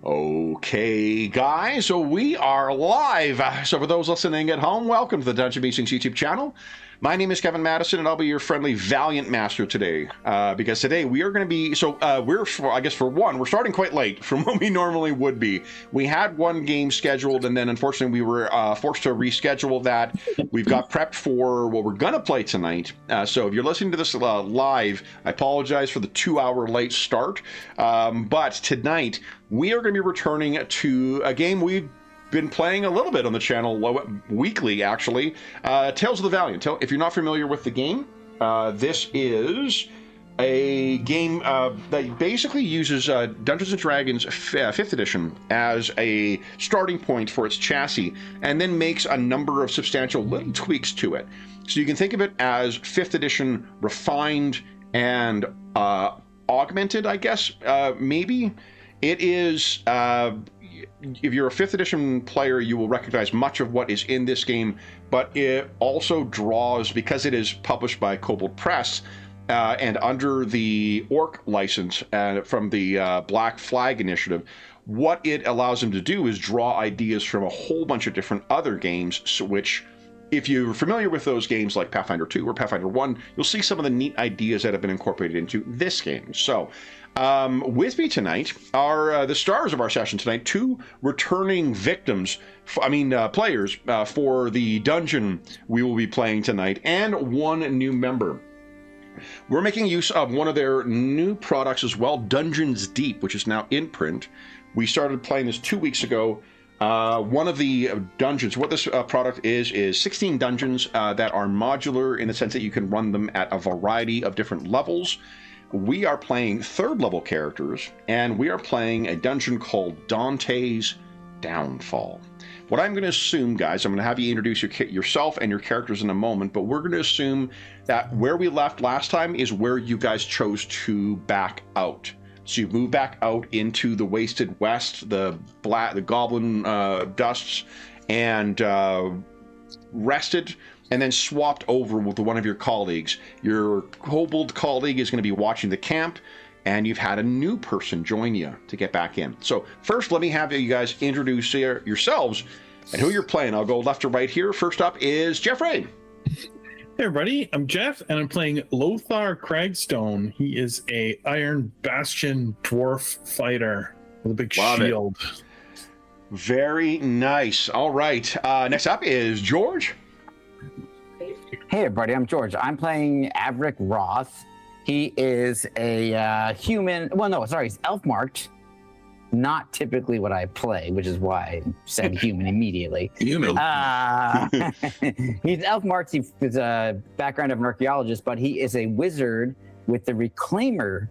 Okay, guys, so we are live. So for those listening at home, welcome to the Dungeon Beastings YouTube channel. My name is Kevin Madison, and I'll be your friendly Valiant Master today. Because today we are going to be, I guess for one, we're starting quite late from what we normally would be. We had one game scheduled, and then unfortunately we were forced to reschedule that. We've got prepped for what we're going to play tonight. So if you're listening to this live, I apologize for the 2-hour late start. But tonight we are going to be returning to a game we've been playing a little bit on the channel weekly, actually. Tales of the Valiant. If you're not familiar with the game, this is a game that basically uses Dungeons & Dragons 5th edition as a starting point for its chassis, and then makes a number of substantial little tweaks to it. So you can think of it as 5th edition refined and augmented, I guess, maybe. It is... if you're a 5th edition player, you will recognize much of what is in this game, but it also draws, because it is published by Kobold Press and under the Orc license from the Black Flag Initiative, what it allows them to do is draw ideas from a whole bunch of different other games, which, if you're familiar with those games like Pathfinder 2 or Pathfinder 1, you'll see some of the neat ideas that have been incorporated into this game. So, with me tonight are the stars of our session tonight, 2 returning victims, players for the dungeon we will be playing tonight, and 1 new member. We're making use of one of their new products as well, Dungeons Deep, which is now in print. We started playing this 2 weeks ago. One of the dungeons, what this product is 16 dungeons that are modular in the sense that you can run them at a variety of different levels. We are playing 3rd level characters, and we are playing a dungeon called Dante's Downfall. What I'm going to assume, guys, I'm going to have you introduce yourself and your characters in a moment, but we're going to assume that where we left last time is where you guys chose to back out. So you move back out into the Wasted West, the goblin dusts, and rested, and then swapped over with one of your colleagues. Your kobold colleague is going to be watching the camp, and you've had a new person join you to get back in. So first, let me have you guys introduce yourselves and who you're playing. I'll go left to right here. First up is Jeffrey. Hey everybody, I'm Jeff, and I'm playing Lothar Cragstone. He is a Iron Bastion dwarf fighter with a big shield. Very nice. All right. Next up is George. Hey everybody, I'm George. I'm playing Avrik Roth. He is a human. Well, no, sorry, he's elf marked. Not typically what I play, which is why I said human immediately. Human. He's elf marked. He has a background of an archaeologist, but he is a wizard with the Reclaimer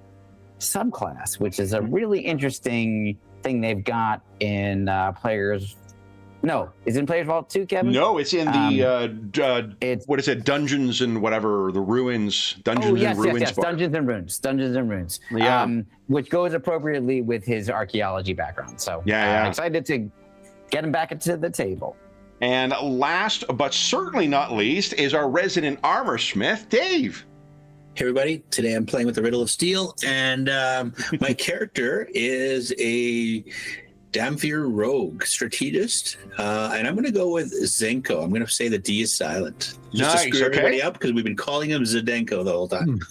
subclass, which is a really interesting thing they've got in Players. No, is it in Players Vault 2, Kevin? No, it's in the what is it? Dungeons and whatever, the Ruins. Dungeons and Ruins. Yes. Dungeons and Ruins. Dungeons and Ruins. Yeah. Which goes appropriately with his archaeology background. So yeah. Excited to get him back into the table. And last but certainly not least is our resident armor smith, Dave. Hey everybody, today I'm playing with the Riddle of Steel, and my character is a Damphir Rogue strategist, and I'm going to go with Zenko. I'm going to say the D is silent. Just to screw everybody up, because we've been calling him Zdenko the whole time.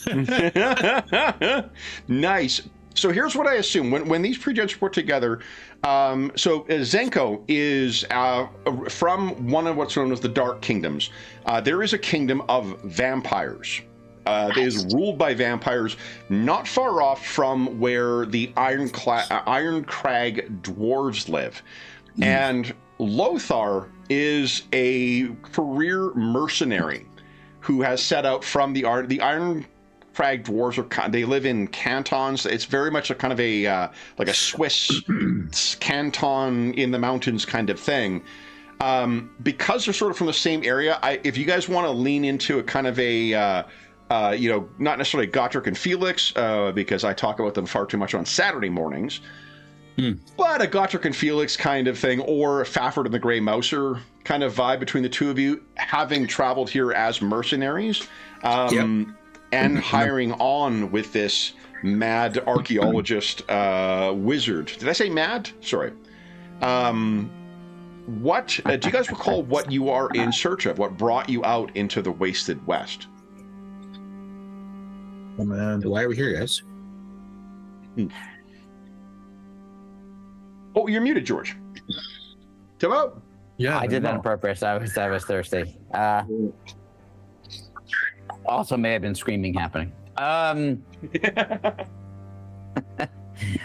Nice. So here's what I assume. When these pre-gens were put together, Zenko is from one of what's known as the Dark Kingdoms. There is a kingdom of vampires. That is ruled by vampires not far off from where the Iron Crag dwarves live. And Lothar is a career mercenary who has set out from the Iron Crag dwarves. They live in cantons. It's very much a kind of a like a Swiss canton in the mountains kind of thing. Because they're sort of from the same area, if you guys want to lean into a kind of a not necessarily Gotrek and Felix, because I talk about them far too much on Saturday mornings, but a Gotrek and Felix kind of thing, or Fafford and the Grey Mouser kind of vibe between the two of you, having traveled here as mercenaries, and hiring on with this mad archaeologist, wizard. Did I say mad? Sorry. What do you guys recall what you are in search of? What brought you out into the Wasted West? Oh man. Why are we here, guys? Oh, you're muted, George. Come out. Yeah, I did that on purpose. I was thirsty. Also, may have been screaming happening.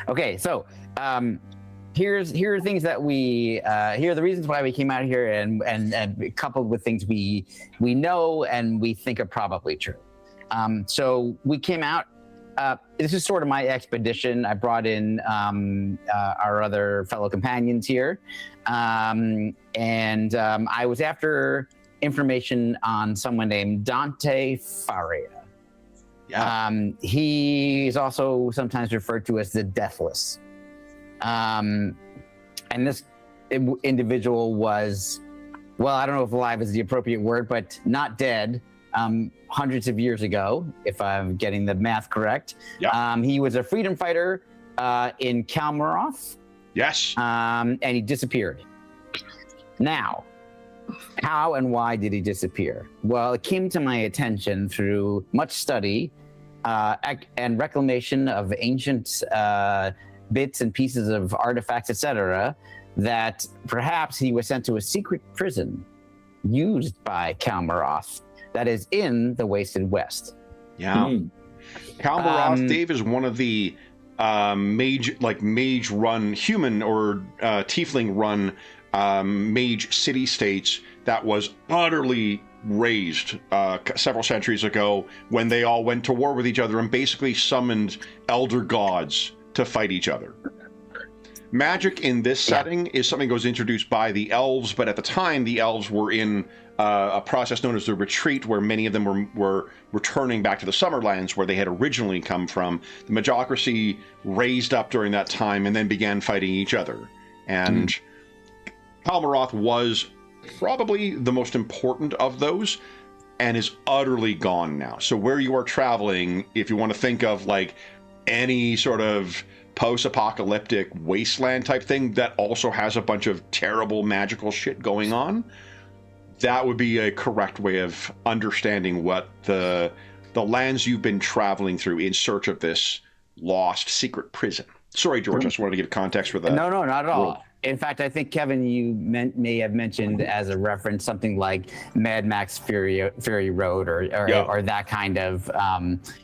Okay, so here are things that here are the reasons why we came out here, and coupled with things we know and we think are probably true. So we came out. This is sort of my expedition. I brought in our other fellow companions here, and I was after information on someone named Dante Faria. Yeah. He is also sometimes referred to as the Deathless. And this individual was, well, I don't know if alive is the appropriate word, but not dead. Hundreds of years ago, if I'm getting the math correct. Yeah. He was a freedom fighter in Kalmaroth. Yes. And he disappeared. Now, how and why did he disappear? Well, it came to my attention through much study and reclamation of ancient bits and pieces of artifacts, etc., that perhaps he was sent to a secret prison used by Kalmaroth that is in the Wasted West. Yeah. Kalmaroth, Dave, is one of the mage run human or tiefling run mage city states that was utterly razed several centuries ago when they all went to war with each other and basically summoned elder gods to fight each other. Magic in this setting is something that was introduced by the elves, but at the time the elves were in a process known as the Retreat, where many of them were returning back to the Summerlands where they had originally come from. The Magocracy raised up during that time and then began fighting each other. And Kalmaroth was probably the most important of those and is utterly gone now. So where you are traveling, if you want to think of like any sort of post-apocalyptic wasteland type thing that also has a bunch of terrible magical shit going on, that would be a correct way of understanding what the lands you've been traveling through in search of this lost secret prison. Sorry, George, I just wanted to give context for that. No, not at all. In fact, I think, Kevin, you may have mentioned as a reference something like Mad Max Fury Road or that kind of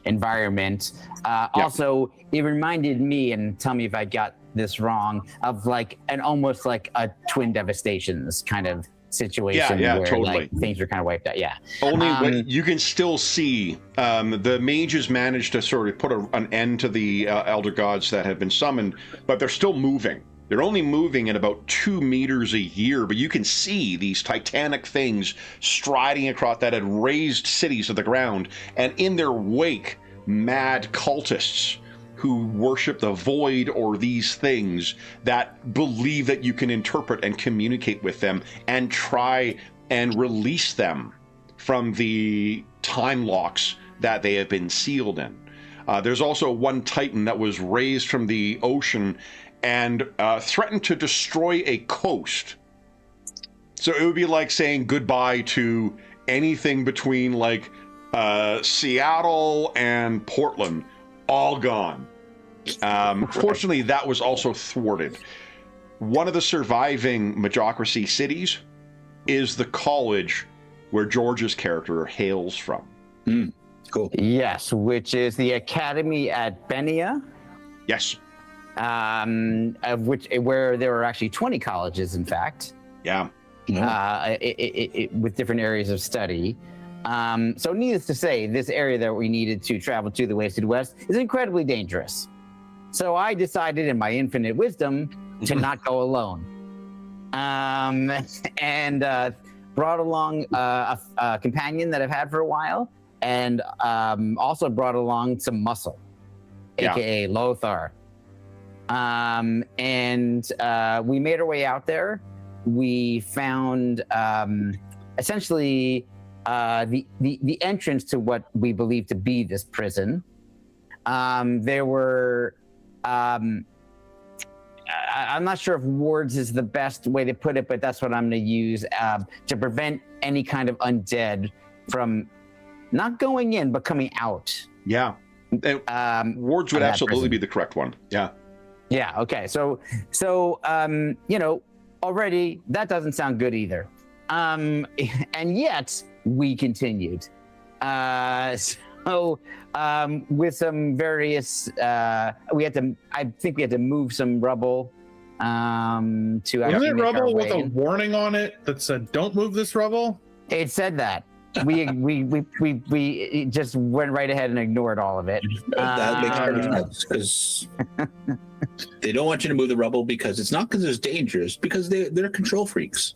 environment. Also, it reminded me, and tell me if I got this wrong, of like almost like a Twin Devastations kind of situation where totally. like things are kind of wiped out. Yeah. Only when you can still see the mages managed to sort of put an end to the elder gods that have been summoned, but they're still moving. They're only moving at about 2 meters a year, but you can see these titanic things striding across that had raised cities to the ground, and in their wake, mad cultists who worship the void or these things that believe that you can interpret and communicate with them and try and release them from the time locks that they have been sealed in. There's also one titan that was raised from the ocean and threatened to destroy a coast. So it would be like saying goodbye to anything between like Seattle and Portland, all gone. Fortunately, that was also thwarted. One of the surviving Magocracy cities is the college where George's character hails from. Cool. Yes, which is the Academy at Benia. Yes. Where there are actually 20 colleges, in fact. Yeah. With different areas of study. So needless to say, this area that we needed to travel to, the Wasted West, is incredibly dangerous. So I decided in my infinite wisdom to not go alone. And brought along a companion that I've had for a while, and also brought along some muscle, aka Lothar. And we made our way out there. We found essentially the entrance to what we believe to be this prison. There were, I'm not sure if wards is the best way to put it, but that's what I'm going to use to prevent any kind of undead from not going in, but coming out. Yeah. Wards would absolutely be the correct one. Yeah. Yeah. Okay. So, already that doesn't sound good either. And yet we continued. With some various, I think we had to move some rubble to actually Wasn't it make our rubble way with a in. warning on it that said, "Don't move this rubble"? It said that. We just went right ahead and ignored all of it. That makes perfect sense because they don't want you to move the rubble because it's not because it's dangerous, because they're control freaks.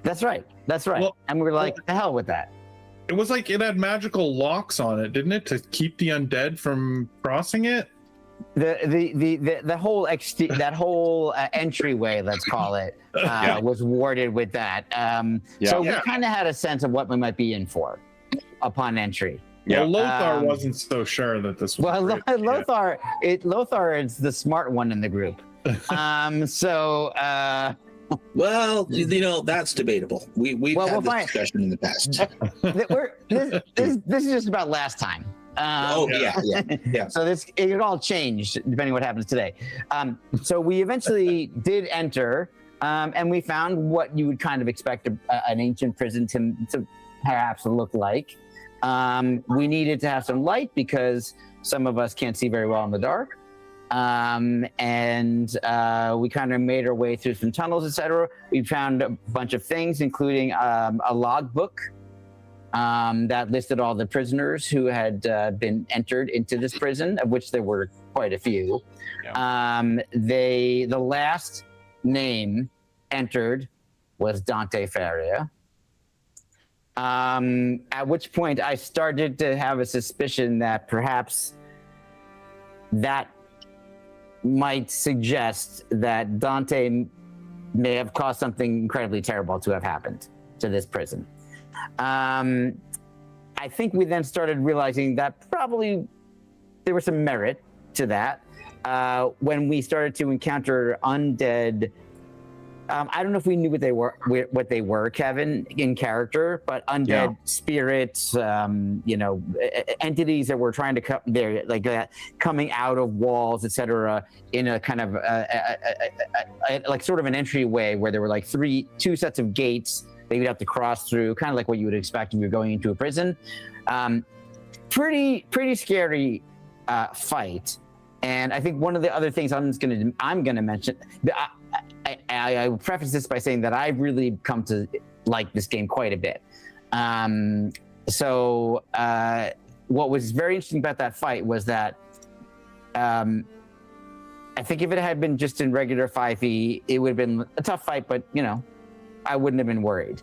That's right. Well, and we're like, the hell with that. It was like it had magical locks on it, didn't it, to keep the undead from crossing it? The whole entryway, let's call it, was warded with that. So we kind of had a sense of what we might be in for upon entry. Yeah. Well, Lothar wasn't so sure that this was. Well, Lothar is the smart one in the group. Well, that's debatable. We've had this discussion in the past. This is just about last time. Yeah. So it all changed depending on what happens today. So we eventually did enter, and we found what you would kind of expect an ancient prison to perhaps look like. We needed to have some light because some of us can't see very well in the dark. And we kind of made our way through some tunnels, etc. We found a bunch of things, including a logbook that listed all the prisoners who had been entered into this prison, of which there were quite a few. Yeah. The last name entered was Dante Faria. At which point I started to have a suspicion that perhaps that might suggest that Dante may have caused something incredibly terrible to have happened to this prison. I think we then started realizing that probably there was some merit to that when we started to encounter undead. I don't know if we knew what they were, Kevin, in character, but undead spirits, entities that were trying to come there, like that, coming out of walls, etc., in a kind of like sort of an entryway where there were like two sets of gates that you'd have to cross through, kind of like what you would expect if you're going into a prison. Pretty scary fight. And I think one of the other things I'm gonna mention. I will preface this by saying that I've really come to like this game quite a bit. What was very interesting about that fight was that I think if it had been just in regular 5e, it would have been a tough fight, but I wouldn't have been worried.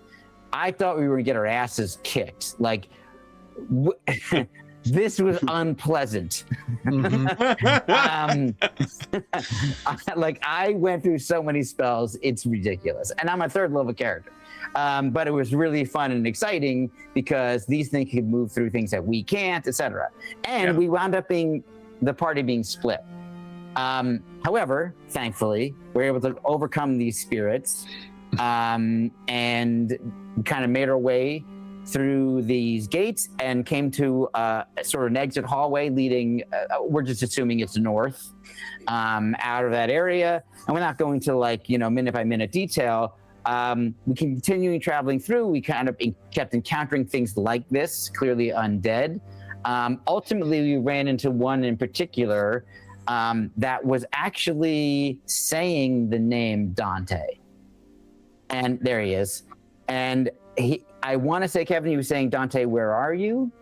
I thought we were gonna get our asses kicked. Like this was unpleasant. Like I went through so many spells, it's ridiculous. And I'm a 3rd level character. But it was really fun and exciting because these things could move through things that we can't, etc. And we wound up the party being split. However, thankfully, we were able to overcome these spirits and kind of made our way through these gates and came to sort of an exit hallway leading, we're just assuming it's north, out of that area. And we're not going to minute by minute detail. We continuing traveling through, we kind of kept encountering things like this, clearly undead. Ultimately, we ran into one in particular that was actually saying the name Dante. And there he is. And I want to say, Kevin, he was saying, Dante, where are you?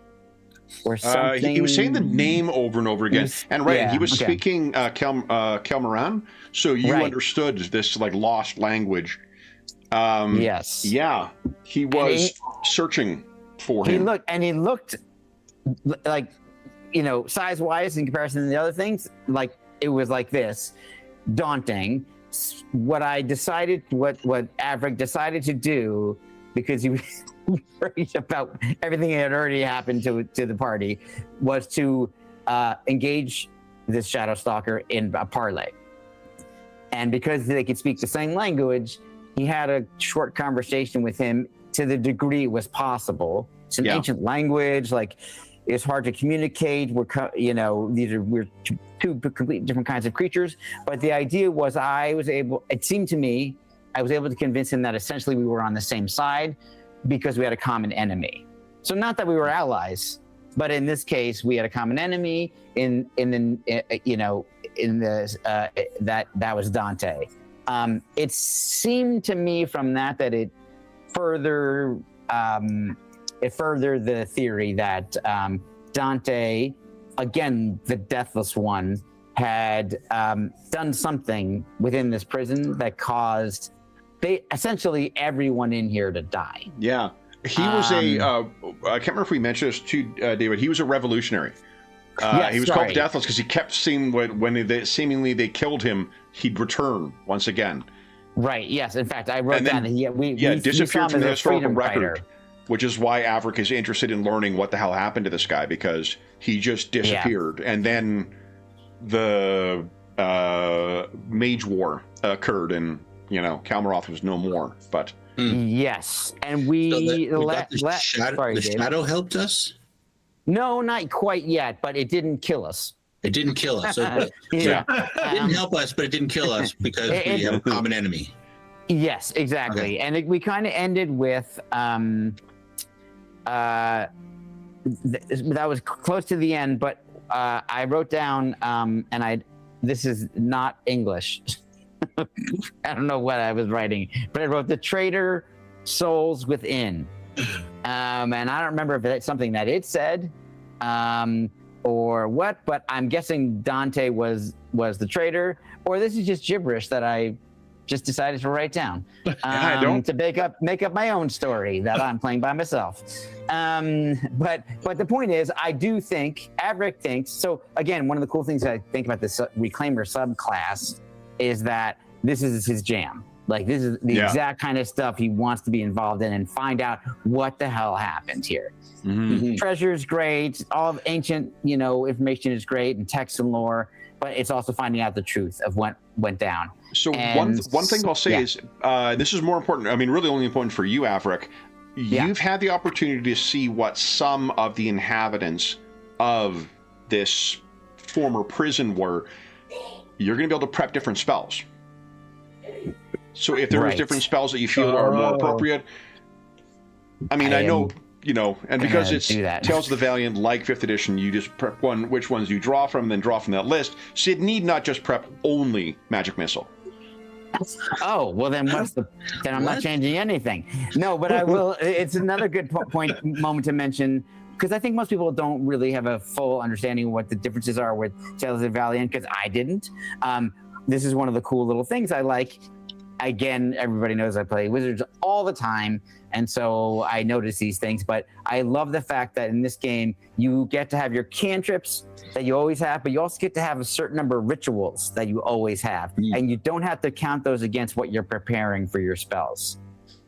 Or something. He was saying the name over and over again. He was speaking Kelmaran, so you understood this lost language. Yes. Yeah, he was searching for him. He looked like, size-wise in comparison to the other things, like it was like this, daunting. What Avrik decided to do, because he was worried about everything that had already happened to the party, was to engage this Shadow Stalker in a parley. And because they could speak the same language, he had a short conversation with him to the degree it was possible. It's an ancient language, like it's hard to communicate. We're two completely different kinds of creatures. But the idea was it seemed to me, I was able to convince him that essentially we were on the same side because we had a common enemy. So not that we were allies, but in this case, we had a common enemy that was Dante. It seemed to me from that it furthered the theory that Dante, again the Deathless One, had done something within this prison that caused essentially everyone in here to die. Yeah. He was I can't remember if we mentioned this to David. He was a revolutionary. He was called the Deathless because he kept seeing when they seemingly killed him, he'd return once again. Right. Yes. In fact, I wrote down that we disappeared from the historical record, fighter. which is why Avrik is interested in learning what the hell happened to this guy, because he just disappeared, and then the Mage War occurred, and Kalmaroth was no more. But yes, and the shadow helped us. No, not quite yet, but it didn't kill us. It didn't kill us. It didn't help us, but it didn't kill us because we have a common enemy. Yes, exactly. Okay. And we kind of ended with that was close to the end, but I wrote down this is not English. I don't know what I was writing, but I wrote the traitor souls within. And I don't remember if it's something that it said or what, but I'm guessing Dante was the traitor, or this is just gibberish that I just decided to write down to make up my own story that I'm playing by myself. But the point is, I do think Avrik thinks so. Again, one of the cool things I think about this Reclaimer subclass is that this is his jam. Like, this is the exact kind of stuff he wants to be involved in and find out what the hell happened here. Mm-hmm. Treasure is great. All of ancient, information is great, and text and lore, but it's also finding out the truth of what went down. So one thing I'll say is, this is more important. I mean, really only important for you, Avrik. You've had the opportunity to see what some of the inhabitants of this former prison were. You're going to be able to prep different spells. So if there is different spells that you feel are more appropriate, I mean, I know, and because it's Tales of the Valiant, like 5th edition, you just prep which ones you draw from, then draw from that list. So you'd need not just prep only Magic Missile. Oh, well then I'm not changing anything. No, but I will. It's another good moment to mention, because I think most people don't really have a full understanding of what the differences are with Tales of the Valiant, because I didn't. This is one of the cool little things I like. Again, everybody knows I play Wizards all the time, and so I notice these things, but I love the fact that in this game, you get to have your cantrips that you always have, but you also get to have a certain number of rituals that you always have, and you don't have to count those against what you're preparing for your spells.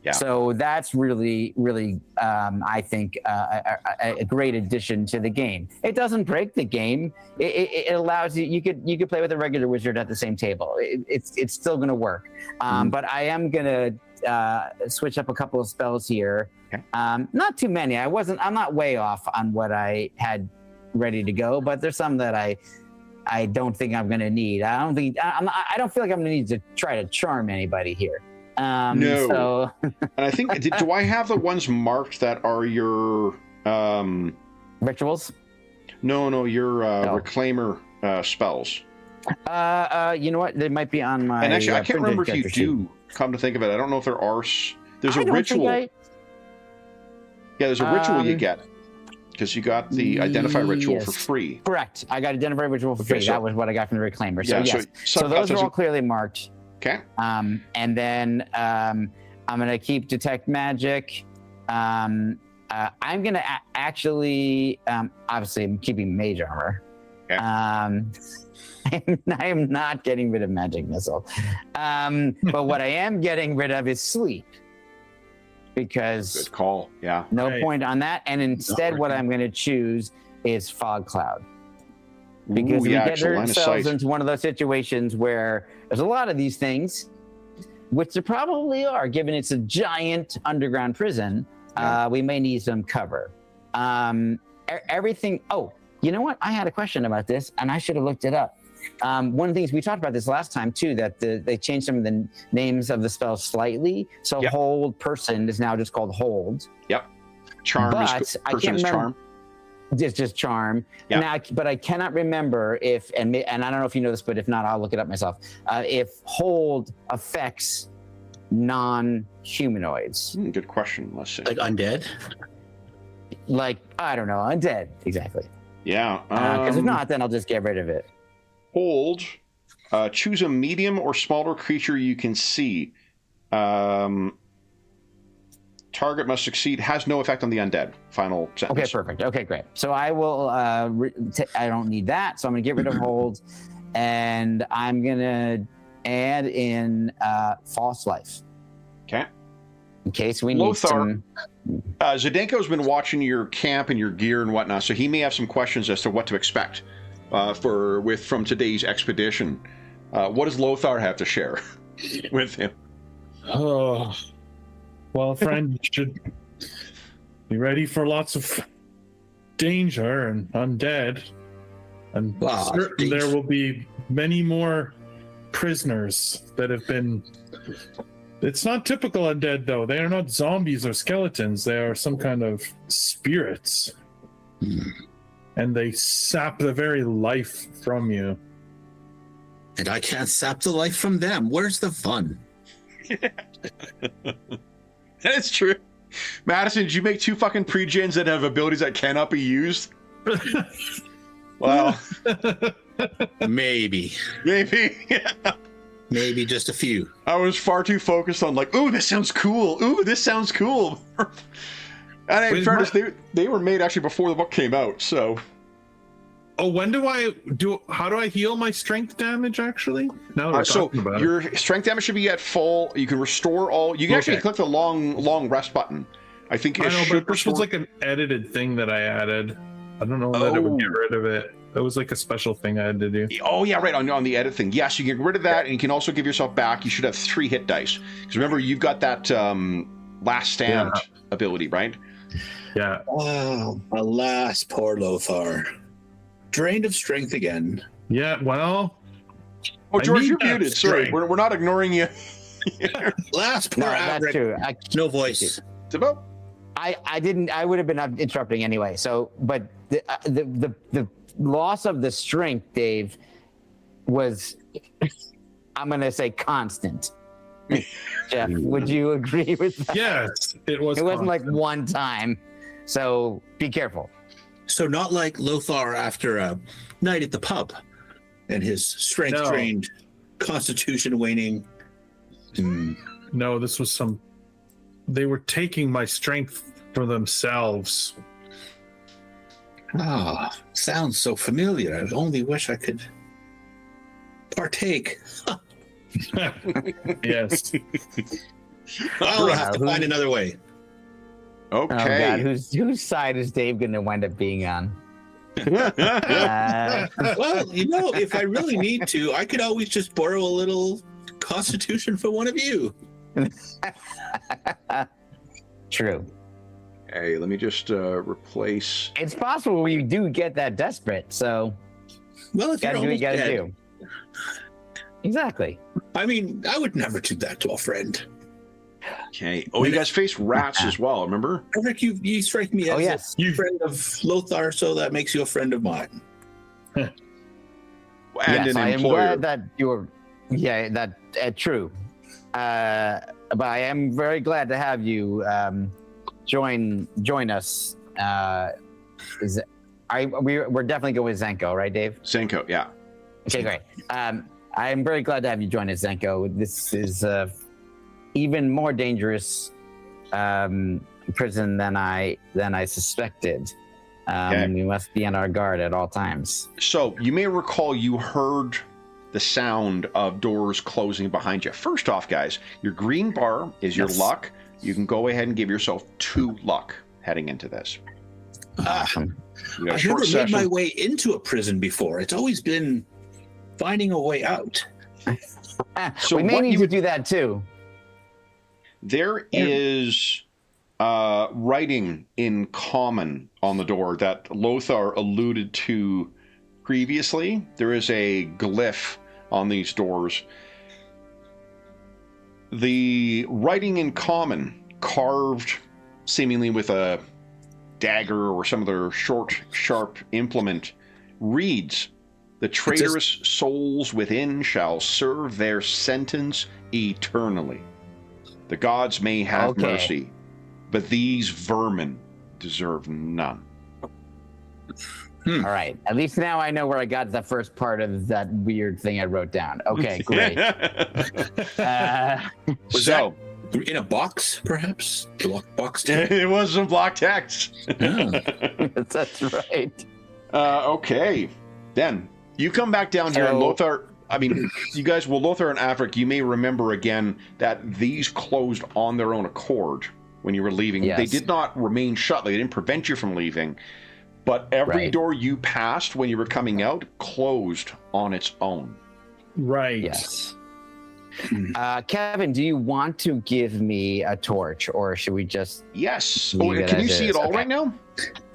Yeah. So that's really, really, I think, a great addition to the game. It doesn't break the game. It allows you could play with a regular wizard at the same table. It's still going to work. But I am going to switch up a couple of spells here. Okay. Not too many. I'm not way off on what I had ready to go, but there's some that I don't think I'm going to need. I don't feel like I'm going to need to try to charm anybody here. No. So and I think, do I have the ones marked that are your rituals? No, your Reclaimer spells. You know what? They might be on my. And actually, I can't remember if you do. Come to think of it, I don't know if there are. There's a ritual. Yeah, there's a ritual you get because you got the Identify ritual for free. Correct. I got Identify ritual for free. That was what I got from the Reclaimer. So yes. So those are all clearly marked. Okay. And then I'm going to keep Detect Magic. I'm going to actually, obviously, I'm keeping Mage Armor. Okay. I am not getting rid of Magic Missile. But what I am getting rid of is Sleep. Because good call. Yeah. No point on that. And instead, what I'm going to choose is Fog Cloud. Because we get actual line of ourselves sight. into one of those situations where there's a lot of these things, which there probably are, given it's a giant underground prison. We may need some cover. Everything. Oh, you know what? I had a question about this, and I should have looked it up. One of the things we talked about this last time too, that they changed some of the names of the spells slightly. So hold person is now just called hold. Yep. Charm is I can't remember. charm. It's just charm. Yep. Now, but I cannot remember if, and I don't know if you know this, but if not, I'll look it up myself. If hold affects non-humanoids. Good question. Let's see. Like undead? Like, I don't know, undead. Exactly. Yeah. Because if not, then I'll just get rid of it. Hold. Choose a medium or smaller creature you can see. Target must succeed. Has no effect on the undead. Final sentence. Okay, perfect. Okay, great. So I will. I don't need that. So I'm gonna get rid of hold, and I'm gonna add in false life. Okay. In case we need Lothar, some. Zdenko's been watching your camp and your gear and whatnot, so he may have some questions as to what to expect from today's expedition. What does Lothar have to share with him? Oh, well, friend, you should be ready for lots of danger and undead, and certain there will be many more prisoners that have been. It's not typical undead, though. They are not zombies or skeletons. They are some kind of spirits. And they sap the very life from you. And I can't sap the life from them. Where's the fun? That's true. Madison, did you make 2 fucking pre-gens that have abilities that cannot be used? Well, maybe. Yeah. Maybe just a few. I was far too focused on like, ooh, this sounds cool. Ooh, this sounds cool. And in fairness, they were made actually before the book came out, so. Oh, how do I heal my strength damage actually? Now so your strength damage should be at full. You can restore all. You can actually click the long rest button. I think it should but this was like an edited thing that I added. I don't know that it would get rid of it. That was like a special thing I had to do. Oh yeah, right, on the edit thing. Yes, you can get rid of that, and you can also give yourself back. You should have 3 hit dice. Because remember, you've got that last stand ability, right? Yeah. Oh, alas, poor Lothar. Drained of strength again. Yeah, well. Oh, George, you're muted. Sorry, we're not ignoring you. Last poor That's Avrik. true. No voice. Tibbo? I would have been interrupting anyway. So, but the loss of the strength, Dave, was, I'm going to say, constant. Jeff, would you agree with that? Yes, it was. It wasn't like one time. So be careful. So not like Lothar after a night at the pub and his strength drained, constitution waning. No, this was they were taking my strength for themselves. Ah, sounds so familiar. I only wish I could partake. Yes. I'll have to find another way. Okay. Oh God, whose side is Dave going to wind up being on? Well, if I really need to, I could always just borrow a little constitution from one of you. True. Hey, let me just replace. It's possible we do get that desperate, so Well, if gotta you're do what you almost gotta dead. do. Exactly. I mean, I would never do that to a friend. Okay. Oh, you guys face rats as well, remember? Avrik, you strike me as a friend of Lothar, so that makes you a friend of mine. And yes, an I am employer. glad that you're. Yeah, that true. But I am very glad to have you join us. We're definitely going with Zenko, right, Dave? Zenko, yeah. Okay, great. I am very glad to have you join us, Zenko. This is even more dangerous prison than I suspected. We must be on our guard at all times. So you may recall you heard the sound of doors closing behind you. First off, guys, your green bar is your luck. You can go ahead and give yourself 2 luck heading into this. Awesome. You got a I've short never made my session. way into a prison before. It's always been finding a way out. So we may what need you to would- do that too. There is writing in common on the door that Lothar alluded to previously. There is a glyph on these doors. The writing in common, carved seemingly with a dagger or some other short, sharp implement, reads, "The traitorous souls within shall serve their sentence eternally. The gods may have Okay. mercy, but these vermin deserve none." All right. At least now I know where I got the first part of that weird thing I wrote down. Okay, great. Was So, In a box, perhaps? The box too? it was some block text. That's right. Okay. Then, you come back down here, and So- Lothar, I mean, you guys, well, Lothar and Avrik, you may remember again that these closed on their own accord when you were leaving. Yes. They did not remain shut. They didn't prevent you from leaving. But every Right. door you passed when you were coming out closed on its own. Right. Yes. Kevin, do you want to give me a torch, or should we just? Yes. Leave it Can you as see is. it all Okay. right now?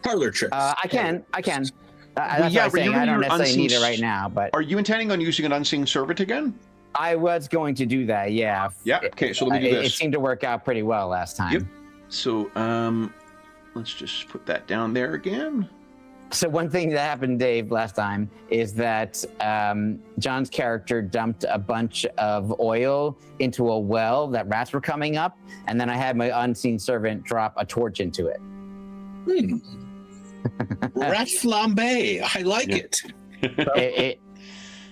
Parlor tricks. I can. That's yeah, what I'm but you're saying. I gonna don't use necessarily need it unseen right now, but Are you intending on using an unseen servant again? I was going to do that. Yeah. Yeah. Okay, so let me do It this. seemed to work out pretty well last time. Yep. So, let's just put that down there again. So one thing that happened, Dave, last time is that John's character dumped a bunch of oil into a well that rats were coming up, and then I had my unseen servant drop a torch into it. Rat flambe. I like it.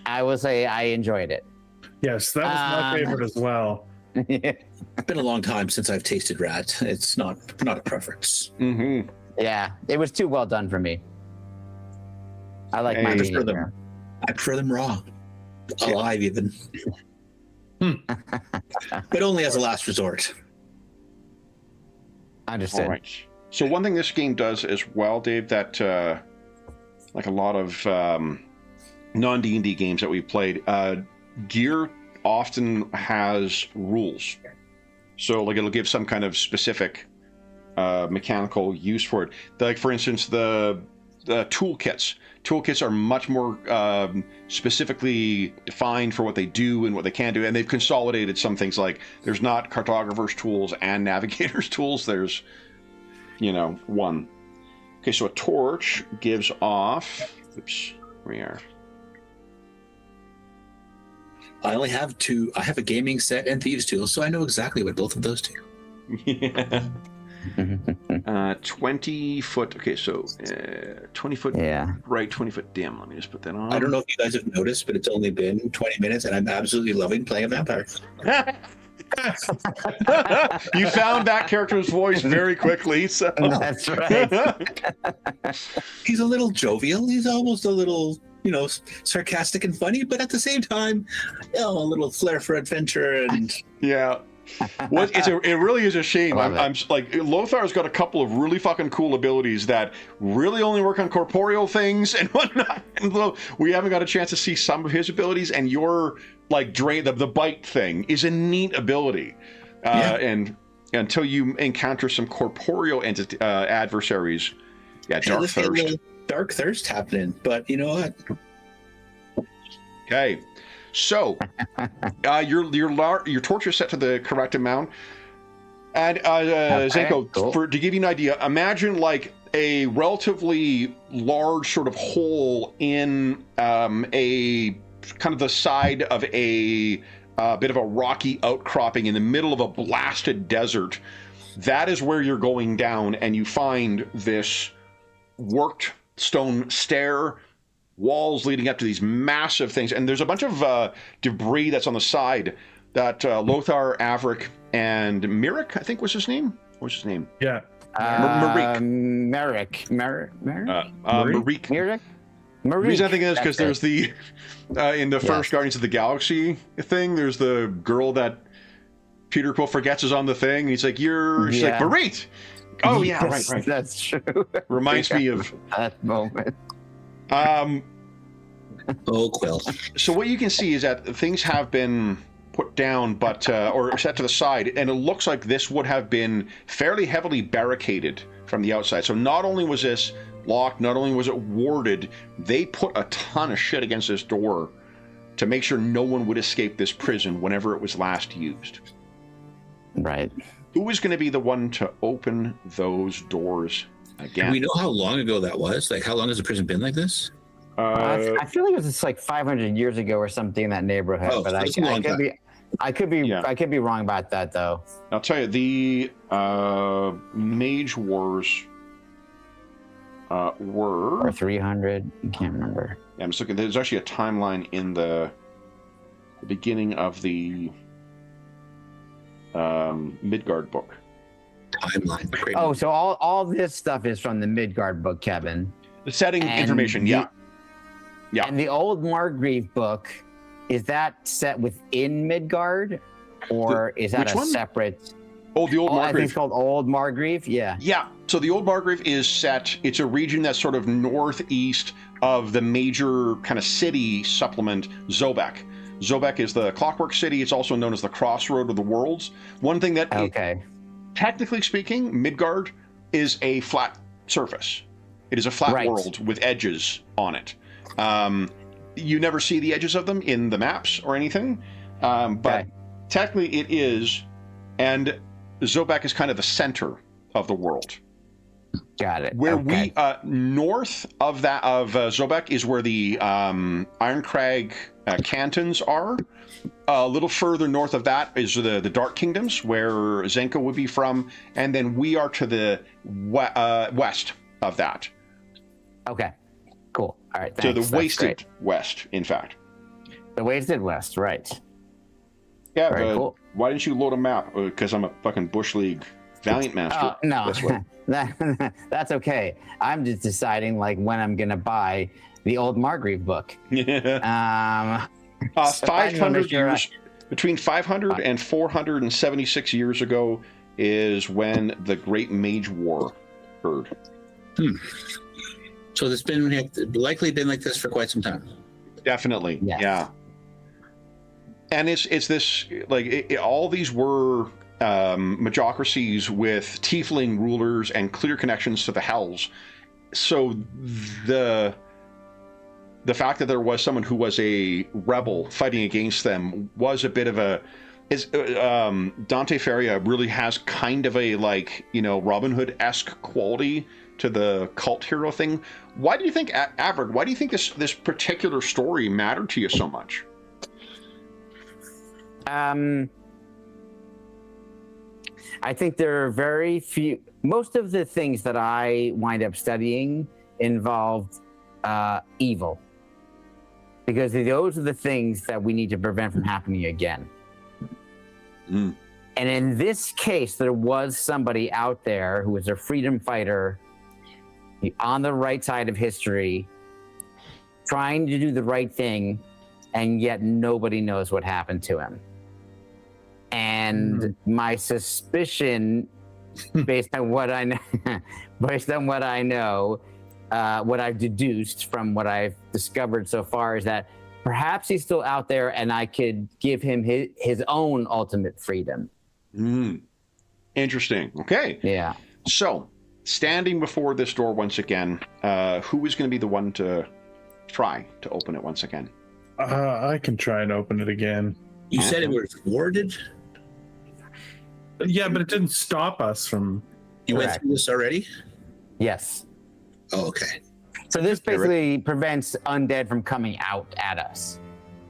I will say I enjoyed it. Yes, that was my favorite as well. It's been a long time since I've tasted rat. It's not a preference. Mm-hmm. Yeah, it was too well done for me. I like my Hey. medium For them. rare. I prefer them raw. Alive, even. But only as a last resort. Understood. All right. So one thing this game does as well, Dave, that like a lot of non-D&D games that we've played, gear often has rules. So like it'll give some kind of specific mechanical use for it. Like for instance, the toolkits. Toolkits are much more specifically defined for what they do and what they can do, and they've consolidated some things. Like there's not cartographer's tools and navigator's tools. There's, one. Okay, so a torch gives off. Oops, we are. I only have two. I have a gaming set and thieves tools, so I know exactly what both of those do. Yeah. 20 foot. Okay, so 20 foot Yeah. right, 20 foot dim. Let me just put that on. I don't know if you guys have noticed, but it's only been 20 minutes, and I'm absolutely loving playing a vampire. You found that character's voice very quickly. So That's right. He's a little jovial. He's almost a little, sarcastic and funny, but at the same time, a little flair for adventure. And yeah. It really is a shame. Love I'm like, Lothar's got a couple of really fucking cool abilities that really only work on corporeal things and whatnot. And we haven't got a chance to see some of his abilities. And your like the bite thing is a neat ability. And until you encounter some corporeal adversaries, dark let's get a thirst. little dark thirst happening. But you know what? Okay. So, your torch is set to the correct amount, and Zenko, cool. to give you an idea, imagine like a relatively large sort of hole in a kind of the side of a bit of a rocky outcropping in the middle of a blasted desert. That is where you're going down, and you find this worked stone stair. Walls leading up to these massive things, and there's a bunch of debris that's on the side that Lothar, Avrik, and Merrick, I think was his name. What's his name? Yeah. Merrick. Merrick. Merrick? The reason I think is because That's there's the in the first Guardians of the Galaxy thing, there's the girl that Peter Quill forgets is on the thing. He's like, she's like, Marit. Oh yeah, Yes, right. That's true. Reminds me of that moment. Oh, Quill. So what you can see is that things have been put down, but or set to the side, and it looks like this would have been fairly heavily barricaded from the outside. So not only was this locked, not only was it warded, they put a ton of shit against this door to make sure no one would escape this prison whenever it was last used. Right. Who is going to be the one to open those doors again? Do we know how long ago that was? Like, how long has the prison been like this? I feel like it was just like 500 years ago or something in that neighborhood, Oh, but so it's a long time. I could be Yeah. I could be wrong about that though. I'll tell you, the Mage Wars were... Or 300, I can't remember. Yeah, I'm just looking. There's actually a timeline in the beginning of the Midgard book. Timeline. Great. Oh, so all this stuff is from the Midgard book, Kevin. The setting And information, the- yeah. Yeah. And the old Margrave book, is that set within Midgard, or is that which a one? separate? Oh, the old I think Margrave. it's called Old Margrave. Yeah. Yeah, so the old Margrave is set, it's a region that's sort of northeast of the major kind of city supplement, Zobek. Zobek is the clockwork city. It's also known as the crossroad of the worlds. One thing that, Okay. technically speaking, Midgard is a flat surface. It is a flat Right. world with edges on it. You never see the edges of them in the maps or anything, but Okay. technically it is, and Zobek is kind of the center of the world. Got it. Where Okay. we north of that of Zobek is where the Ironcrag cantons are. A little further north of that is the Dark Kingdoms, where Zenko would be from, and then we are to the west of that. Okay. Cool. All right. So Thanks. the That's wasted great. west, in fact. The wasted west. Right. Yeah, Very but cool. why didn't you load a map? Because I'm a fucking Bush League Valiant master. No, That's what. that's okay. I'm just deciding like when I'm gonna buy the old Margrave book. So I just wanna 500 make sure years, between 500 and 476 years ago is when the Great Mage War occurred. So it's been likely been like this for quite some time. Definitely, Yes. yeah. And it's this like all these were majocracies with tiefling rulers and clear connections to the Hells. So the fact that there was someone who was a rebel fighting against them was a bit of a Dante Feria really has kind of a Robin Hood-esque quality to the cult hero thing. Why do you think, Avrik, why do you think this particular story mattered to you so much? I think there are very few. Most of the things that I wind up studying involved evil, because those are the things that we need to prevent from happening again. Mm. And in this case, there was somebody out there who was a freedom fighter on the right side of history, trying to do the right thing, and yet nobody knows what happened to him. And my suspicion, based on what I know, what I've deduced from what I've discovered so far, is that perhaps he's still out there, and I could give him his own ultimate freedom. Interesting. Okay. Yeah. So, standing before this door once again, who is going to be the one to try to open it once again? I can try and open it again. You said it was warded? Yeah, but it didn't stop us from. You went Correct. through this already? Yes. Oh, okay. So this basically prevents undead from coming out at us.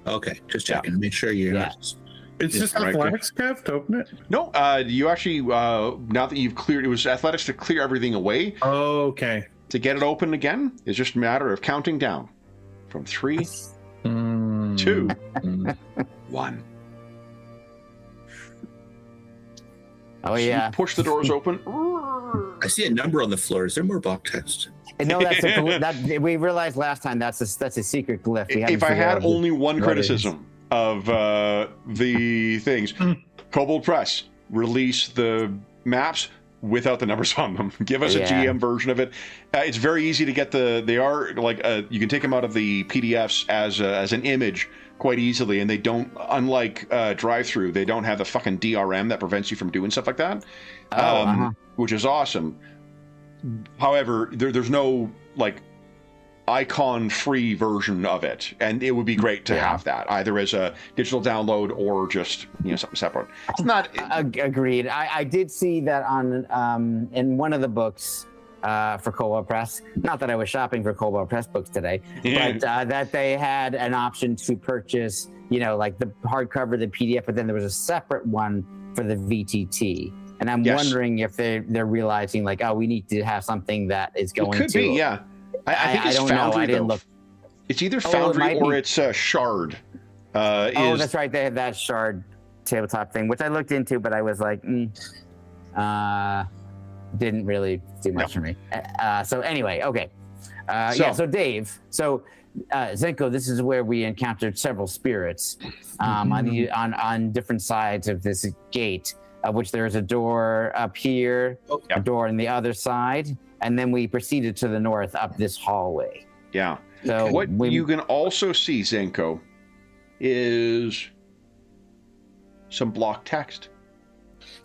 Okay, just checking. Make sure you're Yeah. not. It's just right, athletics, Kev, to open it. No, you actually, now that you've cleared, it was athletics to clear everything away. Oh, okay. To get it open again, it's just a matter of counting down from 3, 2, 1. Oh So yeah. you push the doors open. I see a number on the floor. Is there more block text? And no, that's that we realized last time. That's a secret glyph. We haven't If I figured had out only one what it criticism of the things, Kobold Press, release the maps without the numbers on them. Give us a GM version of it. It's very easy to get they are like, you can take them out of the PDFs as an image quite easily, and they don't, unlike drive-through, they don't have the fucking DRM that prevents you from doing stuff like that, which is awesome. However, there's no like icon-free version of it, and it would be great to have that either as a digital download or just something separate. It's not agreed. I did see that on in one of the books for Kobold Press. Not that I was shopping for Kobold Press books today, but that they had an option to purchase, like the hardcover, the PDF, but then there was a separate one for the VTT. And I'm wondering if they're realizing like, oh, we need to have something that is going to. It could be, yeah. I think it's don't Foundry, know. I didn't though. look. It's either Foundry or it's Shard. That's right. They have that Shard tabletop thing, which I looked into, but I was like, didn't really do much for me. So anyway, okay. So Dave, Zenko, this is where we encountered several spirits on different sides of this gate, of which there is a door up here, a door on the other side, and then we proceeded to the north up this hallway. Yeah. So what you can also see, Zenko, is some block text.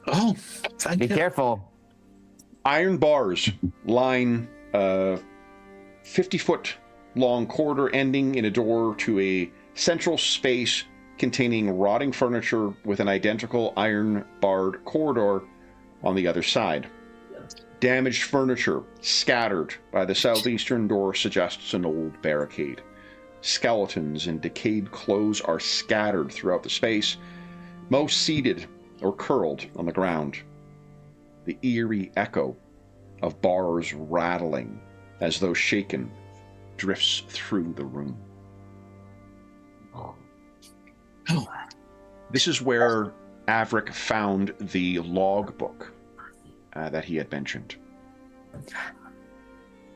Oh, thank you. Be careful. Iron bars line 50-foot long corridor ending in a door to a central space containing rotting furniture with an identical iron-barred corridor on the other side. Damaged furniture scattered by the southeastern door suggests an old barricade. Skeletons and decayed clothes are scattered throughout the space, most seated or curled on the ground. The eerie echo of bars rattling as though shaken drifts through the room. Oh. This is where Avrik found the logbook that he had mentioned.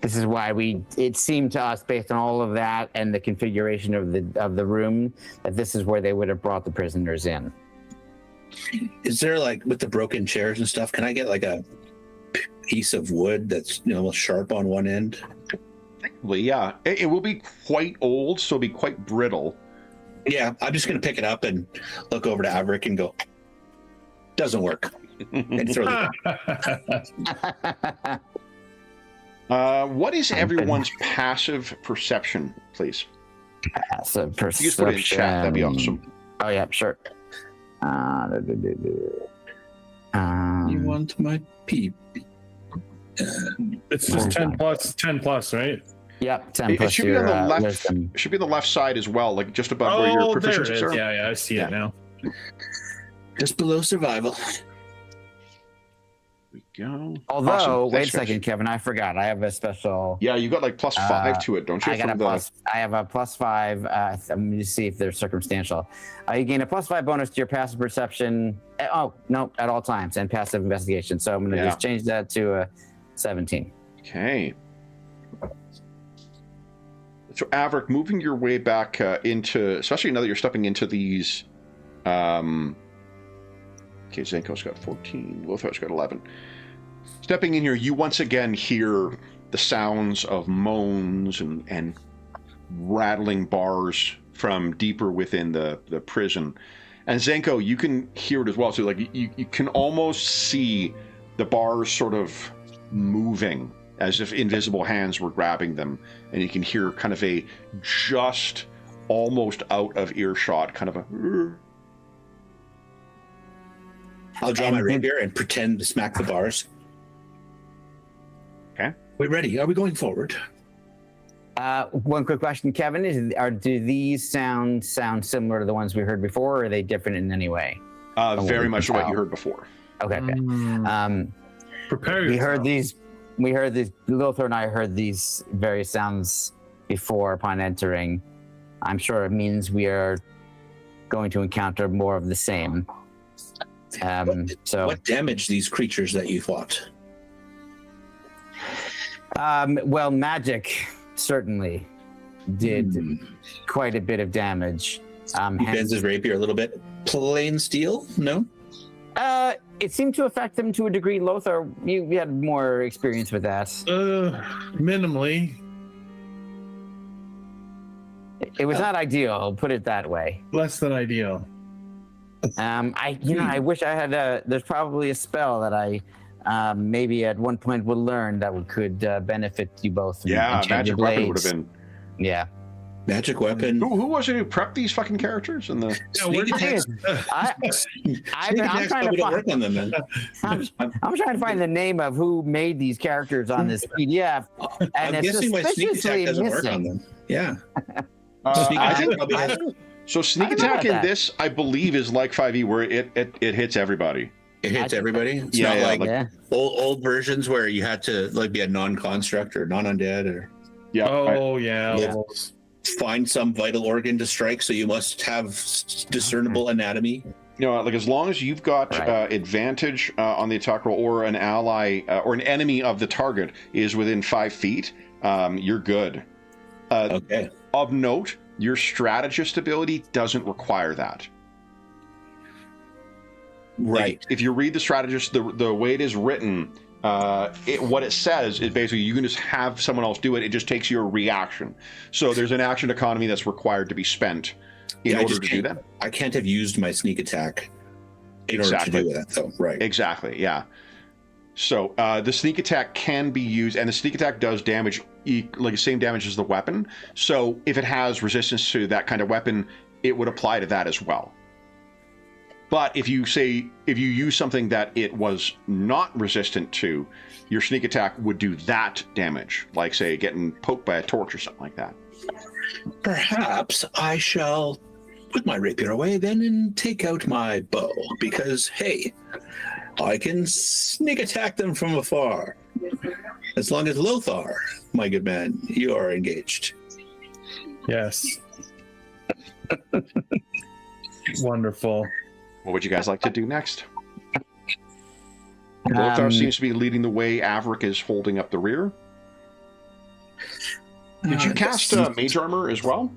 This is why it seemed to us, based on all of that and the configuration of the room, that this is where they would have brought the prisoners in. Is there, like, with the broken chairs and stuff, can I get like a piece of wood that's sharp on one end? Yeah, it will be quite old, so it'll be quite brittle. Yeah, I'm just gonna pick it up and look over to Avrik and go, doesn't work. And throw it. What is everyone's passive perception, please? Passive perception. You just put it in chat, that'd be awesome. Oh yeah, sure. You want my peep? It's just 10 plus, right? Yep, 10 It plus should be on the your left. wisdom. It should be on the left side as well, like just above where your There it proficiencies is. are. Yeah, I see it now. Just below survival. We go. Although, Awesome. wait Thanks, a second, guys. Kevin, I forgot. I have a special. Yeah, you got like +5 to it, don't you? I have a +5. I'm going to see if they're circumstantial. You gain a +5 bonus to your passive perception. Oh, no, at all times, and passive investigation. So I'm going to just change that to a 17. Okay. So, Avrik, moving your way back into, especially now that you're stepping into these. Okay, Zenko's got 14. Lothar's got 11. Stepping in here, you once again hear the sounds of moans and rattling bars from deeper within the prison. And Zenko, you can hear it as well. So, like, you can almost see the bars sort of moving as if invisible hands were grabbing them, and you can hear kind of a just almost out of earshot kind of a. I'll draw my rapier and pretend to smack the bars. Okay. We're ready. Are we going forward? One quick question, Kevin: do these sounds sound similar to the ones we heard before, or are they different in any way? Very much what you heard before. Okay. Prepare We yourself. heard these. Lothar and I heard these various sounds before upon entering. I'm sure it means we are going to encounter more of the same. What damaged these creatures that you fought? Well, magic certainly did quite a bit of damage. He bends his rapier a little bit. Plain steel? No? it seemed to affect him to a degree. Lothar, you had more experience with that. Minimally. It was not ideal, put it that way. Less than ideal. I wish I had there's probably a spell that I maybe at one point would learn that could benefit you both. Yeah, magic weapon would have been. Yeah. Magic weapon. Who was it who prepped these fucking characters? And the Sneak attacks. I'm trying to work on them, then. I'm trying to find the name of who made these characters on this PDF, and I'm it's guessing my sneak attack doesn't work on missing. them. Yeah. Sneak I- attack probably has- So sneak I don't know attack in about that. this, I believe, is like 5e, where it hits everybody. It hits everybody. It's Yeah, not yeah, like Yeah. old versions where you had to like be a non-construct or non-undead or Yeah. Oh, yeah. Yeah. Levels. find some vital organ to strike. So you must have discernible anatomy. You know, like as long as you've got Right. advantage on the attack roll, or an ally or an enemy of the target is within 5 feet, you're good. Okay. Of note, your strategist ability doesn't require that. Right. If you read the strategist, the way it is written, what it says is basically you can just have someone else do it. It just takes your reaction. So there's an action economy that's required to be spent in Yeah, I order just to do that. I can't have used my sneak attack in Exactly. order to do that, though. Right. Exactly, yeah. So the sneak attack can be used, and the sneak attack does damage, like the same damage as the weapon. So if it has resistance to that kind of weapon, it would apply to that as well. But if you use something that it was not resistant to, your sneak attack would do that damage, like say getting poked by a torch or something like that. Perhaps I shall put my rapier away then and take out my bow, because hey, I can sneak attack them from afar. As long as Lothar, my good man, you are engaged. Yes. Wonderful. What would you guys like to do next? Lothar seems to be leading the way. Avrik is holding up the rear. Did you cast mage armor as well?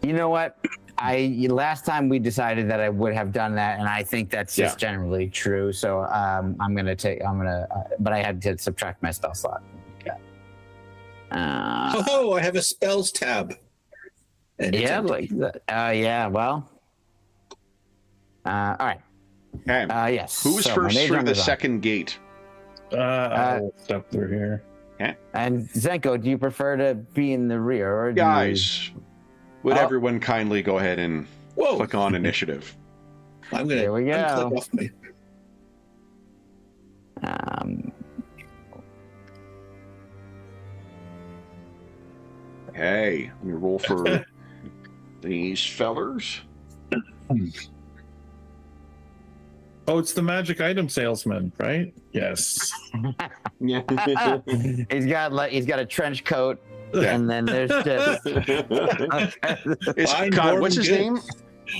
You know what? Last time we decided that I would have done that, and I think that's just generally true. So but I had to subtract my spell slot. Okay. Oh, I have a spells tab. And it's Yeah, empty. yeah. Well, all right. Okay. Yes. Who was So my first mage through the armor's on. second gate? I'll step through here. And Zenko, do you prefer to be in the rear, or do Guys, would Oh. everyone kindly go ahead and Whoa! click on initiative? I'm gonna There we go. unclick off me. Hey, let me roll for these fellers. Oh, it's the magic item salesman, right? Yes. Yeah. he's got a trench coat, Yeah. and then there's just It's, God, what's his name?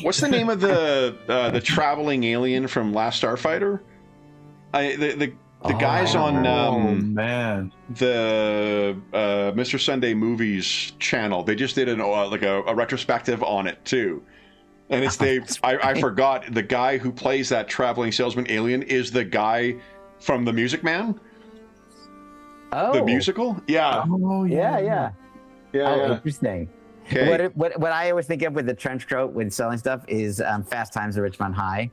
What's the name of the traveling alien from Last Starfighter? The guys on man. the Mr. Sunday Movies channel. They just did a retrospective on it too. And it's I forgot the guy who plays that traveling salesman alien is the guy from The Music Man, the musical. Yeah. Oh, yeah. Yeah. Interesting. Okay. What I always think of with the trench coat with selling stuff is Fast Times at Richmond High.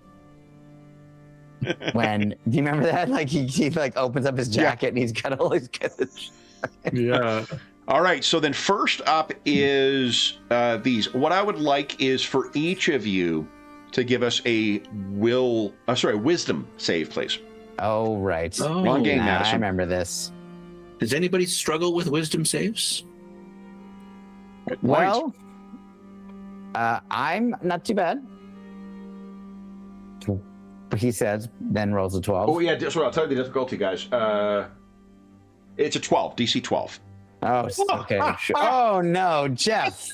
When do you remember that? Like he like opens up his jacket and he's got all his kids. Yeah. All right, so then first up is these. What I would like is for each of you to give us a wisdom save, please. Oh right. Oh, Wrong game, I Madison. remember this. Does anybody struggle with wisdom saves? Well, I'm not too bad. He says, then rolls a 12. Oh yeah, sorry, I'll tell you the difficulty, guys. It's a 12, DC 12. Oh, okay. Sure. Oh no, Jeff.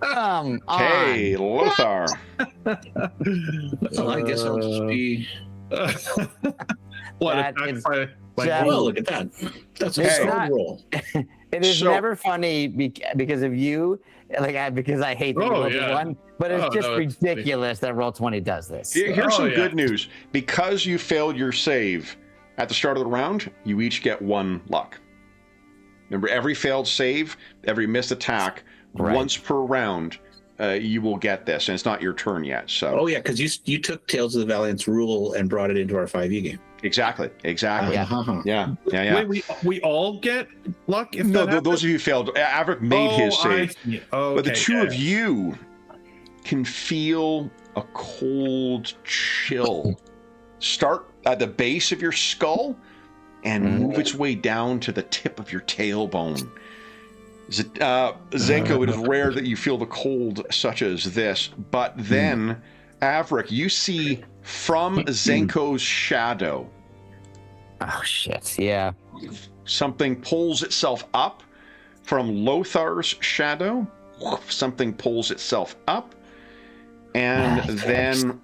Come on. Hey, Lothar. Well, I guess I'll just be. What? That attack is by Jeff. Well, look at that. That's a It's solid not- roll. It is never funny because of you, because I hate the one. But it's just ridiculous that Roll20 does this. Here's some good news. Because you failed your save at the start of the round, you each get 1 luck. Remember, every failed save, every missed attack, once per round, you will get this, and it's not your turn yet. So. Oh yeah, because you took Tales of the Valiant's rule and brought it into our 5e game. Exactly. Yeah. Wait, we all get luck if no, those of you failed. Avrik made his save. But the two of you can feel a cold chill start at the base of your skull and move its way down to the tip of your tailbone. Zenko, it is rare that you feel the cold such as this, but then, Avrik, you see from Zenko's shadow. Oh, shit, yeah. Something pulls itself up. From Lothar's shadow, something pulls itself up. And then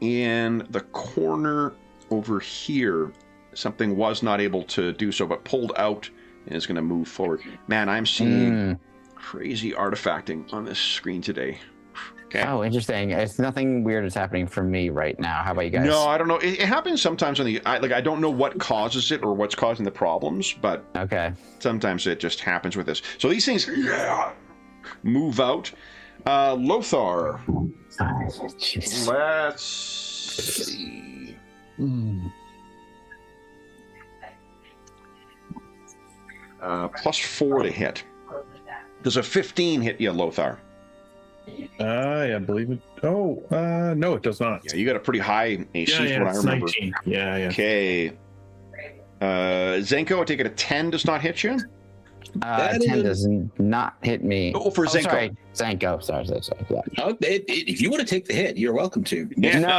in the corner over here, something was not able to do so, but pulled out and is going to move forward. Man, I'm seeing crazy artifacting on this screen today. Okay. Oh, interesting. It's nothing weird is happening for me right now. How about you guys? No, I don't know. It happens sometimes on I don't know what causes it or what's causing the problems, but sometimes it just happens with this. So these things move out. Lothar. Let's see. +4 to hit. Does a 15 hit you, Lothar? I believe it. Oh, no, it does not. Yeah, you got a pretty high AC from what I remember. 19. Yeah. Okay. Zenko, I take it a 10 does not hit you? 10 does not hit me. Oh, for Zenko. Sorry, Zenko. Sorry. Yeah. If you want to take the hit, you're welcome to. Yeah. No,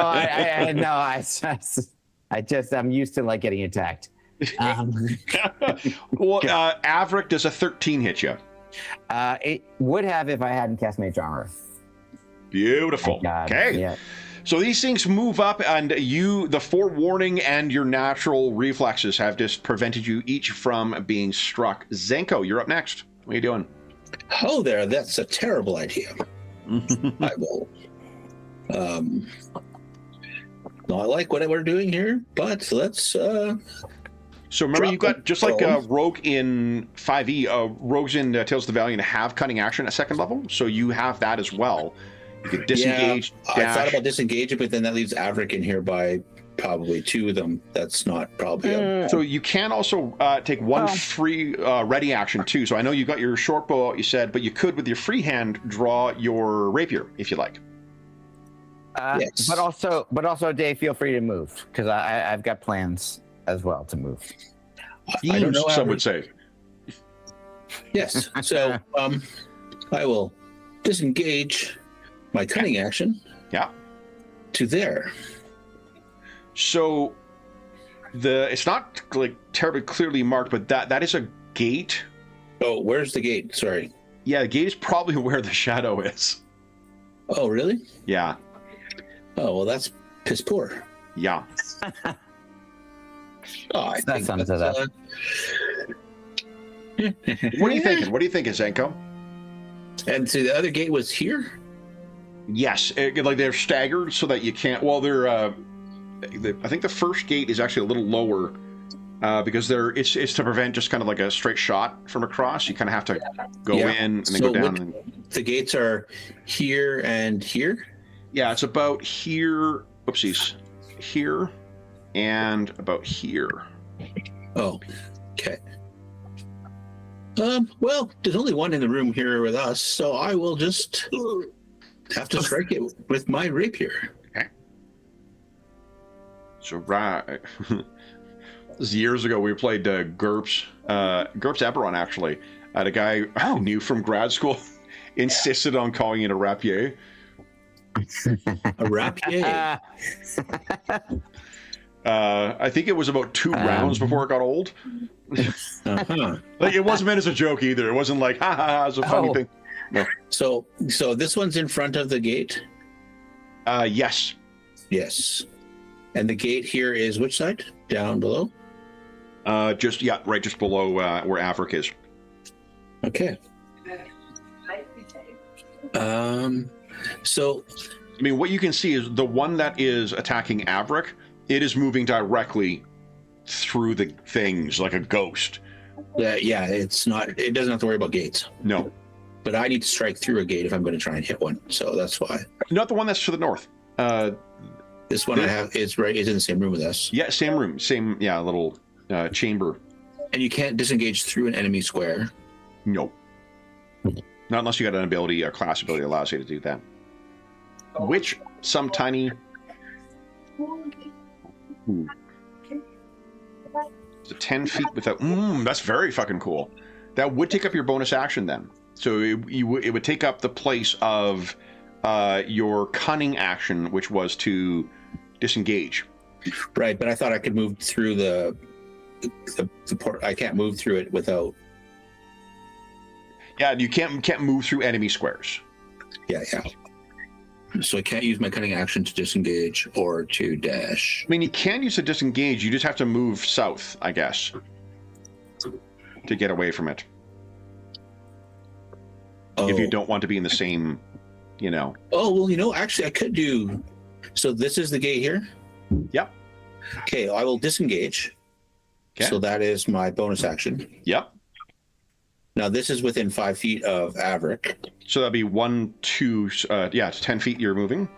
I'm used to getting attacked. Well, Avrik, does a 13 hit you? It would have if I hadn't cast Mage Armor. Beautiful. Okay. Yeah. So these things move up, and the forewarning and your natural reflexes have just prevented you each from being struck. Zenko, you're up next. What are you doing? Oh, that's a terrible idea. I will. Not like what we're doing here, but let's. So remember, you got just like Rogue in 5e. Rogues in Tales of the Valiant have cutting action at 2nd level, so you have that as well. You can disengage. I thought about disengaging, but then that leaves Avrik in here by probably 2 of them. That's not probably. So you can also take one free ready action too. So I know you got your short bow out, you said, but you could with your free hand draw your rapier if you like. Yes. But also, Dave, feel free to move because I've got plans as well to move. I don't know. Some would say. Yes. So I will disengage my cunning action. Yeah. To there. So it's not terribly clearly marked, but that is a gate. Oh, where's the gate? Sorry. Yeah, the gate is probably where the shadow is. Oh, really? Yeah. Oh, well, that's piss poor. Yeah. I think that's that. What are you thinking? What do you think, Zenko? And so the other gate was here? Yes, they're staggered so that you can't. Well, they're. I think the first gate is actually a little lower because it's to prevent just kind of like a straight shot from across. You kind of have to go in and then go down. The gates are here and here. Yeah, it's about here. Oopsies, here and about here. Oh, okay. Well, there's only one in the room here with us, so I will just have to strike it with my rapier. Okay. So, right. This is years ago, we played GURPS Eberron, actually. I had a guy I knew from grad school insisted on calling it a rapier. A rapier? I think it was about 2 rounds before it got old. It wasn't meant as a joke either. It wasn't like, ha ha ha, it's a funny thing. No. So this one's in front of the gate? Yes. Yes. And the gate here is which side? Down below? Just below where Avrik is. Okay. So, I mean, what you can see is the one that is attacking Avrik, it is moving directly through the things like a ghost. yeah, it's not. It doesn't have to worry about gates. No. But I need to strike through a gate if I'm going to try and hit one. So that's why. Not the one that's to the north. This one I have is right. Is in the same room with us. Yeah, same room, same little chamber. And you can't disengage through an enemy square. No. Not unless you got an ability, a class ability that allows you to do that. Which some tiny. So 10 feet without. That's very fucking cool. That would take up your bonus action then. So it would take up the place of your cunning action, which was to disengage. Right, but I thought I could move through the port. I can't move through it without. Yeah, you can't move through enemy squares. Yeah. So I can't use my cunning action to disengage or to dash. I mean, you can use a disengage. You just have to move south, I guess, to get away from it. If you don't want to be in the same, Oh, well, actually, I could do. So this is the gate here? Yep. Okay, I will disengage. Okay. So that is my bonus action. Yep. Now this is within 5 feet of Avrik. So that'd be 1, 2, 10 feet you're moving.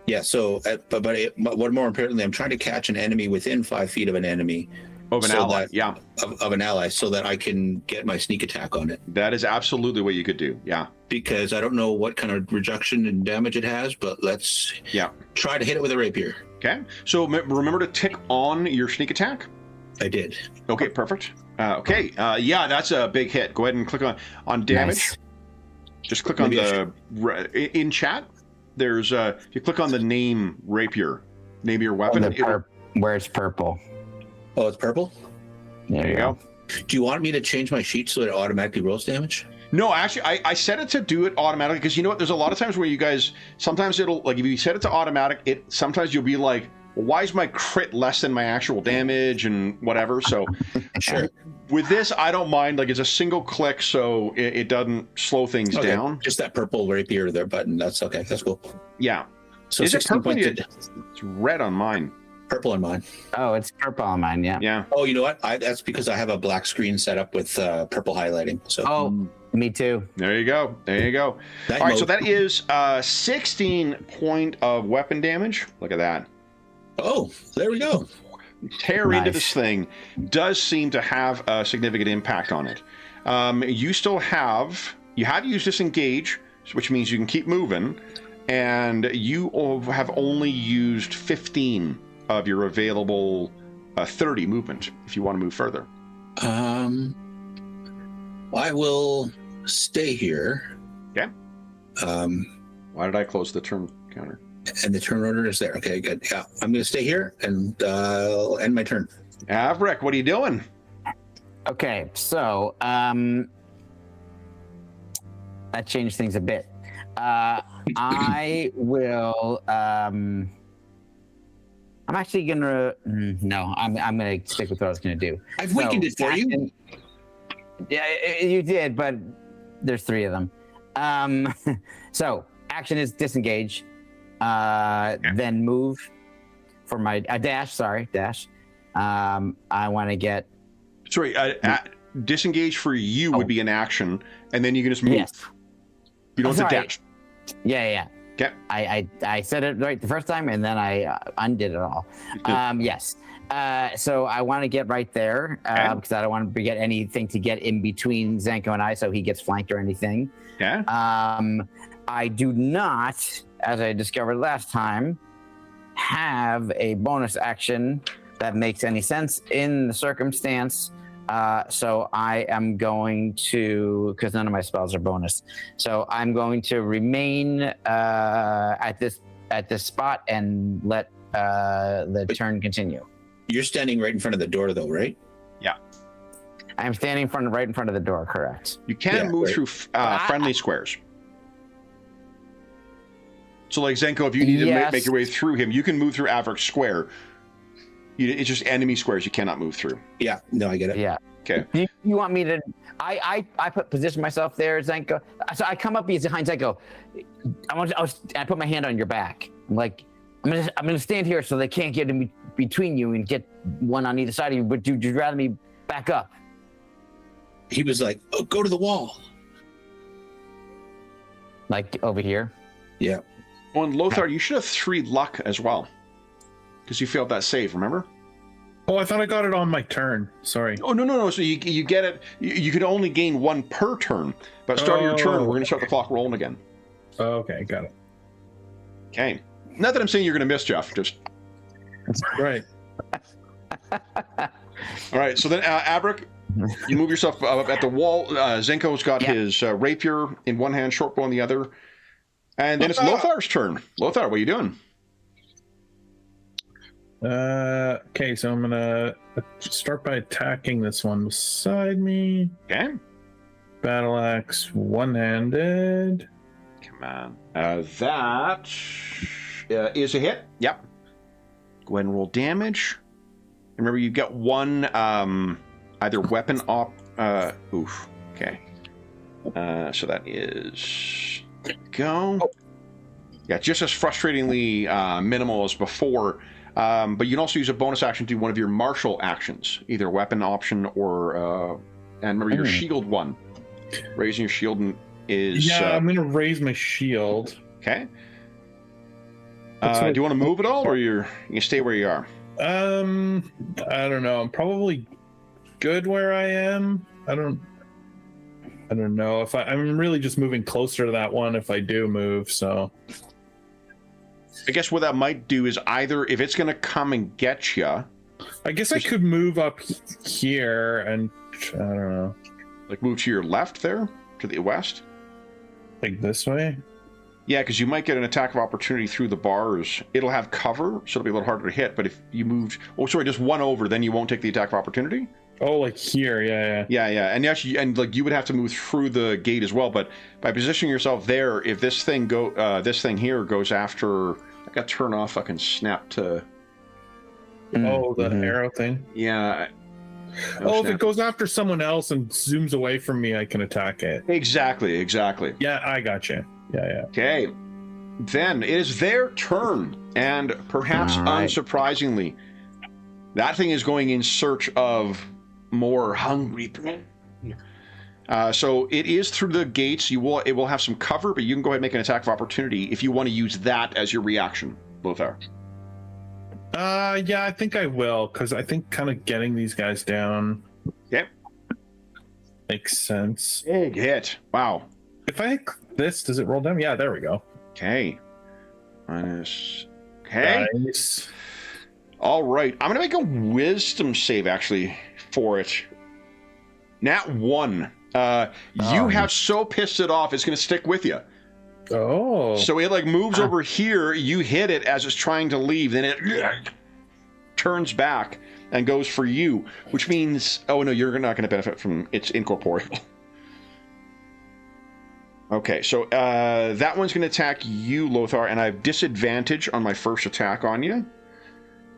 Yeah, so, but what more importantly, I'm trying to catch an enemy within 5 feet of an enemy. Of an ally, yeah. Of an ally, so that I can get my sneak attack on it. That is absolutely what you could do, yeah. Because I don't know what kind of reduction and damage it has, but let's try to hit it with a rapier. Okay, so remember to tick on your sneak attack. I did. Okay, perfect. That's a big hit. Go ahead and click on damage. Nice. Just click on in chat. There's if you click on the name rapier, name of your weapon. Where it's purple. Oh, it's purple? There you go. Do you want me to change my sheet so it automatically rolls damage? No, actually, I set it to do it automatically because you know what? There's a lot of times where you guys, sometimes it'll, like if you set it to automatic, sometimes you'll be like, well, why is my crit less than my actual damage and whatever? So Sure. With this, I don't mind. Like it's a single click, so it doesn't slow things down. Just that purple rapier there button. That's okay. That's cool. Yeah. So is it purple? It's red on mine. Purple on mine. Oh, it's purple on mine. Yeah. Yeah. Oh, you know what? That's because I have a black screen set up with purple highlighting. So. Oh, me too. There you go. There you go. All right. So that is 16 point of weapon damage. Look at that. Oh, there we go. Tear into this thing does seem to have a significant impact on it. You had to use disengage, which means you can keep moving, and you have only used 15 of your available 30 movement if you want to move further. I will stay here. Okay. Why did I close the turn counter? And the turn order is there. Okay, good. Yeah, I'm going to stay here and I'll end my turn. Avrik, what are you doing? Okay, so that changed things a bit. I will. I'm actually gonna. No, I'm gonna stick with what I was gonna do. I've weakened it for you. Yeah, you did, but there's 3 of them. So action is disengage. Then move for my dash. Sorry, dash. I want to get. Sorry, disengage for you would be an action, and then you can just move. Yes. You don't have to dash. Yeah. Okay. I said it right the first time, and then I undid it all. Yes. So I want to get right there because I don't want to get anything to get in between Zenko and I, so he gets flanked or anything. Yeah. I do not, as I discovered last time, have a bonus action that makes any sense in the circumstance. So I am going to, because none of my spells are bonus, so I'm going to remain at this spot and let the turn continue. You're standing right in front of the door, though, right? Yeah. I'm standing right in front of the door. Correct. You can move through friendly squares. So, like Zenko, if you need to make your way through him, you can move through Avrik's square. It's just enemy squares you cannot move through. Yeah, no, I get it. Yeah. Okay. Do you want me to? I position myself there, Zenko. So I come up behind Zenko. I put my hand on your back. I'm like, I'm gonna stand here so they can't get in between you and get one on either side of you. But you'd rather me back up? He was like, "Oh, go to the wall." Like over here. Yeah. Well, and Lothar, you should have 3 luck as well, because you failed that save. Remember? Oh, I thought I got it on my turn. Sorry. Oh, no. So you get it. You could only gain 1 per turn. But at the start of your turn, we're going to start the clock rolling again. Okay, got it. Okay. Not that I'm saying you're going to miss, Jeff. Just right. All right. So then, Avrik, you move yourself up at the wall. Zenko's got his rapier in one hand, short bow in the other. And then it's Lothar's turn. Lothar, what are you doing? Okay, so I'm gonna start by attacking this one beside me. Okay. Battle axe, one-handed. Come on. That is a hit. Yep. Go ahead and roll damage. Remember, you've got 1 either weapon op. Oof. Okay. So that is. There we go. Yeah, just as frustratingly minimal as before. But you can also use a bonus action to do one of your martial actions, either weapon option or. And remember your shield one. Raising your shield is. Yeah, I'm gonna raise my shield. Okay. Do you want to move at all, or you stay where you are? I don't know. I'm probably good where I am. I don't know if I'm really just moving closer to that one if I do move. So I guess what that might do is either if it's going to come and get you. I guess I could move up here and I don't know. Like move to your left there, to the west. Like this way. Yeah, because you might get an attack of opportunity through the bars. It'll have cover, so it'll be a little harder to hit. But if you moved, just 1 over, then you won't take the attack of opportunity. Oh, like here, yeah. And actually, like you would have to move through the gate as well. But by positioning yourself there, if this thing here goes after, I got to turn off fucking snap to. Oh, the arrow thing. Yeah. If it goes after someone else and zooms away from me, I can attack it. Exactly. Yeah, I got you. Yeah. Okay. Then it is their turn, and perhaps unsurprisingly, that thing is going in search of more hungry prey. So it is through the gates. It will have some cover, but you can go ahead and make an attack of opportunity if you want to use that as your reaction, Lothar. Yeah, I think I will, because I think kind of getting these guys down makes sense. Big hit. Wow. If I hit this, does it roll down? Yeah, there we go. Okay. Minus. Okay. Nice. All right. I'm going to make a wisdom save, actually, for it. Nat 1. You have so pissed it off, it's going to stick with you. Oh. So it like moves over here. You hit it as it's trying to leave. Then it turns back and goes for you, which means, oh no, you're not going to benefit from its incorporeal. Okay, so that one's going to attack you, Lothar, and I have disadvantage on my first attack on you.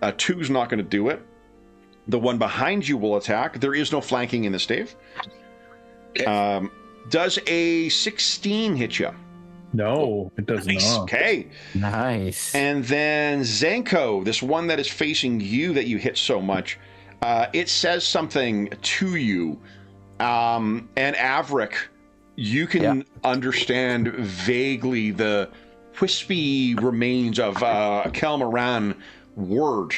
2's not going to do it. The one behind you will attack. There is no flanking in this, Dave. Does a 16 hit you? No, it does not. Okay. Nice. And then Zenko, this one that is facing you that you hit so much, it says something to you. And Avrik, you can understand vaguely the wispy remains of a Kelmaran word.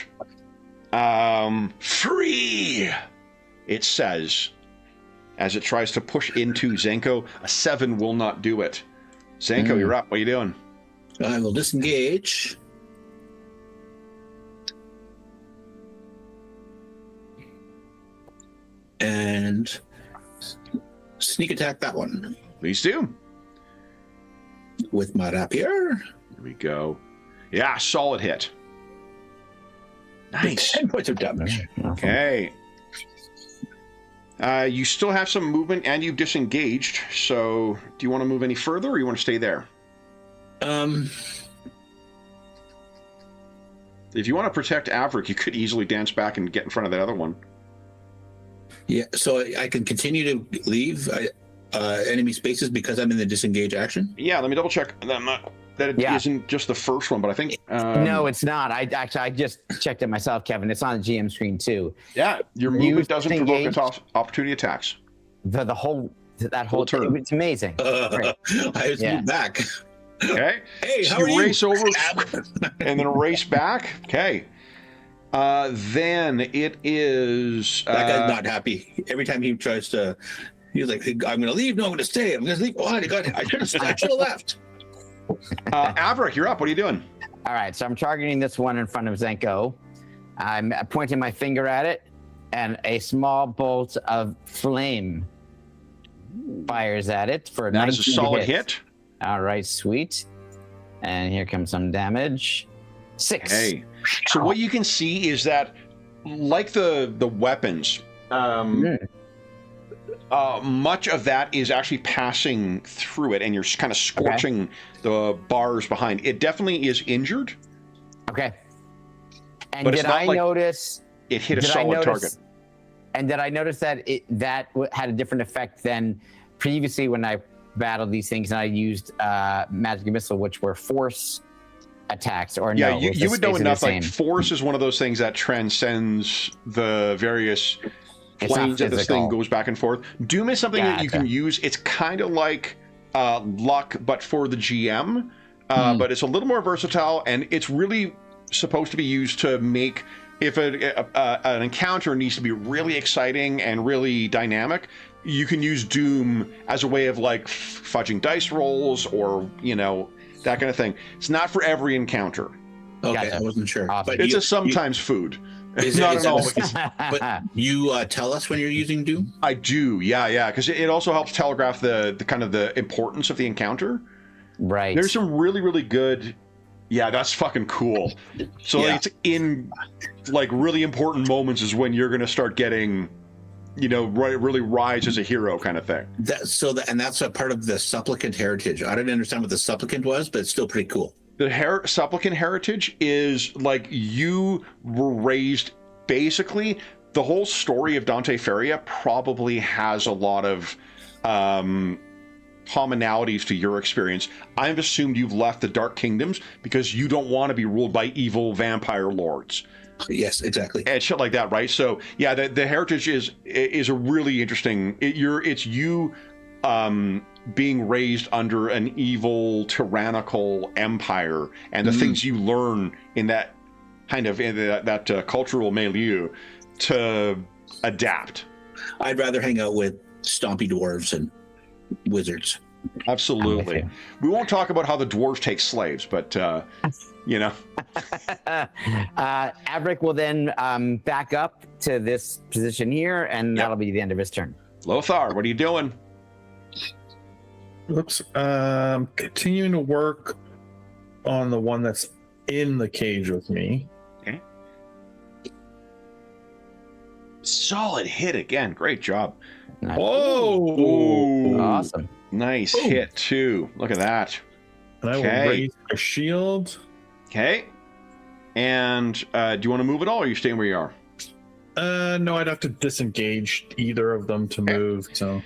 Free, it says, as it tries to push into Zenko. A 7 will not do it. Zenko, you're up. What are you doing? I will disengage. And sneak attack that one. Please do. With my rapier. Here we go. Yeah, solid hit. Nice. 10 points of damage. Okay. You still have some movement and you've disengaged, so do you want to move any further or you want to stay there? If you want to protect Avrik, you could easily dance back and get in front of that other one. Yeah, so I can continue to leave enemy spaces because I'm in the disengage action? Yeah, let me double check that it isn't just the first one, but I think... no, it's not. I just checked it myself, Kevin. It's on the GM screen, too. Yeah, your movement doesn't provoke opportunity attacks. That whole turn. It's amazing. I just moved back. Okay. Hey, so how are you? Race over and then race back. Okay. Then it is... that guy's not happy. Every time he tries to... He's like, I'm going to leave. No, I'm going to stay. I'm going to leave. Oh, I should have left. Avrik, you're up. What are you doing? All right, so I'm targeting this one in front of Zenko. I'm pointing my finger at it, and a small bolt of flame fires at it for a 19 That is a solid hit. All right, sweet. And here comes some damage. 6. Hey. So what you can see is that, like the weapons, much of that is actually passing through it, and you're kind of scorching the bars behind. It definitely is injured. Okay. And but did I notice it hit a solid target? And did I notice that that had a different effect than previously when I battled these things and I used magic missile, which were force attacks? Or yeah, you would know enough. Like force is one of those things that transcends the various planes that this thing goes back and forth. Doom is something that you can use. It's kind of like luck, but for the GM. But it's a little more versatile, and it's really supposed to be used to make, if an encounter needs to be really exciting and really dynamic, you can use Doom as a way of like fudging dice rolls or, you know, that kind of thing. It's not for every encounter. Okay, I wasn't sure. But it's a sometimes food. It's not always. But you tell us when you're using Doom? I do, yeah, because it also helps telegraph the kind of the importance of the encounter. Right. There's some really, really good... Yeah, that's fucking cool. So it's in like really important moments is when you're going to start getting, you know, really rise as a hero kind of thing. And that's a part of the supplicant heritage. I didn't understand what the supplicant was, but it's still pretty cool. The supplicant heritage is like you were raised, basically the whole story of Dante Feria probably has a lot of commonalities to your experience. I've assumed you've left the Dark Kingdoms because you don't want to be ruled by evil vampire lords. Yes, exactly. And shit like that, right? So yeah, the heritage is a really interesting. It's you being raised under an evil, tyrannical empire, and the things you learn in that kind of that cultural milieu to adapt. I'd rather hang out with stompy dwarves and wizards. Absolutely. We won't talk about how the dwarves take slaves, but you know. Avrik will then back up to this position here, and that'll be the end of his turn. Lothar, what are you doing? Oops. Continuing to work on the one that's in the cage with me. Okay. Solid hit again. Great job. Nice. Whoa! Awesome. Nice hit too. Look at that. And I will raise a shield. Okay. And do you want to move at all, or are you staying where you are? No, I'd have to disengage either of them to move. So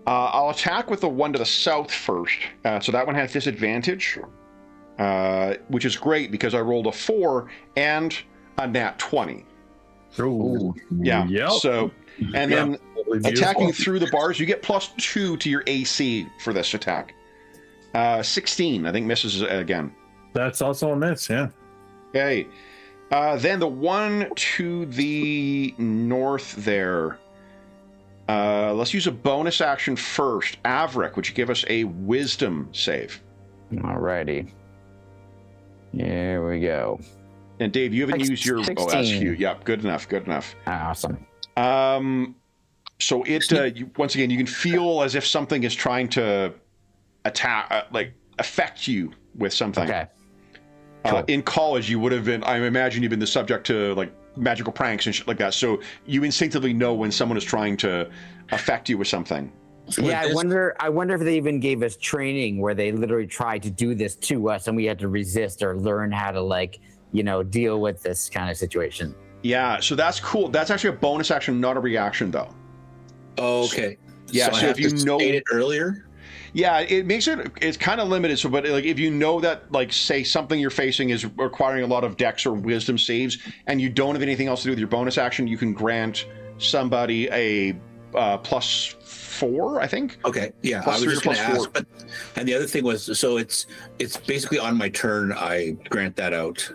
I'll attack with the one to the south first. So that one has disadvantage, which is great because I rolled a 4 and a nat 20. Ooh. Yeah. Yep. So, and then attacking through the bars, you get +2 to your AC for this attack. 16, I think, misses again. That's also a miss, yeah. Okay. Then the one to the north there. Let's use a bonus action first. Avrik, would you give us a wisdom save? Alrighty. Here we go. And Dave, you haven't used your... 16. Oh, that's cute. Yep, good enough, good enough. Awesome. So it, once again, you can feel as if something is trying to attack, affect you with something. Okay. Cool. In college, you would have been, I imagine you've been the subject to like magical pranks and shit like that. So you instinctively know when someone is trying to affect you with something. Yeah, I wonder if they even gave us training where they literally tried to do this to us and we had to resist or learn how to like deal with this kind of situation. Yeah, so that's cool. That's actually a bonus action, not a reaction, though. Oh, okay. Yeah, so if you know it earlier. Yeah, it makes it's kind of limited. So, but like if you know that, like, say something you're facing is requiring a lot of dex or wisdom saves, and you don't have anything else to do with your bonus action, you can grant somebody a +4, I think. Okay, yeah, Plus I was just going to +4. ask, but and the other thing was, so it's basically on my turn I grant that out.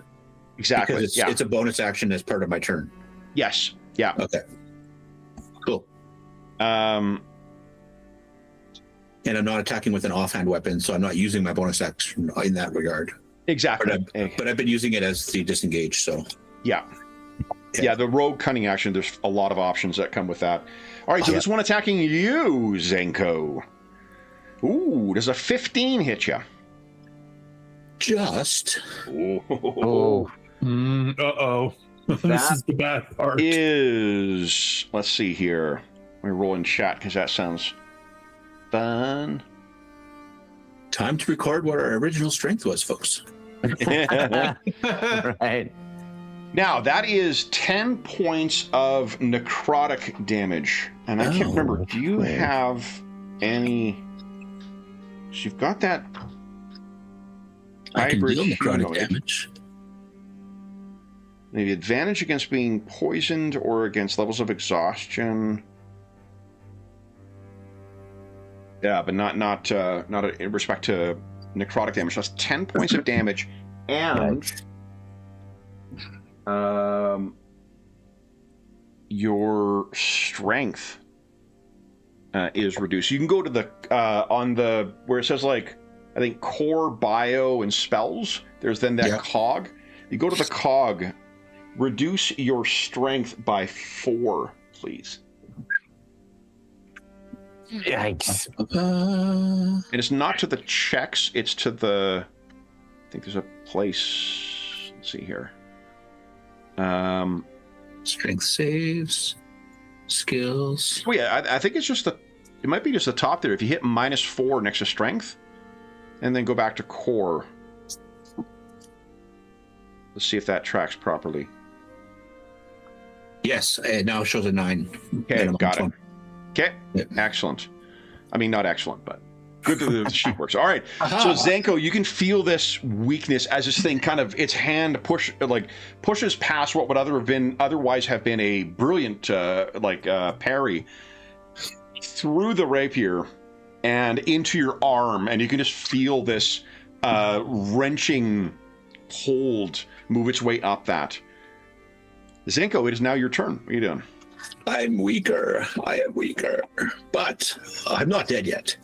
Exactly. Because it's a bonus action as part of my turn. Yes. Yeah. Okay. Cool. Um. And I'm not attacking with an offhand weapon, so I'm not using my bonus action in that regard. Exactly. But I've been using it as the disengage, so. Yeah. Yeah, the rogue cunning action, there's a lot of options that come with that. All right, so this one attacking you, Zenko. Ooh, does a 15 hit you? Just. Oh. Uh-oh. This is the bad part. Let's see here. Let me roll in chat because that sounds fun. Time to record what our original strength was, folks. Right. Now, that is 10 points of necrotic damage. And I can't remember, do you have any... So you've got that... I can hybrid deal necrotic humanoid. damage. Maybe advantage against being poisoned or against levels of exhaustion. Yeah, but not in respect to necrotic damage. That's 10 points of damage, and your strength is reduced. You can go to the on the where it says, like, I think core, bio, and spells. There's then that cog. You go to the cog. Reduce your strength by 4, please. Yikes. And it's not to the checks, it's to the... I think there's a place... Let's see here. Strength saves, skills. Oh yeah, I think it's just the... It might be just the top there. If you hit -4 next to strength, and then go back to core. Let's see if that tracks properly. Yes, it now shows a 9. Okay, got it. Okay, Yep. Excellent. I mean, not excellent, but good that the sheet works. All right, so Zenko, you can feel this weakness as this thing kind of, its hand pushes past what would otherwise have been a brilliant parry through the rapier and into your arm, and you can just feel this wrenching hold move its way up that. Zenko, it is now your turn. What are you doing? I'm weaker. I am weaker. But I'm not dead yet.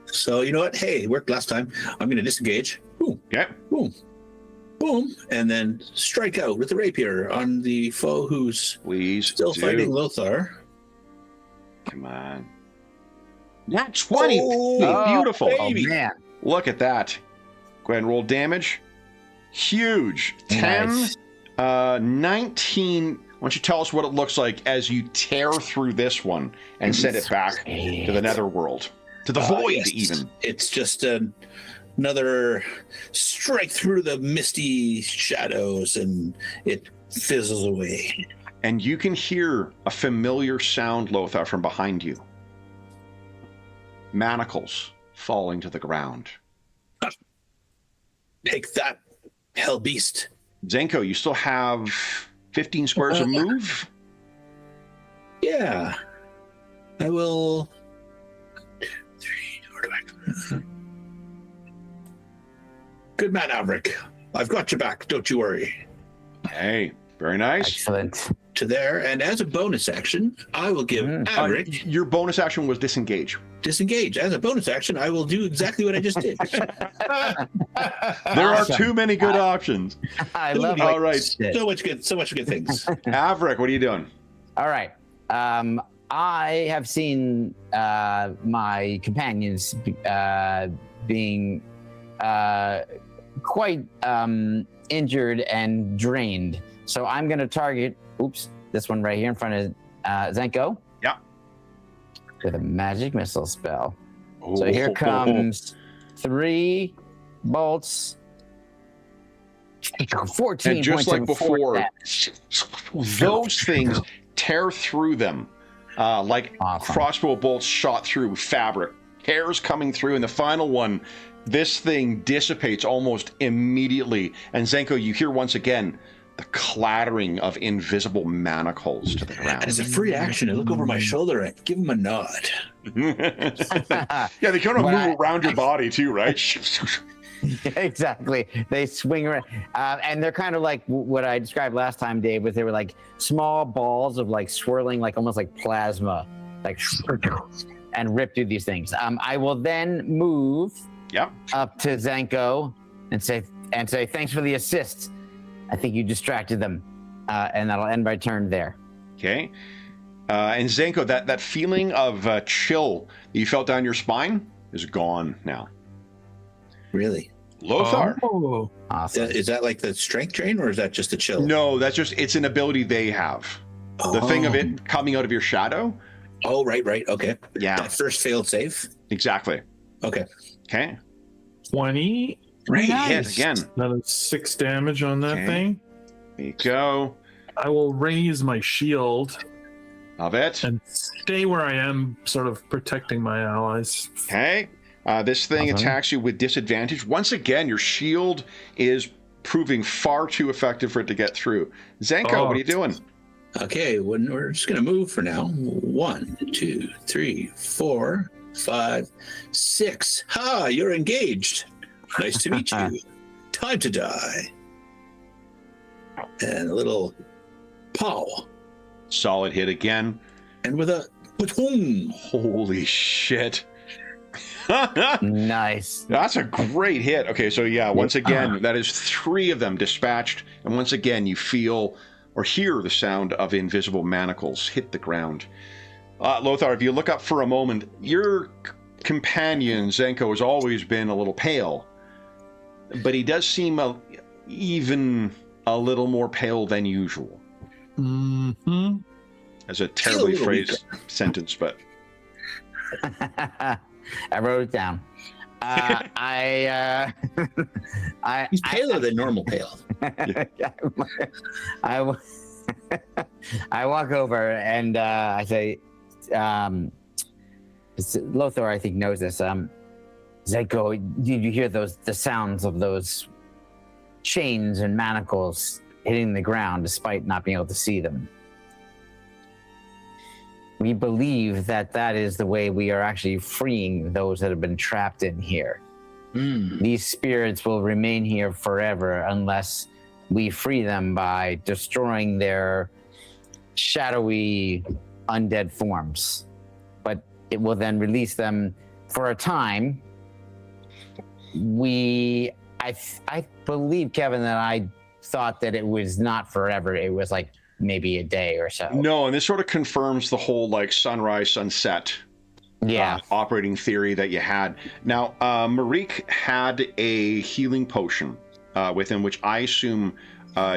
So you know what? Hey, it worked last time. I'm going to disengage. Boom. Okay. Boom. Boom. And then strike out with the rapier on the foe who's still fighting Lothar. Come on. Not 20. Oh, beautiful. baby. Oh, man. Look at that. Go ahead and roll damage. Huge. 10, Nice. 19. Why don't you tell us what it looks like as you tear through this one and send it back to the netherworld? To the void, yes. even. It's just another strike through the misty shadows, and it fizzles away. And you can hear a familiar sound, Lothar, from behind you. Manacles falling to the ground. Take that, hell beast. Zenko, you still have 15 squares of move? Yeah. I will... Good man, Avrik. I've got your back, don't you worry. Hey, very nice. Excellent. To there, and as a bonus action, I will give Avrik Your bonus action was disengage. disengage. As a bonus action, I will do exactly what I just did. There are too many good options. I love All right. shit. so much good things. Avrik, what are you doing? All right. I have seen my companions being quite injured and drained. So I'm going to target, this one right here in front of Zenko. Yeah. With a magic missile spell. So here comes 3 bolts 14 And just points like of before, damage. those things tear through them like Awesome. crossbow bolts shot through fabric. Hairs coming through, and the final one, this thing dissipates almost immediately. And Zenko, you hear once again the clattering of invisible manacles to the ground. As a free action, I look over my shoulder and give him a nod. Yeah, they kind of move around your body too, right? Exactly. They swing around. And they're kind of like what I described last time, Dave, was they were like small balls of like swirling, like almost like plasma, like and rip through these things. I will then move up to Zenko and say, thanks for the assist. I think you distracted them. And that'll end my turn there. Okay. And Zenko, that feeling of chill that you felt down your spine is gone now. Really? Lothar. Oh. Awesome. Is that like the strength drain, or is that just a chill? No, it's an ability they have. The thing of it coming out of your shadow. Oh, right. Okay. Yeah. That first failed save. Exactly. Okay. 20. Great Nice. hit again. Another 6 damage on that Okay. thing. There you go. I will raise my shield Of it. and stay where I am, sort of protecting my allies. Okay. This thing attacks you with disadvantage. Once again, your shield is proving far too effective for it to get through. Zenko, what are you doing? Okay, we're just gonna move for now. 1, 2, 3, 4, 5, 6. Ha! You're engaged. Nice to meet you. Time to die. And a little pow. Solid hit again. And with a boom. Holy shit. Nice. That's a great hit. Okay, so yeah, once again, that is 3 of them dispatched. And once again, you feel or hear the sound of invisible manacles hit the ground. Lothar, if you look up for a moment, your companion, Zenko, has always been a little pale. But he does seem even a little more pale than usual. Mm-hmm. As a terribly phrased sentence, but... I wrote it down. He's paler than normal pale. I walk over and I say, Lothar, I think knows this. Zenko, did you hear the sounds of those chains and manacles hitting the ground despite not being able to see them? We believe that is the way we are actually freeing those that have been trapped in here. These spirits will remain here forever unless we free them by destroying their shadowy undead forms. But it will then release them for a time. I believe, Kevin, that I thought that it was not forever. It was like maybe a day or so. No, and this sort of confirms the whole like sunrise, sunset operating theory that you had. Now, Marik had a healing potion with him, which I assume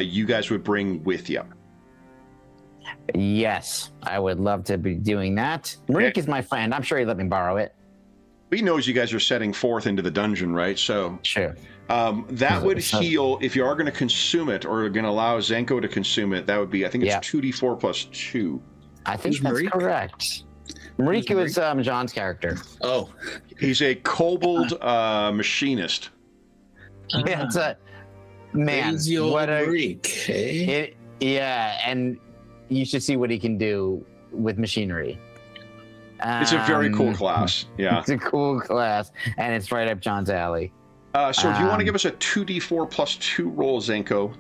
you guys would bring with you. Yes, I would love to be doing that. Marik is my friend. I'm sure he'd let me borrow it. He knows you guys are setting forth into the dungeon, right? So sure. That would heal, if you are going to consume it or going to allow Zenko to consume it, that would be, I think it's 2d4 plus 2. I think that's correct. Marik was John's character. Oh. He's a kobold machinist. Yeah, it's a man. What a Marik, eh? Yeah, and you should see what he can do with machinery. It's a very cool class. Yeah. It's a cool class, and it's right up John's alley. So do you want to give us a 2d4 plus 2 roll, Zenko?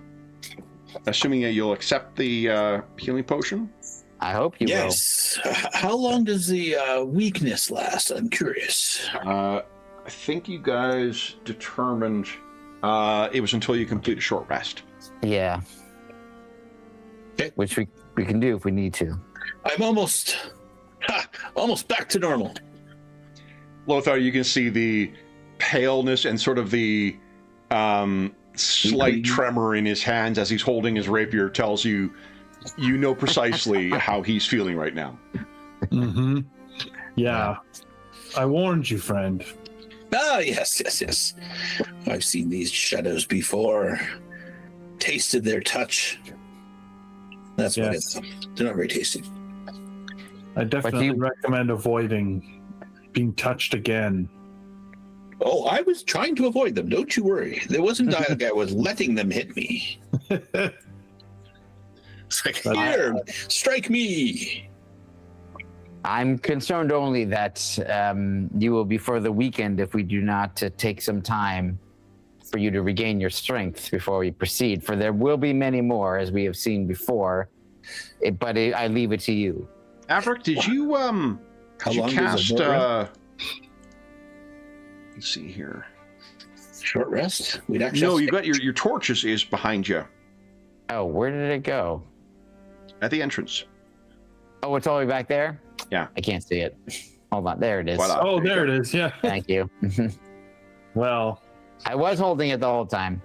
Assuming that you'll accept the healing potion? I hope you will. Yes. How long does the weakness last? I'm curious. I think you guys determined it was until you complete a short rest. Yeah. Okay. Which we can do if we need to. I'm almost back to normal. Lothar, you can see the paleness and sort of the slight tremor in his hands as he's holding his rapier tells you know precisely how he's feeling right now. Mm-hmm. Yeah. I warned you, friend. Ah, yes. I've seen these shadows before. tasted their touch. That's what Yes. it's. They're not very tasty. I definitely recommend avoiding being touched again. Oh, I was trying to avoid them. Don't you worry. There wasn't like I was letting them hit me. It's like, here, strike me. I'm concerned only that you will be for the weekend if we do not take some time for you to regain your strength before we proceed. For there will be many more, as we have seen before. I leave it to you. Avrik, did you cast? Let's see here. Short rest. We'd actually. No, you got your torch is behind you. Oh, where did it go? At the entrance. Oh, it's all the way back there? Yeah. I can't see it. Hold on. There it is. Voila. Oh, there it is. Yeah. Thank you. Well, I was holding it the whole time.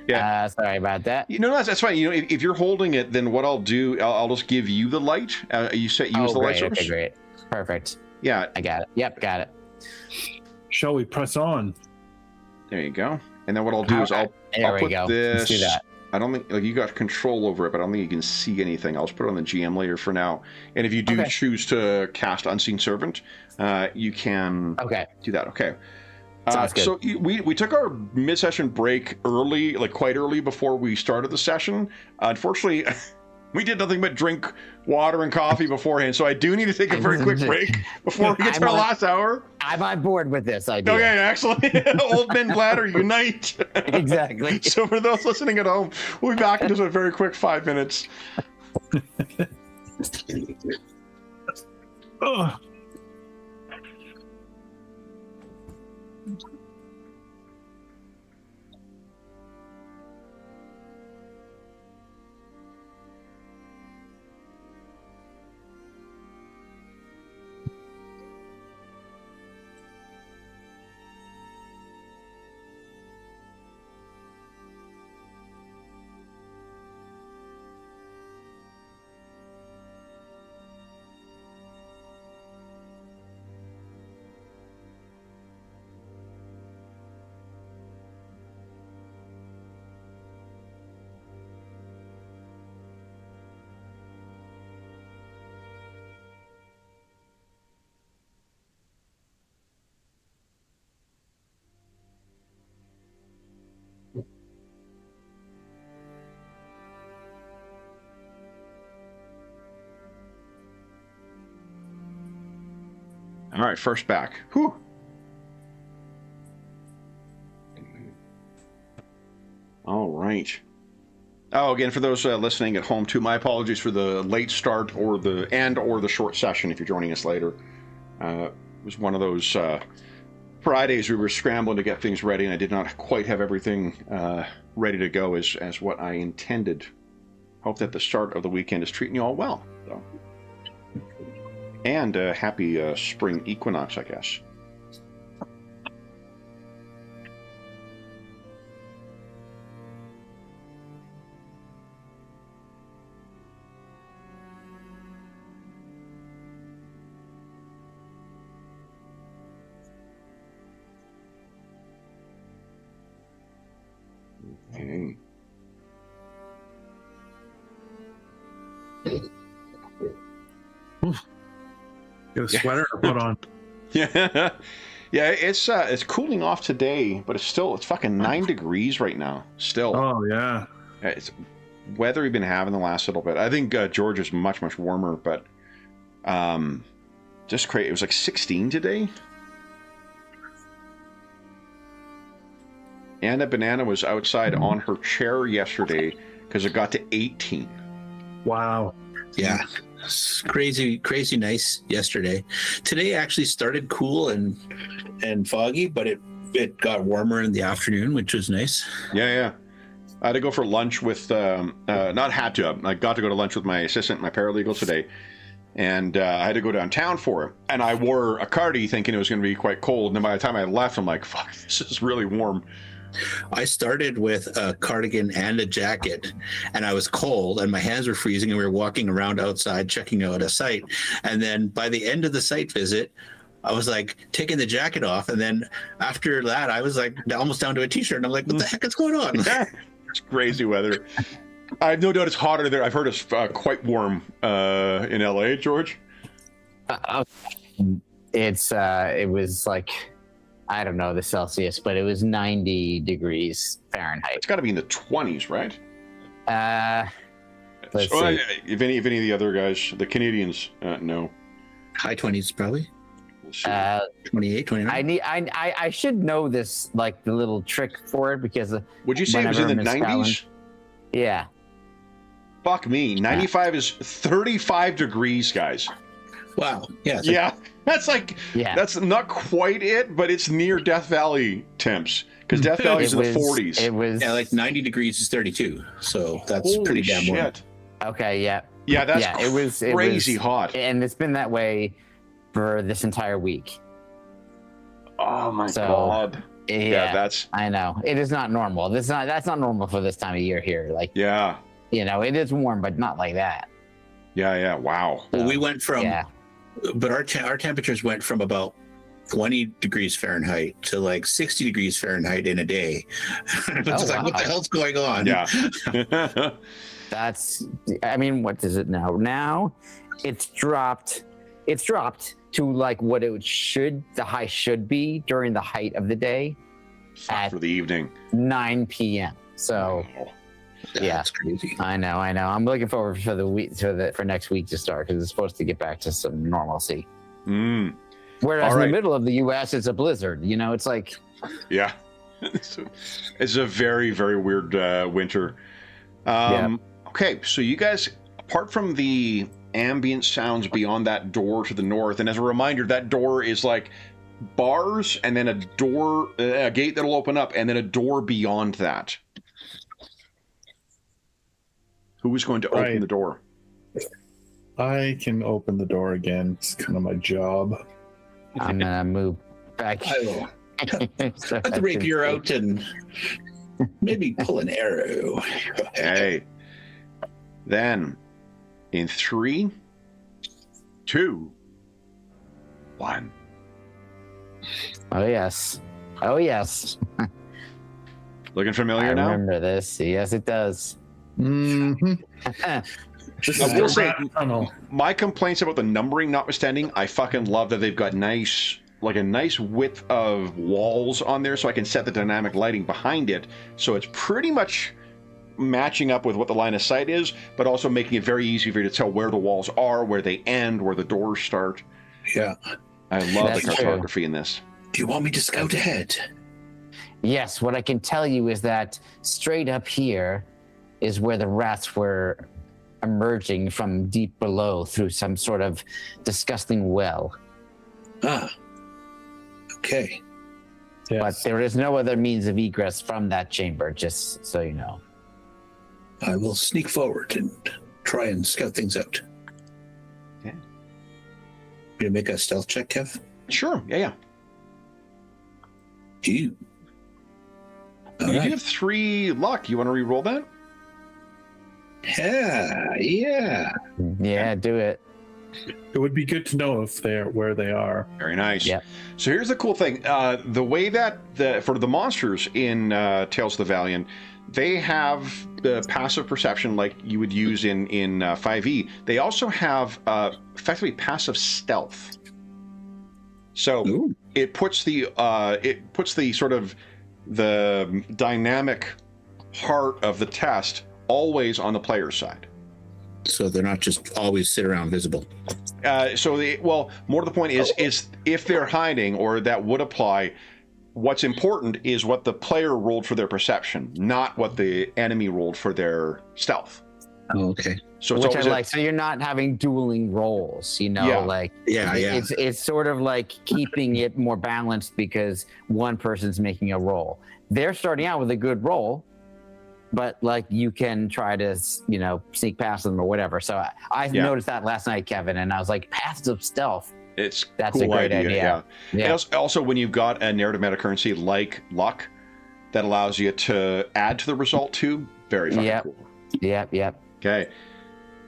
Yeah. Sorry about that. That's fine. If you're holding it, then what I'll do, I'll just give you the light. You use the light source. Okay, great. Perfect. Yeah. I got it. Yep, got it. shall we press on? There you go. And then what I'll do is I'll put this. Let's do that. I don't think you got control over it, but I don't think you can see anything. I'll just put it on the GM layer for now. And if you do choose to cast Unseen Servant, you can do that. Okay. Sounds good. So we took our mid-session break early, like quite early before we started the session. Unfortunately, we did nothing but drink water and coffee beforehand. So I do need to take a very quick break before we get to our last hour. I'm on board with this idea. Okay, excellent. Old men bladder unite. Exactly. So for those listening at home, we'll be back in just a very quick 5 minutes. Oh. All right, first back. Whew. All right. Oh, again, for those listening at home too, my apologies for the late start or the short session if you're joining us later. It was one of those Fridays we were scrambling to get things ready, and I did not quite have everything ready to go as what I intended. Hope that the start of the weekend is treating you all well, though. And happy spring equinox, I guess. Okay. Get a sweater to put on. Yeah, it's cooling off today, but it's fucking 9 degrees right now. Still. Oh yeah. It's weather we've been having the last little bit. I think Georgia's much warmer, but just crazy. It was like 16 today. Anna Banana was outside on her chair yesterday because it got to 18. Wow. Yeah. It's crazy nice yesterday. Today actually started cool and foggy, but it got warmer in the afternoon, which was nice. Yeah. I had to go for lunch with not had to. I got to go to lunch with my assistant, my paralegal today, and I had to go downtown for it. And I wore a cardi thinking it was going to be quite cold. And then by the time I left, I'm like, fuck, this is really warm. I started with a cardigan and a jacket, and I was cold, and my hands were freezing, and we were walking around outside checking out a site. And then by the end of the site visit, I was like taking the jacket off, and then after that, I was like almost down to a t-shirt, and I'm like, what the heck is going on? Yeah. It's crazy weather. I have no doubt it's hotter there. I've heard it's quite warm in LA, George. It was like, I don't know the Celsius, but it was 90 degrees Fahrenheit. It's got to be in the 20s, right? Let's So, see. if any of the other guys, the Canadians, no. High 20s, probably. We'll see. 28, 29. I should know this, like the little trick for it, because Would you say it was in the whenever Miss 90s? Fallon- yeah. Fuck me. 95 is 35 degrees, guys. Wow. Yeah. It's like- Yeah. That's like, Yeah. that's not quite it, but it's near Death Valley temps. Because Death Valley's in the 40s. It was yeah, like 90 degrees is 32. So that's Holy pretty damn warm. shit. okay. Yeah. Yeah, that's Yeah, it was crazy hot. and it's been that way for this entire week. Oh my So- god. Yeah, that's I know it is not normal. That's not normal for this time of year here. Like, yeah. it is warm, but not like that. Yeah, wow. Well, we went from, Yeah. but our temperatures went from about 20 degrees Fahrenheit to like 60 degrees Fahrenheit in a day. It's just like, what the wow. hell's going on? Yeah. That's, I mean, what is it now? Now it's dropped to like what the high should be during the height of the day For the evening. 9 p.m. So Wow. yeah. That's crazy. I know. I'm looking forward for the week for next week to start, because it's supposed to get back to some normalcy. Mm, Whereas All in right. the middle of the U.S., it's a blizzard. It's like, yeah. It's a very, very weird winter. Okay, so you guys, apart from the ambient sounds beyond that door to the north, and as a reminder, that door is like bars and then a gate that'll open up, and then a door beyond that. Who is going to open Right. the door? I can open the door again. It's kind of my job. I'm gonna move back. I will So put I the can rapier see. out and maybe pull an arrow. Hey. Then, in 3, 2, 1. Oh yes. Oh yes. Looking familiar I now? remember this. Yes, it does. Mm-hmm. This I is will the say- rat tunnel. My complaints about the numbering notwithstanding, I fucking love that they've got a nice width of walls on there, so I can set the dynamic lighting behind it, so it's pretty much matching up with what the line of sight is, but also making it very easy for you to tell where the walls are, where they end, where the doors start. Yeah. I love That's the true. cartography in this. Do you want me to scout ahead? Yes, what I can tell you is that straight up here is where the rats were emerging from deep below through some sort of disgusting well. Ah. Okay. But Yes. there is no other means of egress from that chamber, just so you know. I will sneak forward and try and scout things out. Okay. You make a stealth check, Kev? Sure, yeah. You. All You do right. have 3 luck. You want to re-roll that? Yeah. Yeah, do it. It would be good to know if they're where they are. Very nice. Yeah. So here's the cool thing. The way that for the monsters in Tales of the Valiant, they have the passive perception like you would use in 5e. They also have effectively passive stealth. So Ooh. it puts the sort of the dynamic heart of the test always on the player's side. So they're not just always sit around visible. More to the point is if they're hiding, or that would apply, what's important is what the player rolled for their perception, not what the enemy rolled for their stealth. Oh, okay. So it's Which I always like. So you're not having dueling rolls, Yeah. like Yeah, yeah. it's sort of like keeping it more balanced because one person's making a roll. They're starting out with a good roll, but like you can try to sneak past them or whatever. So I Yeah. noticed that last night, Kevin, and I was like, passive stealth. it's That's cool a great idea. Yeah. Yeah. And also, when you've got a narrative meta currency like luck, that allows you to add to the result too. Very fucking Yep. cool. Yep. Okay.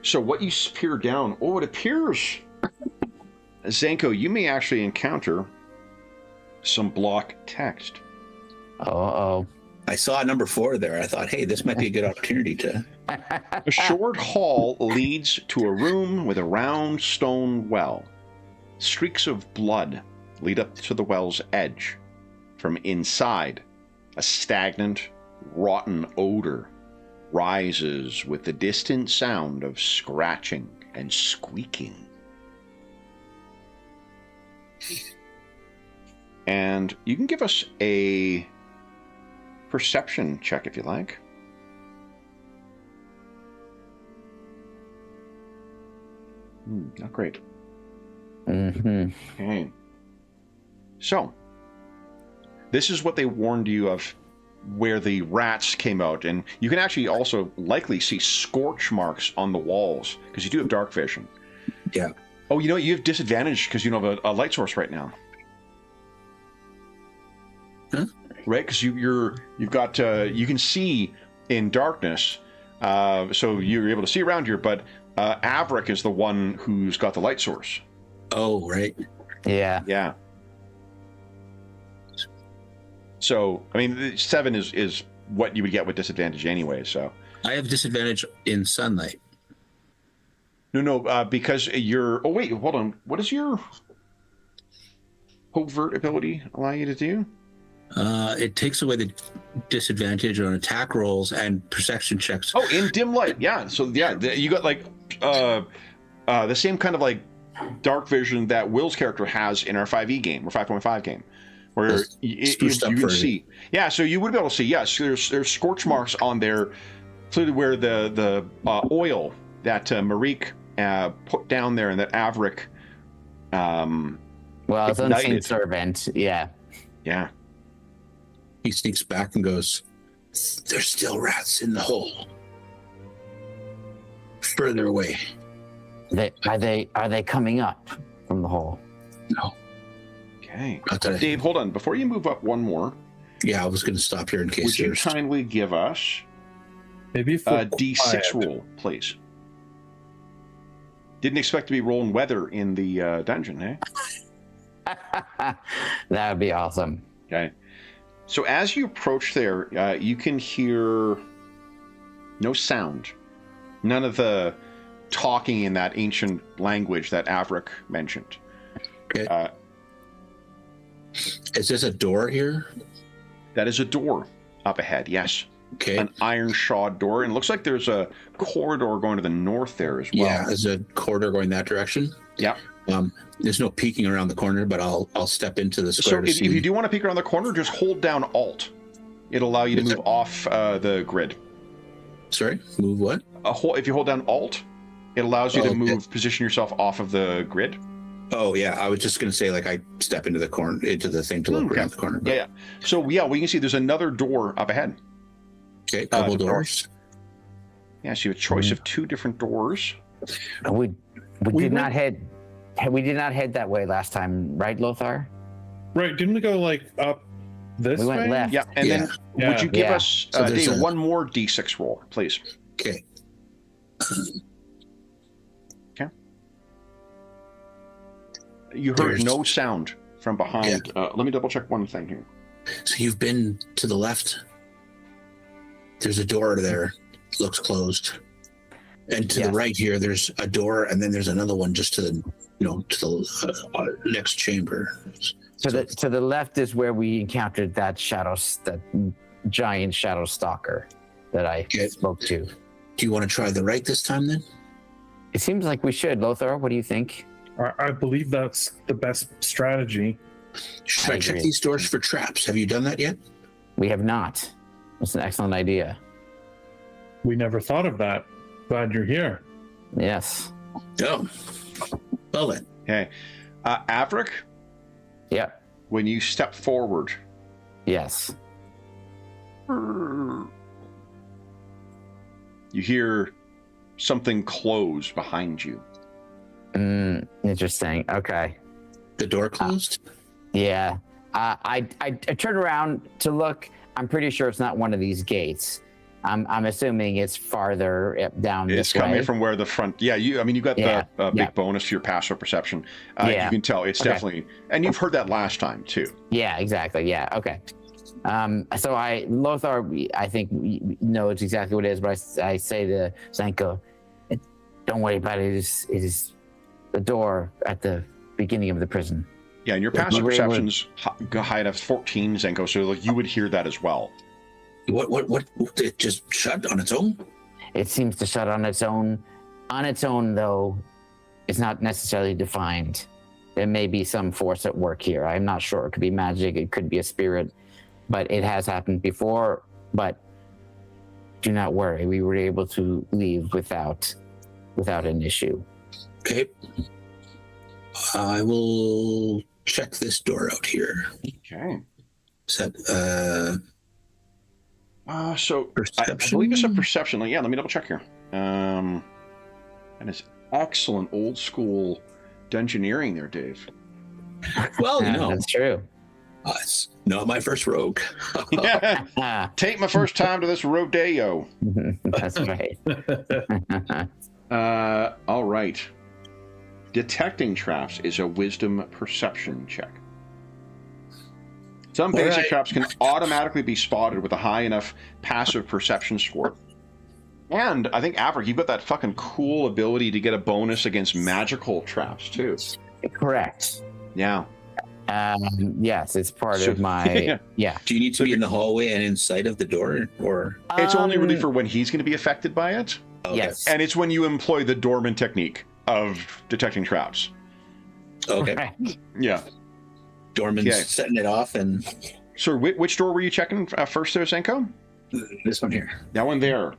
So what you peer down? Oh, it appears, Zenko, you may actually encounter some block text. Oh. I saw number 4 there. I thought, hey, this might be a good opportunity to. A short hall leads to a room with a round stone well. Streaks of blood lead up to the well's edge. From inside, a stagnant, rotten odor rises with the distant sound of scratching and squeaking. And you can give us a perception check if you like. Not great. Okay. So, this is what they warned you of where the rats came out. And you can actually also likely see scorch marks on the walls because you do have dark vision. Yeah. Oh, you know what? You have disadvantage because you don't have a light source right now. Huh? Right? Because you've got, you can see in darkness. So you're able to see around here, but Avrik is the one who's got the light source. Oh, right. Yeah. Yeah. So, I mean, 7 is what you would get with disadvantage anyway, so. I have disadvantage in sunlight. No, because you're... Oh, wait, hold on. What does your covert ability allow you to do? It takes away the disadvantage on attack rolls and perception checks. Oh, in dim light, yeah. So, yeah, you got, like, the same kind of, like, dark vision that Will's character has in our 5e game, or 5.5 game. Where you can see, yeah. So you would be able to see, yes. There's scorch marks on there, clearly where the oil that Marique put down there and that Avrik. Well, it's unseen servant, yeah. Yeah. He sneaks back and goes, "There's still rats in the hole. Further away." Are they coming up from the hole? No. Okay. Dave, hold on. Before you move up one more. Yeah, I was going to stop here in case would you kindly give us maybe a D6 roll, please? Didn't expect to be rolling weather in the dungeon, eh? That would be awesome. Okay. So as you approach there, you can hear no sound. None of the talking in that ancient language that Avrik mentioned. Okay. Is this a door here? That is a door up ahead, yes. Okay. An iron-shod door, and it looks like there's a corridor going to the north there as well. Yeah, there's a corridor going that direction. Yeah. There's no peeking around the corner, but I'll step into the square. So if you do want to peek around the corner, just hold down Alt. It'll allow you to move off the grid. Sorry? Move what? If you hold down Alt, it allows you to position yourself off of the grid. Oh yeah, I was just going to say, like, I step into the corner, into the thing to look around the corner. But... Yeah. So yeah, we can see there's another door up ahead. Okay, couple doors. Yeah, so you have a choice of 2 different doors. We did not head that way last time, right, Lothar? Right? Didn't we go like up this way? We went left. Yeah, and then would you give us Dave, one more D6 roll, please? Okay. You heard no sound from behind. Yeah. Let me double check one thing here. So you've been to the left. There's a door there. It looks closed. And to the right here, there's a door, and then there's another one just to the next chamber. To the left is where we encountered that giant shadow stalker that I spoke to. Do you want to try the right this time then? It seems like we should. Lothar, what do you think? I believe that's the best strategy. Should I check these doors for traps? Have you done that yet? We have not. That's an excellent idea. We never thought of that. Glad you're here. Yes. Oh. Well then. Okay. Avrik? Yeah. When you step forward. Yes. You hear something close behind you. Interesting. Okay. The door closed? Yeah. I turned around to look. I'm pretty sure it's not one of these gates. I'm assuming it's farther down this way. It's coming from where the front. Yeah, you got the big bonus to your passive perception. You can tell it's definitely, and you've heard that last time too. Yeah, exactly. Yeah. Okay. So Lothar, I think knows exactly what it is, but I say to Zenko, don't worry about it. It is the door at the beginning of the prison. Yeah, and your passive perception's high enough 14, Zenko, so like you would hear that as well. What? It just shut on its own? It seems to shut on its own. On its own, though, it's not necessarily defined. There may be some force at work here. I'm not sure. It could be magic. It could be a spirit. But it has happened before. But do not worry. We were able to leave without an issue. Okay. I will check this door out here. Okay. Is that, so I perception? believe it's a perception. Yeah, let me double check here. And it's excellent old school dungeoneering there, Dave. Well, That's true. It's not my first rogue. Take my first time to this rodeo. That's right. All right. Detecting traps is a wisdom perception check. Some basic traps can automatically be spotted with a high enough passive perception score. And I think, Avrik, you've got that fucking cool ability to get a bonus against magical traps, too. Correct. Yeah. Yes, it's part of my... Yeah. Do you need to be in the hallway and inside of the door, or...? It's only really for when he's going to be affected by it. Okay. Yes. And it's when you employ the dormant technique of detecting traps. Okay. Correct. Yeah. Dorman's setting it off, and... So which door were you checking first there, Zenko? This one here. That one there.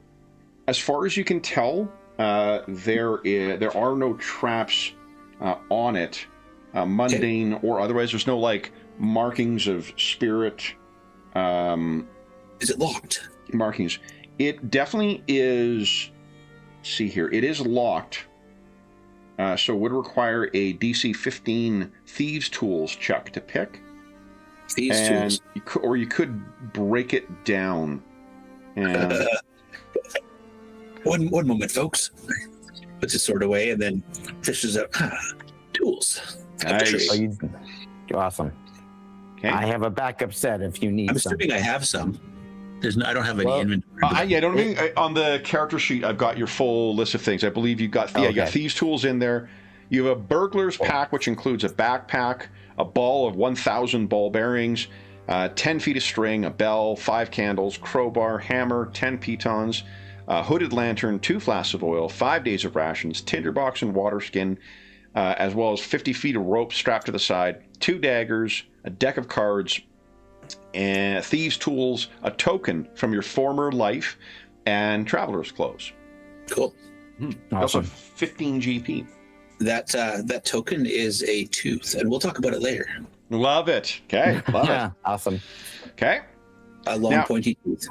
As far as you can tell, there are no traps on it, mundane or otherwise. There's no like markings of spirit. Is it locked? Markings. It definitely is. See here, it is locked. So it would require a DC 15 Thieves Tools check to pick. Thieves Tools. You could break it down. And One moment, folks. Puts his sword away and then fishes up tools. Nice. Awesome. Okay. I have a backup set if you need I'm some. assuming I have some. I don't have any inventory. I don't think on the character sheet I've got your full list of things. I believe you've got you got Thieves Tools in there. You have a burglar's pack, which includes a backpack, a ball of 1,000 ball bearings, 10 feet of string, a bell, 5 candles, crowbar, hammer, 10 pitons, a hooded lantern, 2 flasks of oil, 5 days of rations, tinderbox and water skin, as well as 50 feet of rope strapped to the side, 2 daggers, a deck of cards, and thieves' tools, a token from your former life, and traveler's clothes. Cool. Also 15 GP. That token is a tooth, and we'll talk about it later. Love it. Okay, love it. Awesome. Okay. A long, pointy tooth.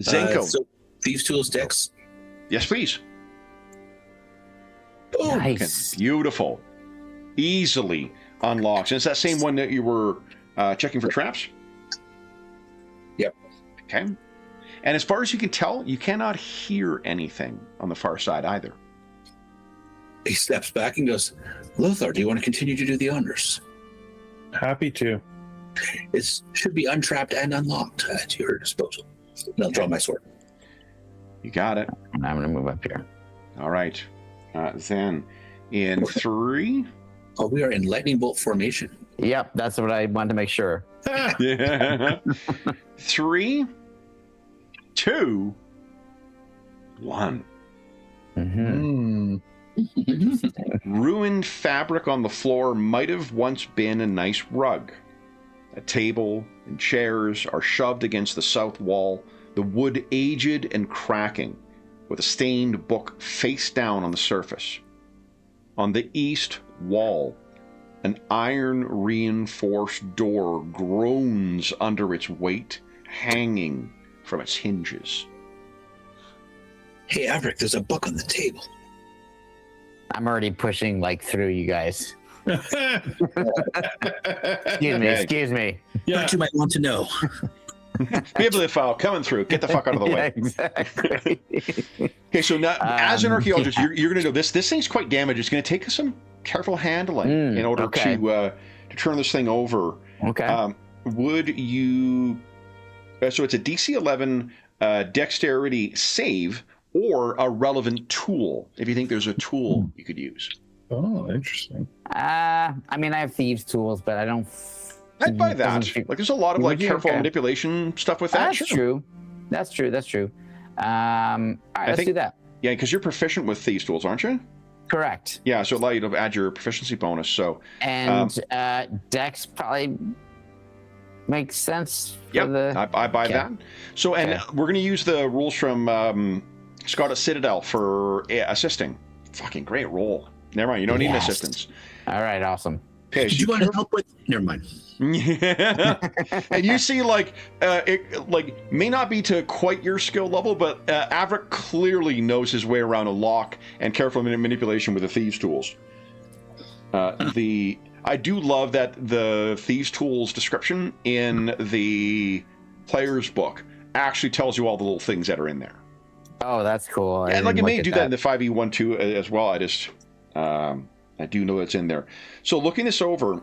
Zenko. So thieves' tools decks. Yes, please. Boom. Nice. Okay, beautiful. Easily unlocks. And it's that same one that you were checking for traps? Yep. Okay. And as far as you can tell, you cannot hear anything on the far side either. He steps back and goes, Lothar, do you want to continue to do the honors? Happy to. It should be untrapped and unlocked at your disposal. And I'll draw my sword. You got it. And I'm going to move up here. All right. Then in 3. Oh, we are in lightning bolt formation. Yep, that's what I wanted to make sure. 3, 2, 1. Mm-hmm. Ruined fabric on the floor might have once been a nice rug. A table and chairs are shoved against the south wall, the wood aged and cracking, with a stained book face down on the surface. On the east wall, an iron-reinforced door groans under its weight, hanging from its hinges. Hey, Avrik, there's a book on the table. I'm already pushing through you guys. Excuse me. Yeah. What you might want to know. Bibliophile file coming through. Get the fuck out of the way. Yeah, exactly. Okay, so now, as an archaeologist, you're going to know this. This thing's quite damaged. It's going to take some careful handling in order to turn this thing over. Okay. Would you So it's a DC 11 dexterity save or a relevant tool, if you think there's a tool you could use. Oh, interesting. I mean, I have thieves' tools, but I don't. I'd buy that. Like, there's a lot of like careful manipulation stuff with that. That's true. That's true. All right, let's do that. Yeah, because you're proficient with thieves' tools, aren't you? Correct. Yeah, so allow you to add your proficiency bonus. So and Dex probably makes sense. I buy that. So we're going to use the rules from Scott at Citadel for assisting. Fucking great roll. Never mind, you don't need assistance. All right, awesome. Okay, do you want to help with? Never mind. And you see, like, it like may not be to quite your skill level, but Avrik clearly knows his way around a lock and careful manipulation with the thieves' tools. I do love that the thieves' tools description in the player's book actually tells you all the little things that are in there. Oh, that's cool. And like it may do that in the 5e1-2 as well. I do know it's in there. So looking this over,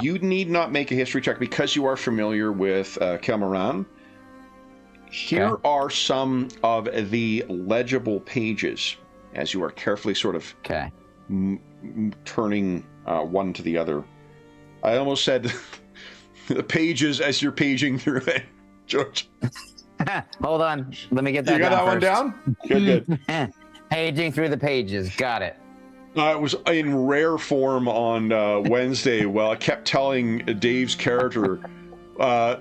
you need not make a history check because you are familiar with Kelmaran. Here are some of the legible pages as you are carefully sort of turning one to the other. I almost said the pages as you're paging through it, George. Hold on. Let me get that down. You got that one down? Good. Paging through the pages. Got it. It was in rare form on Wednesday. Well, I kept telling Dave's character,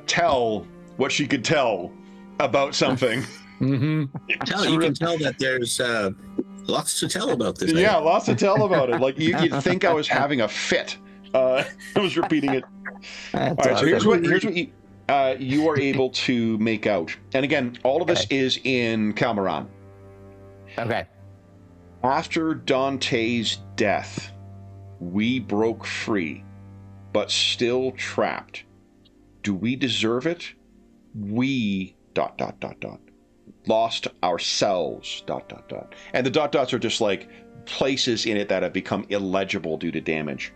tell what she could tell about something. Mm-hmm. You can tell that there's lots to tell about this. Yeah, lots to tell about it. Like you'd think I was having a fit. I was repeating it. All right, so here's what you are able to make out. And again, all of this is in Kelmaran. Okay. After Dante's death, we broke free, but still trapped. Do we deserve it? We ... lost ourselves ... And the ... are just like places in it that have become illegible due to damage.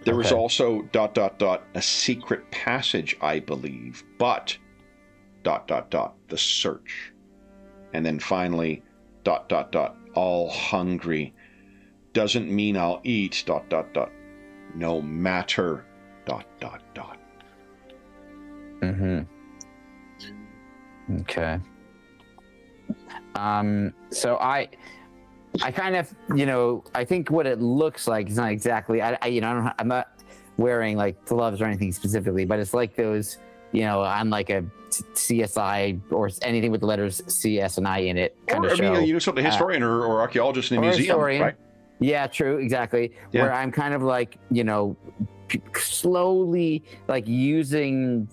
There was also ... a secret passage, I believe, but ... the search. And then finally ... all hungry doesn't mean I'll eat ... no matter ... Mm-hmm. Okay. So I kind of, I think what it looks like is not exactly, I'm not wearing like gloves or anything specifically, but it's like those, I'm like a CSI or anything with the letters CS and I in it kind of show. You know, something historian or archaeologist in a museum, historian. Right? Yeah, true, exactly. Yeah. Where I'm kind of like, slowly like using,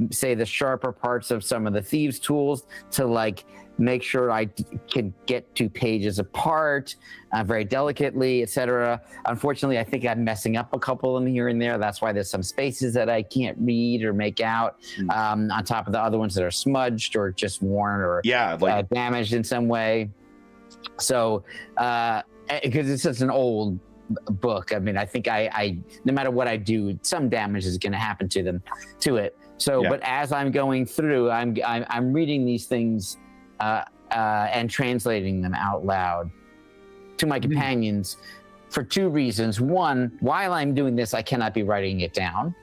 say the sharper parts of some of the thieves' tools to like make sure I can get two pages apart very delicately, etc. Unfortunately, I think I'm messing up a couple of them here and there. That's why there's some spaces that I can't read or make out on top of the other ones that are smudged or just worn or damaged in some way. So, because it's just an old book, I mean, I think I no matter what I do, some damage is going to happen to it. So, but as I'm going through, I'm reading these things and translating them out loud to my companions for two reasons. One, while I'm doing this, I cannot be writing it down.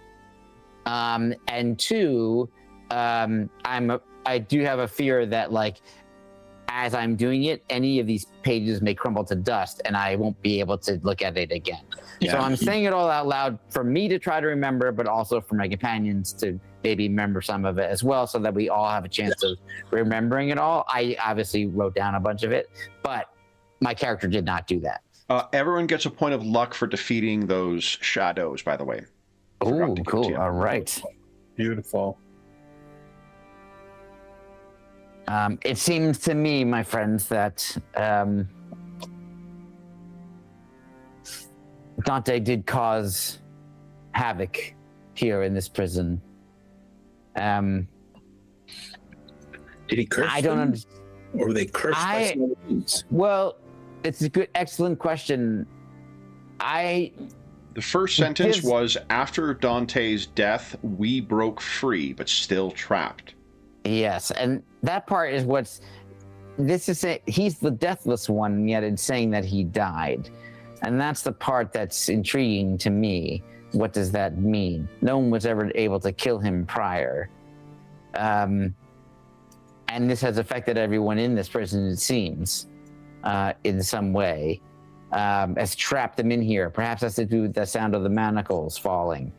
And two, I do have a fear that like, as I'm doing it, any of these pages may crumble to dust and I won't be able to look at it again. Yeah. So I'm saying it all out loud for me to try to remember, but also for my companions to maybe remember some of it as well, so that we all have a chance of remembering it all. I obviously wrote down a bunch of it, but my character did not do that. Everyone gets a point of luck for defeating those shadows, by the way. Oh, cool. All right. Beautiful. It seems to me, my friends, that Dante did cause havoc here in this prison. Did he curse I don't understand. Or were they cursed by some other means? Well, it's a excellent question. The The first sentence was, after Dante's death, we broke free, but still trapped. Yes, and that part is he's the deathless one, and yet it's saying that he died. And that's the part that's intriguing to me. What does that mean? No one was ever able to kill him prior. And this has affected everyone in this prison, it seems, in some way. Has trapped them in here. Perhaps has to do with the sound of the manacles falling.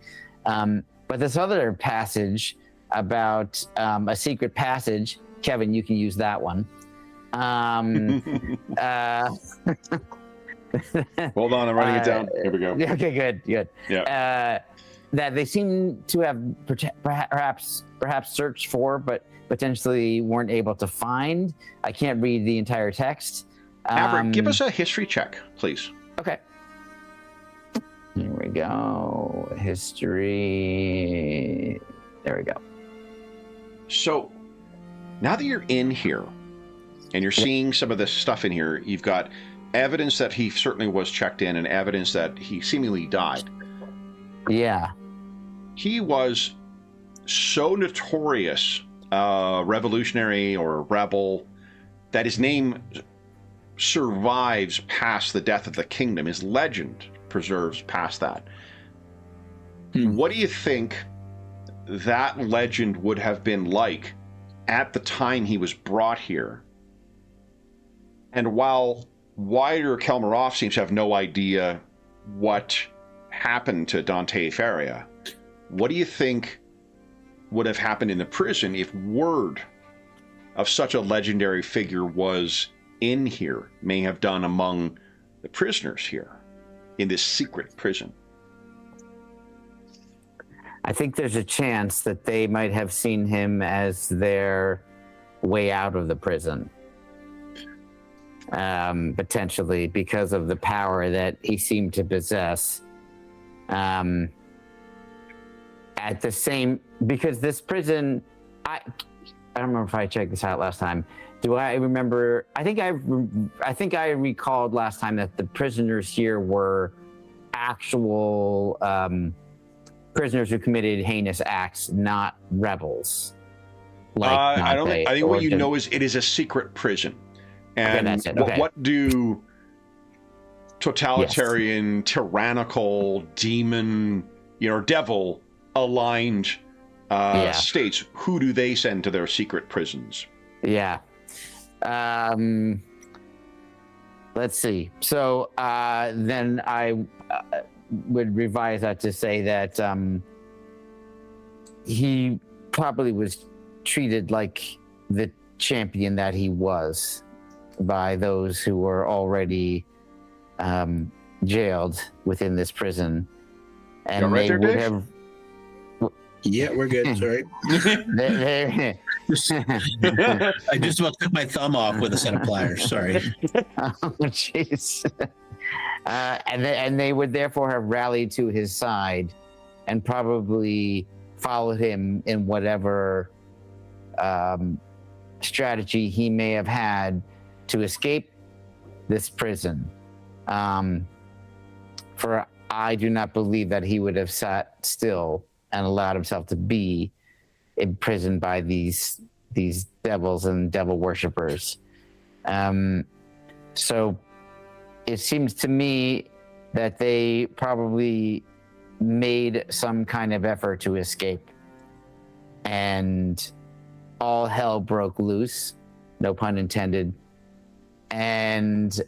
But this other passage about a secret passage, Kevin, you can use that one. Hold on, I'm writing it down. Here we go. Okay, good. Yeah. That they seem to have perhaps searched for, but potentially weren't able to find. I can't read the entire text. Avrik, give us a history check, please. Okay. Here we go. History. There we go. So, now that you're in here, and you're seeing some of this stuff in here, you've got evidence that he certainly was checked in and evidence that he seemingly died. Yeah. He was so notorious, revolutionary or rebel, that his name survives past the death of the kingdom. His legend preserves past that. What do you think that legend would have been like at the time he was brought here? And while wider Kelmaroth seems to have no idea what happened to Dante Faria, what do you think would have happened in the prison if word of such a legendary figure was in here, may have done among the prisoners here in this secret prison? I think there's a chance that they might have seen him as their way out of the prison. Potentially because of the power that he seemed to possess. Because this prison, I don't remember if I checked this out last time. Do I remember? I think I recalled last time that the prisoners here were actual prisoners who committed heinous acts, not rebels. I think what you know is it is a secret prison. And okay, that's it. Okay. What do totalitarian, tyrannical, demon, devil-aligned states, who do they send to their secret prisons? Yeah. Let's see. So then I would revise that to say that he probably was treated like the champion that he was by those who were already jailed within this prison. And right they there, would Dave? have... Yeah, we're good. Sorry. they, I just about took my thumb off with a set of pliers. Sorry. Oh, jeez. And they would therefore have rallied to his side and probably followed him in whatever strategy he may have had to escape this prison. For I do not believe that he would have sat still and allowed himself to be imprisoned by these devils and devil worshippers. So it seems to me that they probably made some kind of effort to escape, and all hell broke loose, no pun intended, and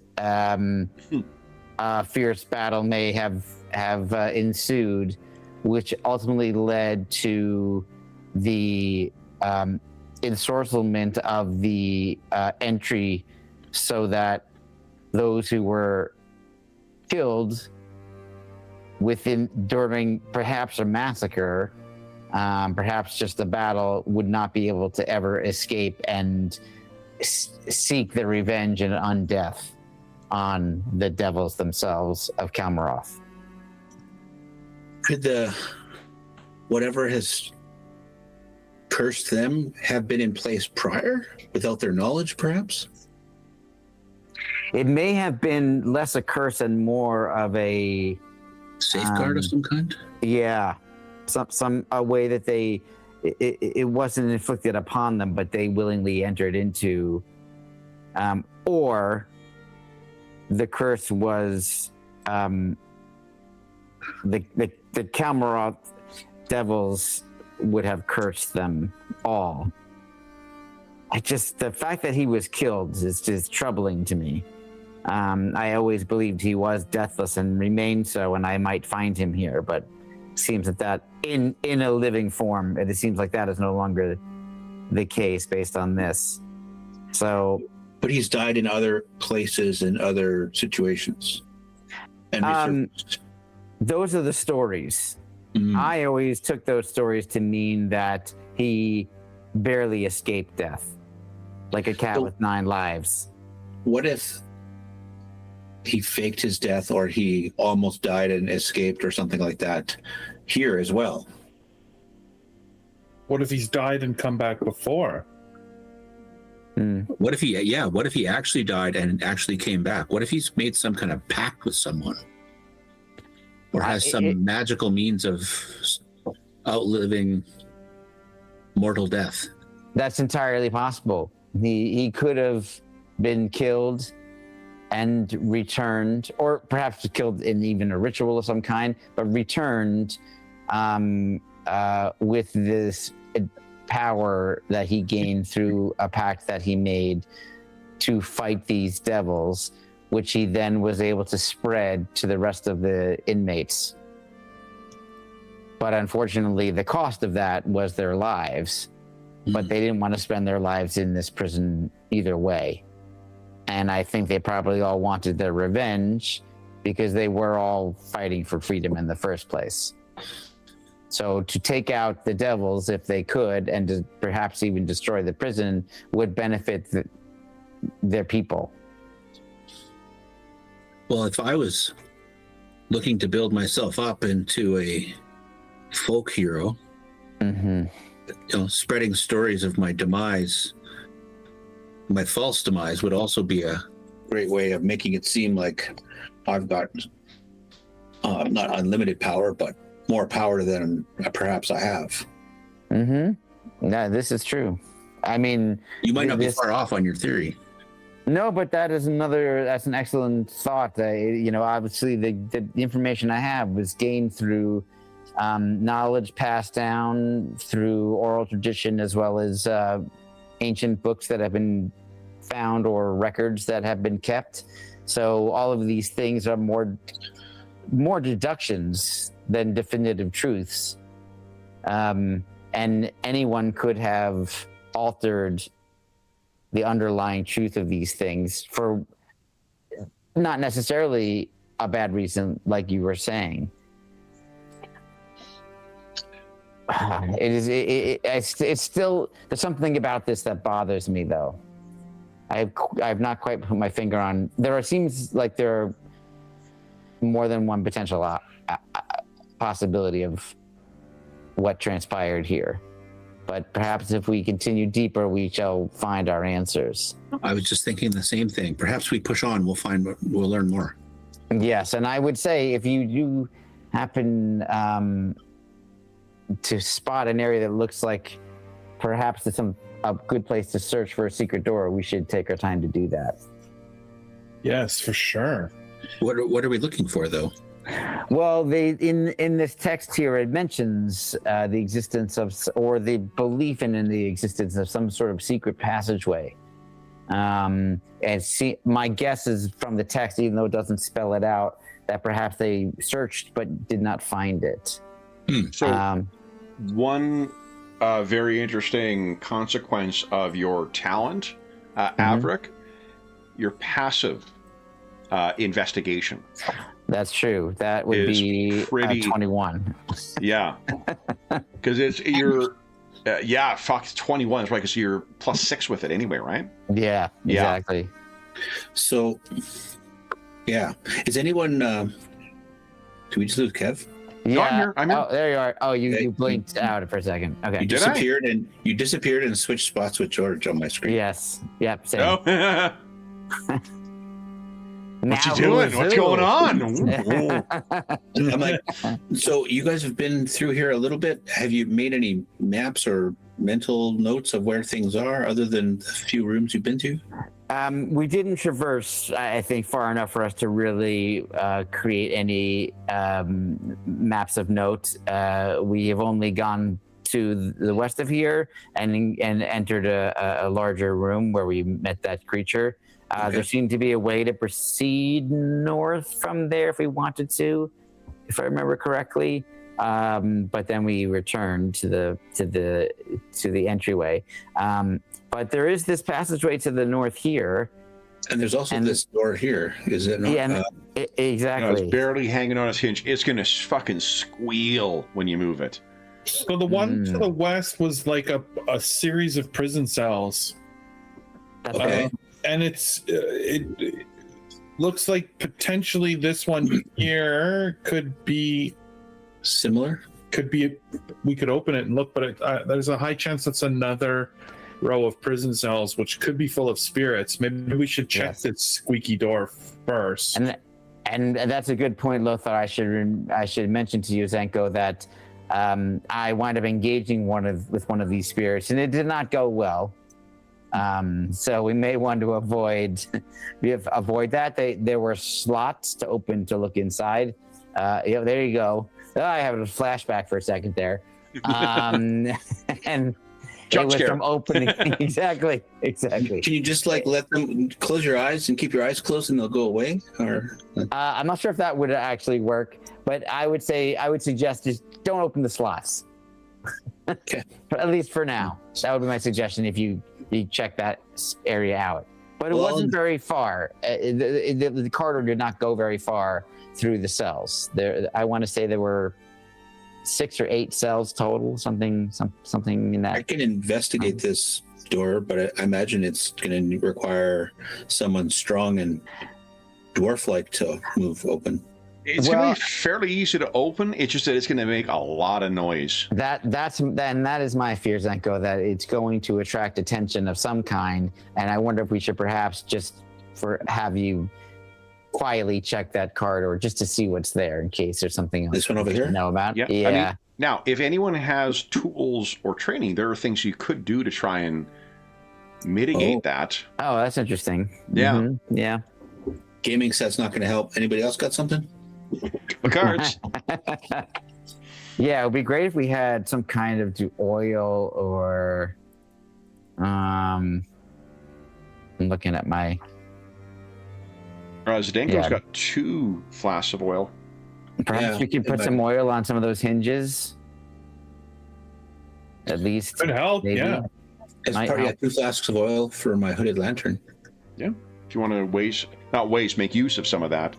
a fierce battle may have ensued, which ultimately led to the ensorcelment of the entry, so that those who were killed during perhaps a massacre, perhaps just a battle, would not be able to ever escape and seek their revenge and undeath on the devils themselves of Kelmaroth. Could whatever has cursed them have been in place prior without their knowledge, perhaps? It may have been less a curse and more of a Safeguard of some kind? Yeah, some a way that it wasn't inflicted upon them, but they willingly entered into, or the curse was the Kalmaroth devils would have cursed them all. The fact that he was killed is just troubling to me. I always believed he was deathless and remained so, and I might find him here, but it seems that in a living form, it seems like that is no longer the case based on this. So, but he's died in other places and other situations. And those are the stories. Mm. I always took those stories to mean that he barely escaped death, like a cat with 9 lives. What if he faked his death, or he almost died and escaped, or something like that here as well? What if he's died and come back before? What if he actually died and actually came back? What if he's made some kind of pact with someone, or has some magical means of outliving mortal death? That's entirely possible. He could have been killed and returned, or perhaps killed in even a ritual of some kind, but returned with this power that he gained through a pact that he made to fight these devils, which he then was able to spread to the rest of the inmates. But unfortunately, the cost of that was their lives. But they didn't want to spend their lives in this prison either way. And I think they probably all wanted their revenge because they were all fighting for freedom in the first place. So to take out the devils, if they could, and to perhaps even destroy the prison, would benefit their people. Well, if I was looking to build myself up into a folk hero, spreading stories of my demise, my false demise, would also be a great way of making it seem like I've got not unlimited power, but more power than perhaps I have. Yeah, this is true. I mean, you might not be far off on your theory. No, but that's an excellent thought. Obviously the information I have was gained through knowledge passed down through oral tradition, as well as ancient books that have been found or records that have been kept. So all of these things are more deductions than definitive truths. And anyone could have altered the underlying truth of these things for not necessarily a bad reason, like you were saying. It's still, there's something about this that bothers me, though. I've not quite put my finger on. Seems like there are more than one potential possibility of what transpired here. But perhaps if we continue deeper, we shall find our answers. I was just thinking the same thing. Perhaps we push on, we'll learn more. Yes, and I would say if you do happen to spot an area that looks like perhaps it's a good place to search for a secret door, we should take our time to do that. Yes, for sure. What are we looking for, though? Well, in this text here, it mentions the existence of, or the belief in the existence of some sort of secret passageway. My guess is from the text, even though it doesn't spell it out, that perhaps they searched but did not find it. So one very interesting consequence of your talent, Avrik, your passive investigation. That's true. That would be pretty 21. Yeah, because it's 21. It's 21. That's right. Because you're +6 with it anyway, right? Yeah, exactly. So, yeah. Is anyone? Did we just lose Kev? Yeah. No, I'm here. Oh, there you are. Oh, you blinked out for a second. Okay. You disappeared and switched spots with George on my screen. Yes. Yep. Same. Oh. What's Now he who doing? is What's who? going on? I'm like, so you guys have been through here a little bit. Have you made any maps or mental notes of where things are, other than the few rooms you've been to? We didn't traverse, I think, far enough for us to really create any maps of note. We have only gone to the west of here and entered a larger room where we met that creature. Okay. There seemed to be a way to proceed north from there if we wanted to, if I remember correctly. But then we returned to the entryway. But there is this passageway to the north here. And there's also this door here, is it not? Yeah, exactly. It's barely hanging on its hinge. It's going to fucking squeal when you move it. So the one to the west was like a series of prison cells. Okay. And it looks like potentially this one here could be Similar? we could open it and look, but there's a high chance it's another row of prison cells, which could be full of spirits. Maybe we should check this squeaky door first. And that's a good point, Lothar. I should mention to you, Zenko, that I wound up engaging with one of these spirits, and it did not go well. So we may want to avoid that. There were slots to open to look inside. There you go. I have a flashback for a second there. And Jump it was scare. from opening. Exactly. Can you just like let them close your eyes and keep your eyes closed and they'll go away? Or I'm not sure if that would actually work, but I would suggest just don't open the slots. Okay. At least for now. That would be my suggestion if you check that area out. But it wasn't very far. The corridor did not go very far through the cells. I want to say there were 6 or 8 cells total, something in that. I can investigate this door, but I imagine it's going to require someone strong and dwarf-like to move open. It's going to be fairly easy to open. It's just that it's going to make a lot of noise. That is my fear, Zenko, that it's going to attract attention of some kind. And I wonder if we should perhaps just have you quietly check that corridor just to see what's there in case there's something else This one over we should here? know about. Yeah. Yeah. I mean, now, if anyone has tools or training, there are things you could do to try and mitigate that. Oh, that's interesting. Yeah. Mhm. Yeah. Gaming set's not going to help. Anybody else got something? The cards. Yeah, it would be great if we had some kind of oil or I'm looking at my Zdenko's got 2 flasks of oil. perhaps we could put some oil on some of those hinges. At least Could help, maybe. yeah. As Might part, help. 2 flasks of oil for my hooded lantern. Yeah. If you want to make use of some of that,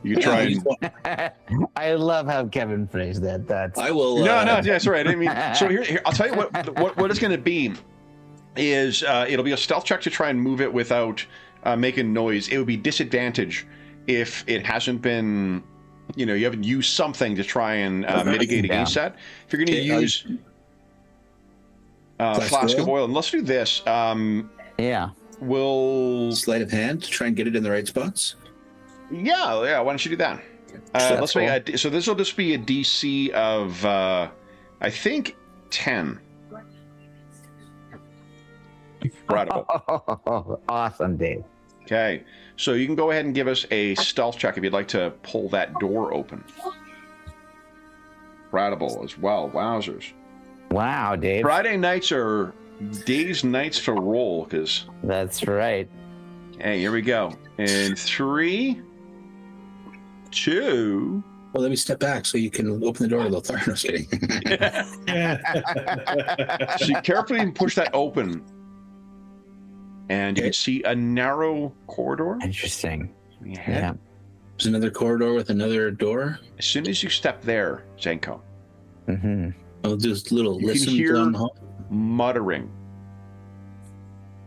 you can try and. I love how Kevin phrased that. That's I will. No, that's right. I mean, so here I'll tell you what it's going to be is it'll be a stealth check to try and move it without making noise. It would be disadvantage if it hasn't been, you haven't used something to try and mitigate against that. If you're going to use flask of oil, and let's do this. yeah. We'll Sleight of hand to try and get it in the right spots. yeah. Why don't you do that? Let's make so this will just be a DC of I think 10. Incredible. Awesome, Dave. Okay, so you can go ahead and give us a stealth check if you'd like to pull that door open. Incredible as well. Wowzers. Wow, Dave. Friday nights are nights to roll, because... That's right. Hey, here we go. In 3, 2... Well, let me step back so you can open the door, Lothar. No, I was kidding. So you carefully push that open, and you can see a narrow corridor. Interesting. Yeah. There's another corridor with another door. As soon as you step there, Zenko, Mm-hmm. I'll just little you listen can hear down the hall. muttering,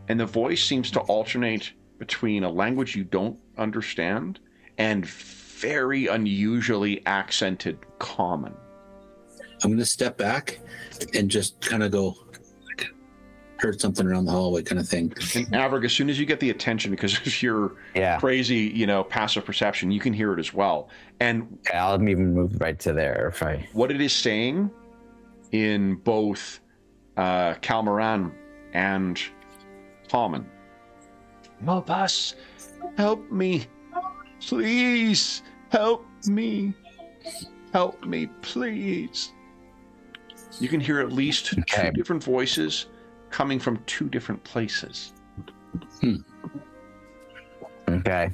and the voice seems to alternate between a language you don't understand and very unusually accented common. I'm going to step back and just kind of go, heard something around the hallway kind of thing. And Avrik, as soon as you get the attention, because of your crazy, passive perception, you can hear it as well. And I'll even move right to there if I. What it is saying in both Calmaran and Common. Help us. Help me. Please. Help me. Help me, please. You can hear at least two different voices coming from two different places. Okay.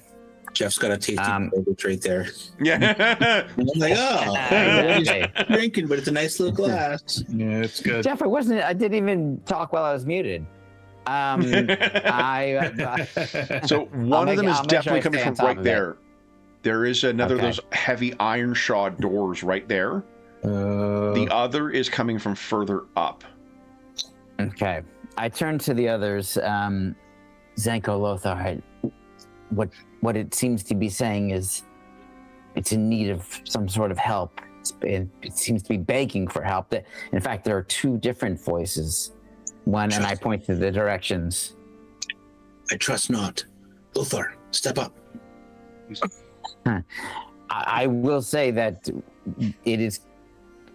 Jeff's got a tasty beverage right there. Yeah. I'm like, drinking, but it's a nice little glass. Yeah, it's good. Jeff, I didn't even talk while I was muted. So one of them is definitely coming from right there. There is another of those heavy iron shod doors right there. The other is coming from further up. Okay. I turn to the others. Zenko, Lothar, what it seems to be saying is it's in need of some sort of help. It seems to be begging for help. In fact, there are two different voices. One, and I point to the directions. I trust not. Lothar, step up. I will say that it is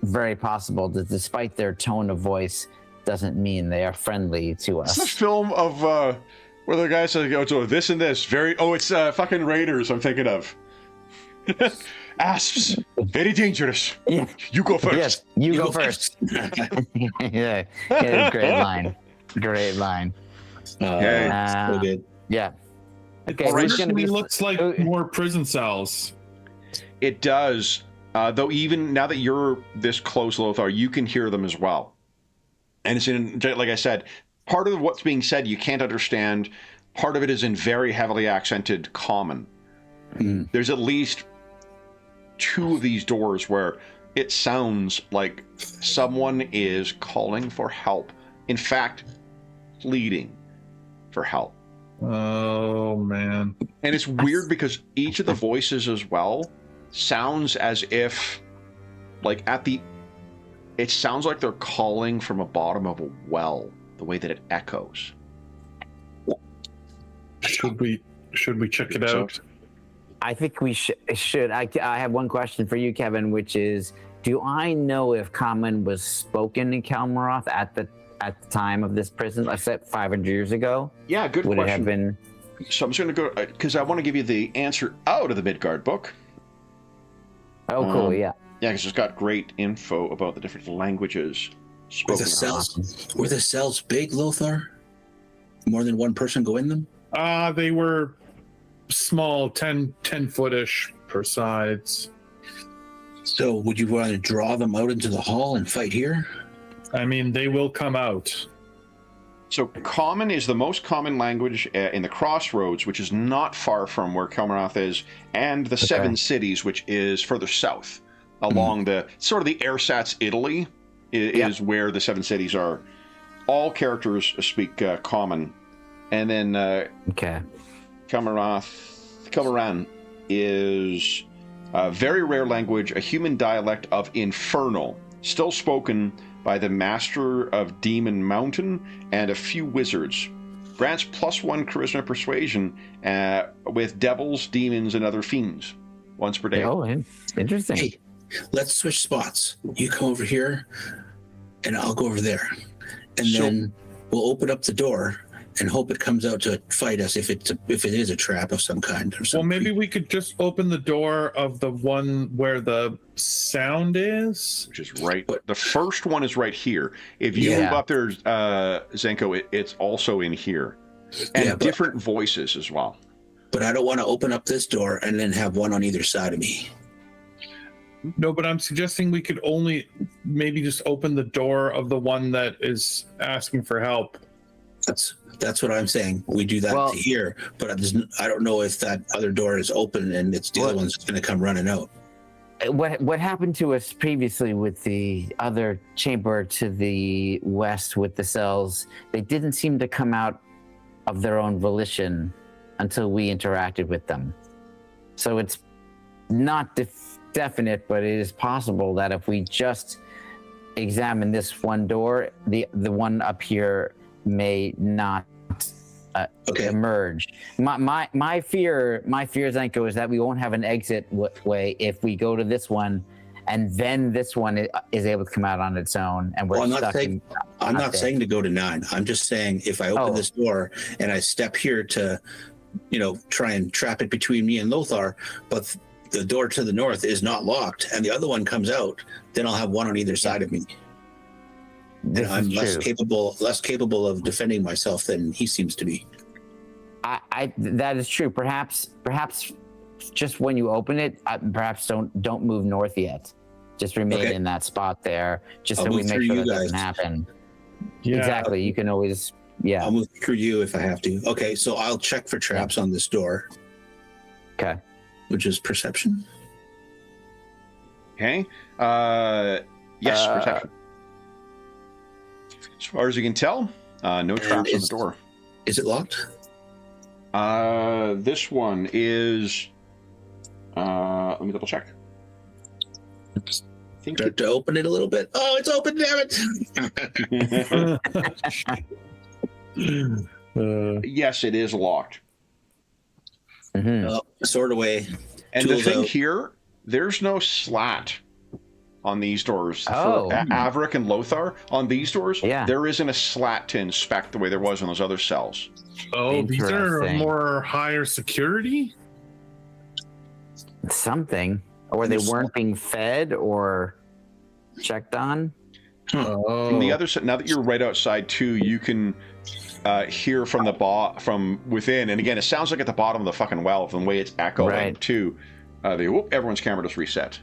very possible that despite their tone of voice, doesn't mean they are friendly to us. It's a film of where the guy says, "Oh, this and this." It's fucking Raiders. I'm thinking of asps. Very dangerous. Yeah. You go first. Yes, you go first. Yeah, great line. Great line. So good. Yeah. Okay, It looks like more prison cells. It does. Though even now that you're this close, Lothar, you can hear them as well. And it's in, like I said, part of what's being said you can't understand. Part of it is in very heavily accented Common. There's at least two of these doors where it sounds like someone is calling for help. In fact, pleading for help. Oh, man. And it's weird because each of the voices as well sounds as if, like, it sounds like they're calling from a bottom of a well, the way that it echoes. Should we check it out? I think we should. I have one question for you, Kevin, which is, do I know if Common was spoken in Kalmaroth at the time of this prison? I said 500 years ago. Yeah, good Would question. It have been? So I'm just going to go, because I want to give you the answer out of the Midgard book. Oh, cool, yeah. Yeah, because it's got great info about the different languages spoken. Were the cells big, Lothar? More than one person go in them? They were small, 10 footish per sides. So would you want to draw them out into the hall and fight here? I mean, they will come out. So Common is the most common language in the Crossroads, which is not far from where Kalmaroth is, and the Seven Cities, which is further south along the sort of the ersatz Italy is where the Seven Cities are. All characters speak Common. And then Kalmaran is a very rare language, a human dialect of Infernal, still spoken by the Master of Demon Mountain and a few wizards. Grants +1 charisma persuasion with devils, demons, and other fiends once per day. Oh, interesting. Hey, let's switch spots. You come over here, and I'll go over there. And then we'll open up the door and hope it comes out to fight us if it is a trap of some kind or something. Well, maybe we could just open the door of the one where the sound is. Which is right. The first one is right here. If you move up there, Zenko, it's also in here. And different voices as well. But I don't want to open up this door and then have one on either side of me. No, but I'm suggesting we could only maybe just open the door of the one that is asking for help. That's what I'm saying. We do that here, but I don't know if that other door is open and it's the other one's going to come running out. What happened to us previously with the other chamber to the west with the cells? They didn't seem to come out of their own volition until we interacted with them. So it's not definite, but it is possible that if we just examine this one door, the one up here may not emerge. My fear, Zenko, is that we won't have an exit way if we go to this one, and then this one is able to come out on its own, and we're stuck. I'm not saying to go to 9. I'm just saying if I open this door and I step here to, try and trap it between me and Lothar, but the door to the north is not locked, and the other one comes out, then I'll have one on either side of me. And I'm less capable of defending myself than he seems to be. That is true. Perhaps just when you open it, perhaps don't move north yet. Just remain in that spot there, just so we make sure that doesn't happen. Yeah. Exactly. You can always. Yeah. I'll move through you if I have to. Okay, so I'll check for traps on this door. Okay. Which is perception. Okay. Yes, perception. As far as you can tell, no traps on the door. Is it locked? This one is. Let me double check. Start to open it a little bit. Oh, it's open, damn it! Yes, it is locked. Sort away. And the thing here, there's no slat on these doors. For Avrik and Lothar, on these doors, there isn't a slat to inspect the way there was on those other cells. Oh, these are more higher security? Something. Or they weren't being fed or checked on. From the other side, now that you're right outside too, you can hear from from within, and again, it sounds like at the bottom of the fucking well, from the way it's echoing too. Everyone's camera just reset.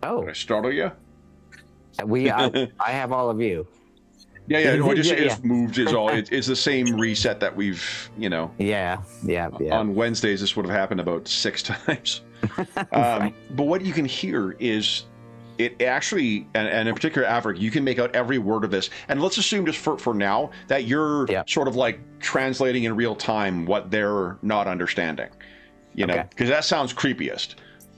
Oh, did I startle you? I have all of you. Yeah. No, it's moved. It's the same reset that we've, Yeah. On Wednesdays, this would have happened about 6 times. But what you can hear is it actually, and in particular, Avrik, you can make out every word of this. And let's assume just for now that you're sort of like translating in real time what they're not understanding, because that sounds creepiest.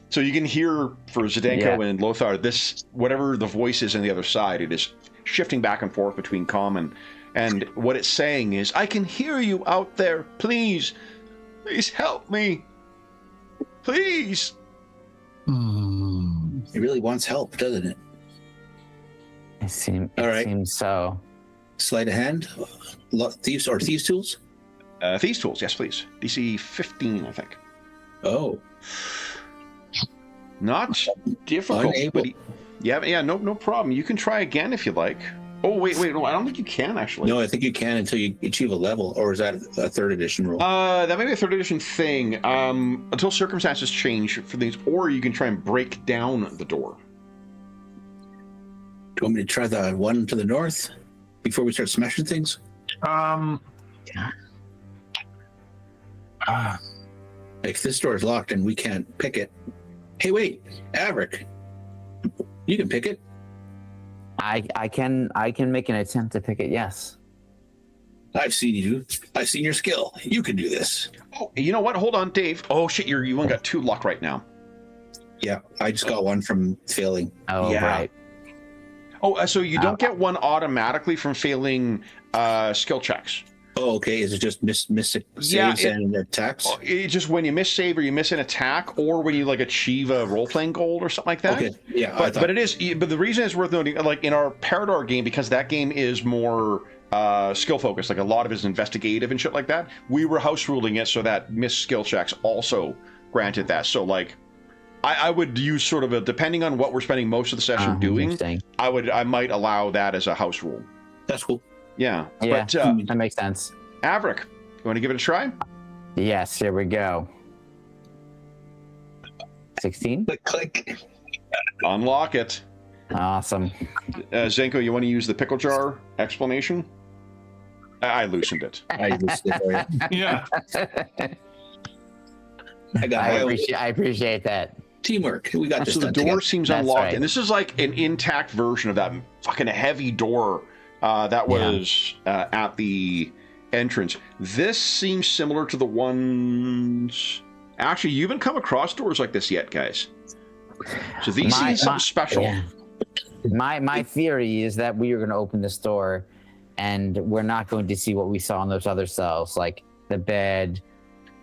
So you can hear for Zdenko and Lothar, this, whatever the voice is on the other side, it is shifting back and forth between calm and what it's saying is, I can hear you out there. Please help me. Please. It really wants help, doesn't it? It seems so. Sleight of hand? Thieves tools? Thieves tools, yes, please. DC 15, I think. Oh. Not difficult. But no problem. You can try again if you like. Oh, wait, no, I don't think you can, actually. No, I think you can until you achieve a level, or is that a 3rd edition rule? That may be a 3rd edition thing, until circumstances change for these, or you can try and break down the door. Do you want me to try the one to the north before we start smashing things? If this door is locked and we can't pick it, hey, wait, Avrik, you can pick it. I can make an attempt to pick it. Yes. I've seen you. I've seen your skill. You can do this. Oh, you know what? Hold on, Dave. Oh shit, you only got 2 luck right now. Yeah, I just got 1 from failing. Oh, yeah. Right. Oh, so you don't get 1 automatically from failing skill checks. Oh, okay. Is it just miss saves and attacks? It's just when you miss save or you miss an attack, or when you achieve a role-playing goal or something like that. Okay. Yeah. But it is. But the reason it's worth noting, like in our Parador game, because that game is more skill focused. Like a lot of it is investigative and shit like that. We were house ruling it so that missed skill checks also granted that. So I would use sort of depending on what we're spending most of the session doing. I might allow that as a house rule. That's cool. Yeah, but that makes sense. Avrik, you want to give it a try? Yes, here we go. 16? Click. Unlock it. Awesome. Zenko, you want to use the pickle jar explanation? I loosened it. I loosened it for you. Yeah. I appreciate that. Teamwork. We got this. So the door seems unlocked, and this is like an intact version of that fucking heavy door that was at the entrance. This seems similar to the ones. Actually, you haven't come across doors like this yet, guys. So these seem something special. Yeah. My theory is that we are going to open this door, and we're not going to see what we saw in those other cells, like the bed,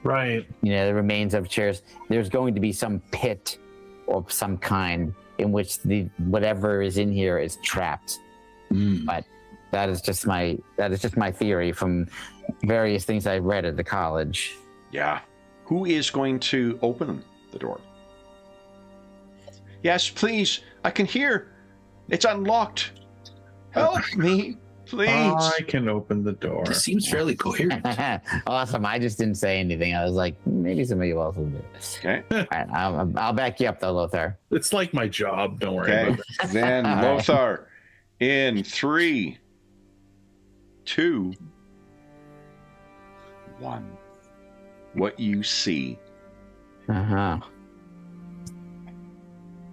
Right. the remains of chairs. There's going to be some pit of some kind in which whatever is in here is trapped. But that is just my theory from various things I read at the college. Yeah. Who is going to open the door? Yes, please. I can hear. It's unlocked. Help me, please. I can open the door. It seems fairly coherent. Awesome. I just didn't say anything. I was like, maybe somebody else will do this. Okay. All right, I'll back you up though, Lothar. It's like my job. Don't worry Okay. about it. Then Lothar, in 3, 2, 1. What you see, Uh-huh.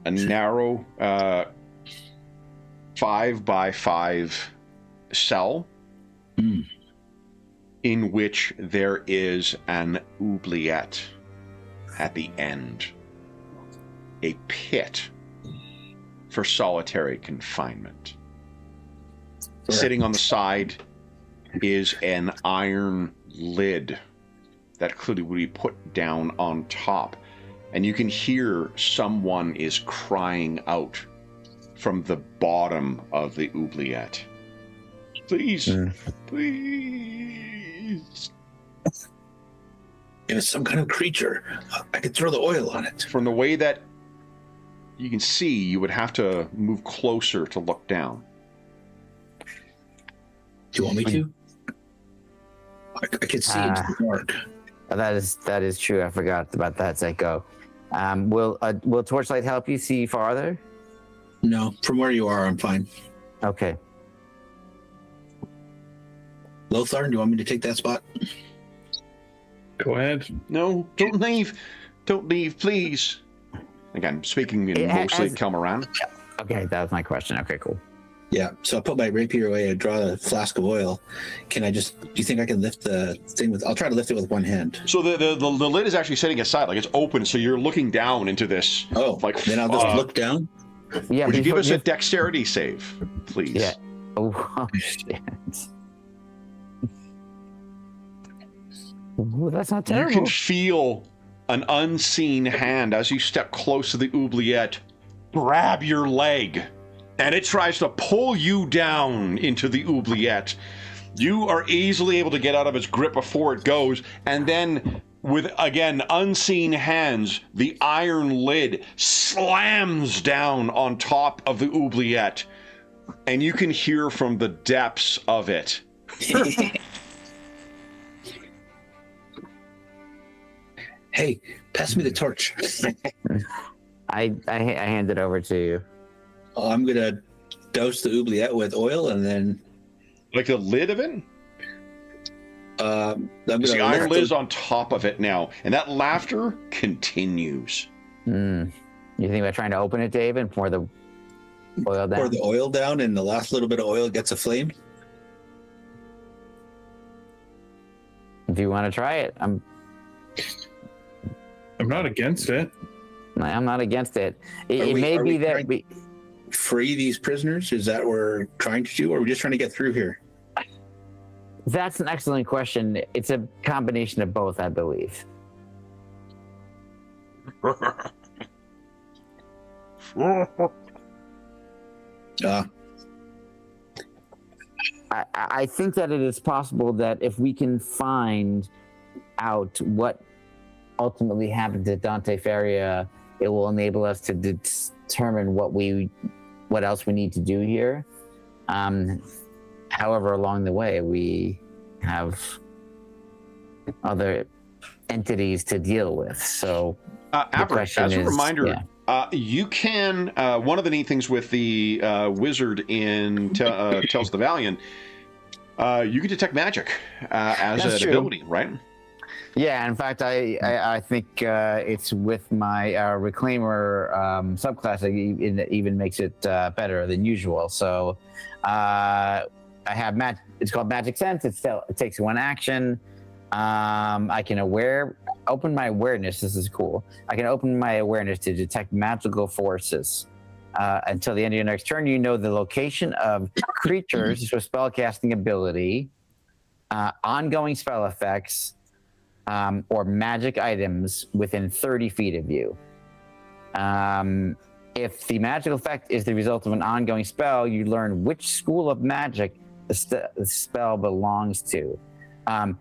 a narrow 5x5 cell in which there is an oubliette at the end. A pit for solitary confinement. Sitting on the side is an iron lid that clearly would be put down on top. And you can hear someone is crying out from the bottom of the oubliette. Please, please. If it's some kind of creature, I could throw the oil on it. From the way that you can see, you would have to move closer to look down. Do you want me to? I could see into the dark. That is true. I forgot about that, Zenko. Will torchlight help you see farther? No, from where you are, I'm fine. Okay. Lothar, do you want me to take that spot? Go ahead. No, don't leave. Don't leave, please. Again, speaking in mostly Kelmaran. Okay, that was my question. Okay, cool. Yeah, so I put my rapier away, I draw a flask of oil. Do you think I can lift the thing with, I'll try to lift it with one hand. So the lid is actually setting aside, like it's open, so you're looking down into this. Oh, like then I'll just look down? Yeah. Would you give us a dexterity save, please? Yeah. Oh shit. Ooh, that's not terrible. You can feel an unseen hand as you step close to the oubliette, grab your leg, and it tries to pull you down into the oubliette. You are easily able to get out of its grip before it goes, and then with, again, unseen hands, the iron lid slams down on top of the oubliette, and you can hear from the depths of it. Hey, pass me the torch. I hand it over to you. I'm going to douse the oubliette with oil and then... Like the lid of it? The iron lid is on top of it now, and that laughter continues. You think about trying to open it, Dave, and pour the oil down? Pour the oil down, and the last little bit of oil gets aflame? If you want to try it, I'm not against it. I'm not against it. It may be that we free these prisoners. Is that what we're trying to do, or are we just trying to get through here? That's an excellent question. It's a combination of both, I believe. I think that it is possible that if we can find out what ultimately happened to Dante Feria, it will enable us to determine what else we need to do here. However, along the way, we have other entities to deal with. So, Avrik, as a reminder, you can, one of the neat things with the wizard in Tales of the Valiant, you can detect magic as an ability, right? Yeah, in fact, I think it's with my Reclaimer subclass, it even makes it better than usual. So I have it's called Magic Sense. It takes one action. I can open my awareness. This is cool. I can open my awareness to detect magical forces until the end of your next turn, you know the location of creatures with spellcasting ability, ongoing spell effects, or magic items within 30 feet of you. If the magical effect is the result of an ongoing spell, you learn which school of magic the spell belongs to. And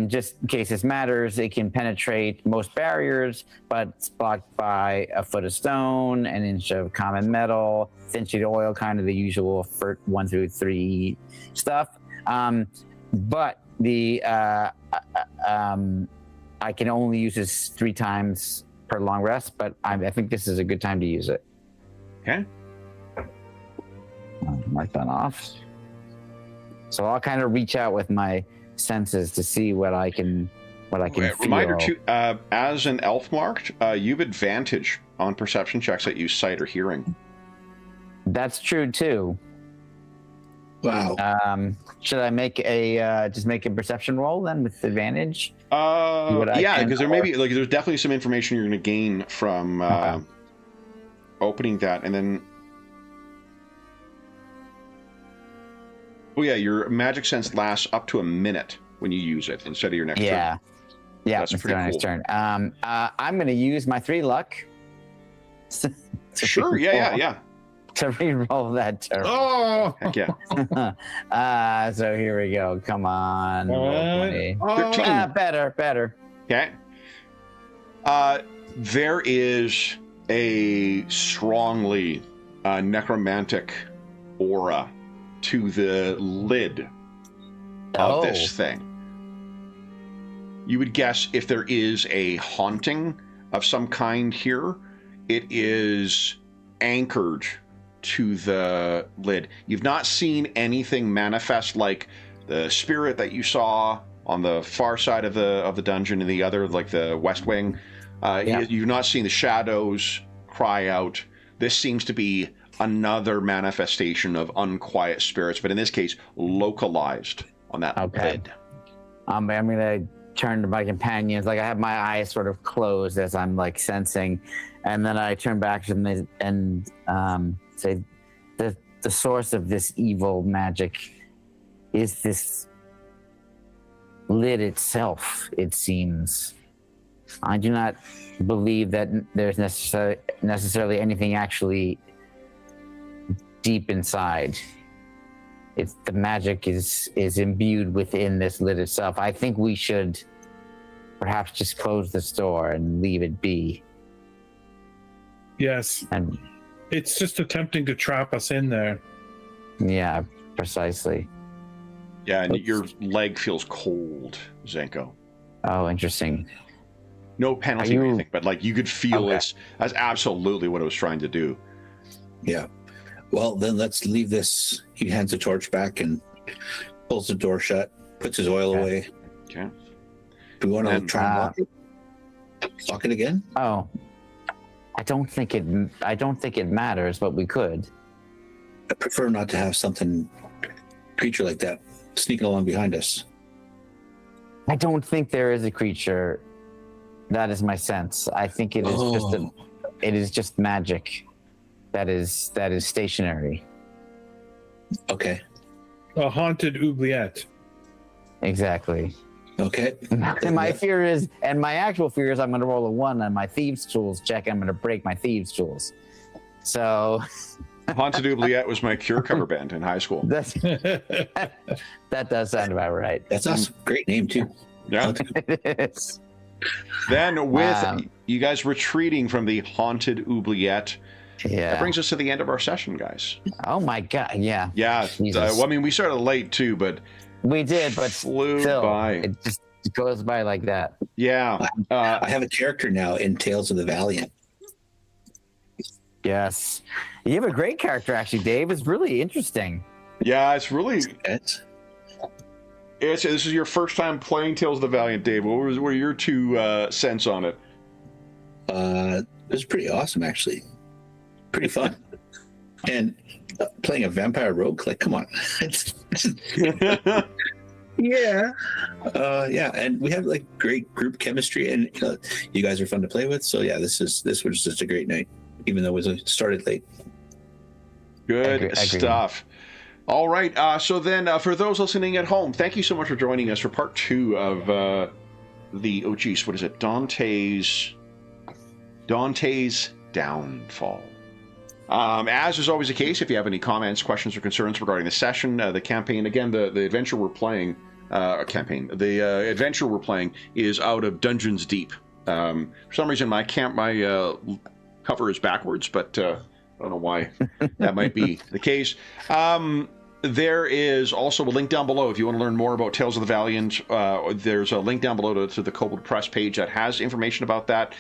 just in case this matters, it can penetrate most barriers, but it's blocked by a foot of stone, an inch of common metal, thin sheet of oil, kind of the usual for 1 through 3 stuff. But I can only use this 3 times per long rest, but I think this is a good time to use it. Okay. I'll mark that off. So I'll kind of reach out with my senses to see what I can feel. Reminder too, as an elf marked, you have advantage on perception checks that use sight or hearing. That's true too. Wow. Should I make a just make a perception roll then with advantage? Yeah, because there's definitely some information you're going to gain from opening that, and then. Oh yeah, your magic sense lasts up to a minute when you use it instead of your next turn. Yeah, that's pretty cool. Next turn. I'm going to use my 3 luck. Sure. Yeah. To re-roll that turn. Oh, Heck yeah. So here we go. Come on. 13. Better. Okay. There is a strongly necromantic aura to the lid of this thing. You would guess if there is a haunting of some kind here, it is anchored to the lid. You've not seen anything manifest like the spirit that you saw on the far side of the dungeon in the other, like the west wing. You've not seen the shadows cry out. This seems to be another manifestation of unquiet spirits, but in this case, localized on that lid. I'm going to turn to my companions. Like I have my eyes sort of closed as I'm like sensing, and then I turn back to them and say, the source of this evil magic is this lid itself, it seems. I do not believe that there's necessarily anything actually deep inside. The magic is imbued within this lid itself. I think we should perhaps just close this door and leave it be. Yes. And it's just attempting to trap us in there. Yeah, precisely. Yeah, and your leg feels cold, Zenko. Oh, interesting. No penalty or anything, but like you could feel that's absolutely what it was trying to do. Yeah. Well, then let's leave this. He hands the torch back and pulls the door shut, puts his oil away. Okay. Do we want to try and lock it? Lock it again? Oh, I don't think it matters, but we could. I prefer not to have creature like that sneaking along behind us. I don't think there is a creature. That is my sense. I think it is just magic. That is stationary. Okay. A haunted oubliette. Exactly. Okay. And my fear is, and my actual fear is, I'm going to roll a 1 on my thieves' tools check. I'm going to break my thieves' tools. So. Haunted oubliette was my cure cover band in high school. That does sound about right. That's awesome. Great name too. Yeah. It is. Then with you guys retreating from the haunted oubliette, that brings us to the end of our session, guys. Oh my God! Yeah. Yeah. Well, I mean, we started late too, but we did, but flew still, by. It just goes by like that. Yeah. I have a character now in Tales of the Valiant. Yes, you have a great character, actually, Dave. It's really interesting. Yeah, it's really. This is your first time playing Tales of the Valiant, Dave. What were your 2 cents on it? It was pretty awesome, actually. Pretty fun. And playing a vampire rogue, like, come on. Yeah. And we have like great group chemistry, and you guys are fun to play with. So yeah, this was just a great night. even though it was started late. Good stuff. All right. So then, for those listening at home, thank you so much for joining us for part 2 of oh geez, what is it? Dante's Downfall. As is always the case, if you have any comments, questions, or concerns regarding the session, the campaign, again, the adventure we're playing, adventure we're playing is out of Dungeons Deep. For some reason, my cover is backwards, but I don't know why that might be the case. There is also a link down below if you want to learn more about Tales of the Valiant. There's a link down below to the Kobold Press page that has information about that.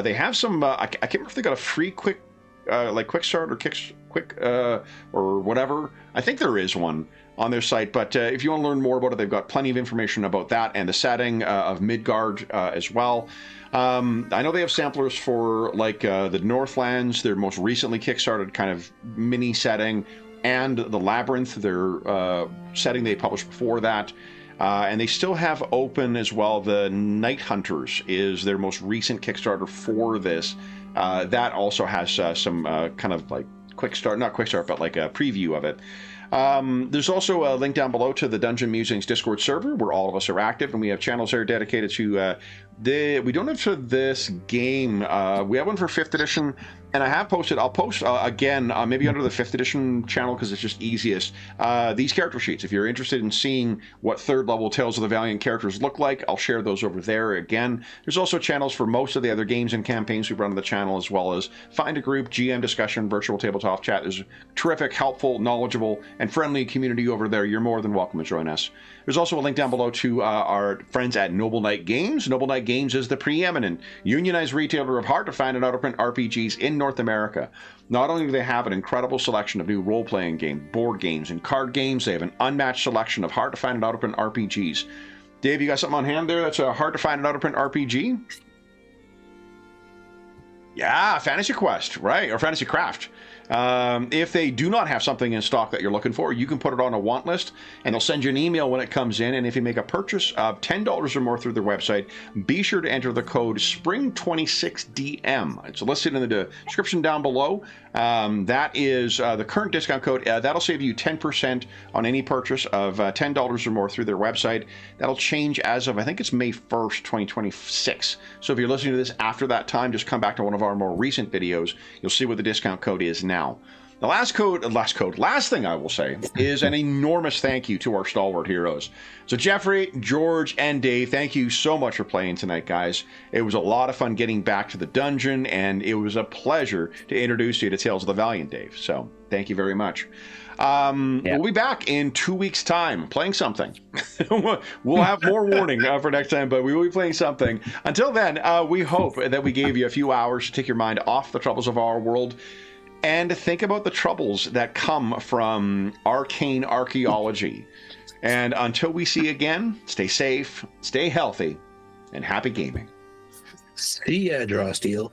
They have some, I can't remember if they got a free quick start or quick or whatever. I think there is one on their site, but if you want to learn more about it, they've got plenty of information about that and the setting of Midgard as well. I know they have samplers for the Northlands, their most recently kickstarted kind of mini setting, and the Labyrinth, their setting they published before that. And they still have open as well. The Night Hunters is their most recent Kickstarter for this. That also has some kind of like not quick start, but like a preview of it. There's also a link down below to the Dungeon Musings Discord server where all of us are active, and we have channels there dedicated to we don't have for this game. We have one for 5th edition, and I'll post again, maybe under the 5th edition channel because it's just easiest. These character sheets, if you're interested in seeing what 3rd level Tales of the Valiant characters look like, I'll share those over there again. There's also channels for most of the other games and campaigns we run on the channel, as well as Find a Group, GM discussion, virtual tabletop chat. There's a terrific, helpful, knowledgeable, and friendly community over there. You're more than welcome to join us. There's also a link down below to our friends at Noble Knight Games. Noble Knight Games is the preeminent unionized retailer of hard-to-find and out-of-print RPGs in North America. Not only do they have an incredible selection of new role-playing games, board games, and card games, they have an unmatched selection of hard-to-find and out-of-print RPGs. Dave, you got something on hand there that's a hard-to-find and out-of-print RPG? Yeah, Fantasy Quest, right, or Fantasy Craft. If they do not have something in stock that you're looking for, you can put it on a want list, and they'll send you an email when it comes in. And if you make a purchase of $10 or more through their website, be sure to enter the code SPRING26DM. It's listed in the description down below. That is the current discount code. That'll save you 10% on any purchase of $10 or more through their website. That'll change as of, I think it's May 1st, 2026. So if you're listening to this after that time, just come back to one of our more recent videos. You'll see what the discount code is now. The last thing I will say is an enormous thank you to our stalwart heroes. So Jeffrey, George, and Dave, thank you so much for playing tonight, guys. It was a lot of fun getting back to the dungeon, and it was a pleasure to introduce you to Tales of the Valiant, Dave. So thank you very much. We'll be back in 2 weeks' time playing something. We'll have more warning for next time, but we will be playing something. Until then, we hope that we gave you a few hours to take your mind off the troubles of our world and think about the troubles that come from arcane archaeology. And until we see again, stay safe, stay healthy, and happy gaming. See ya, Draw Steel.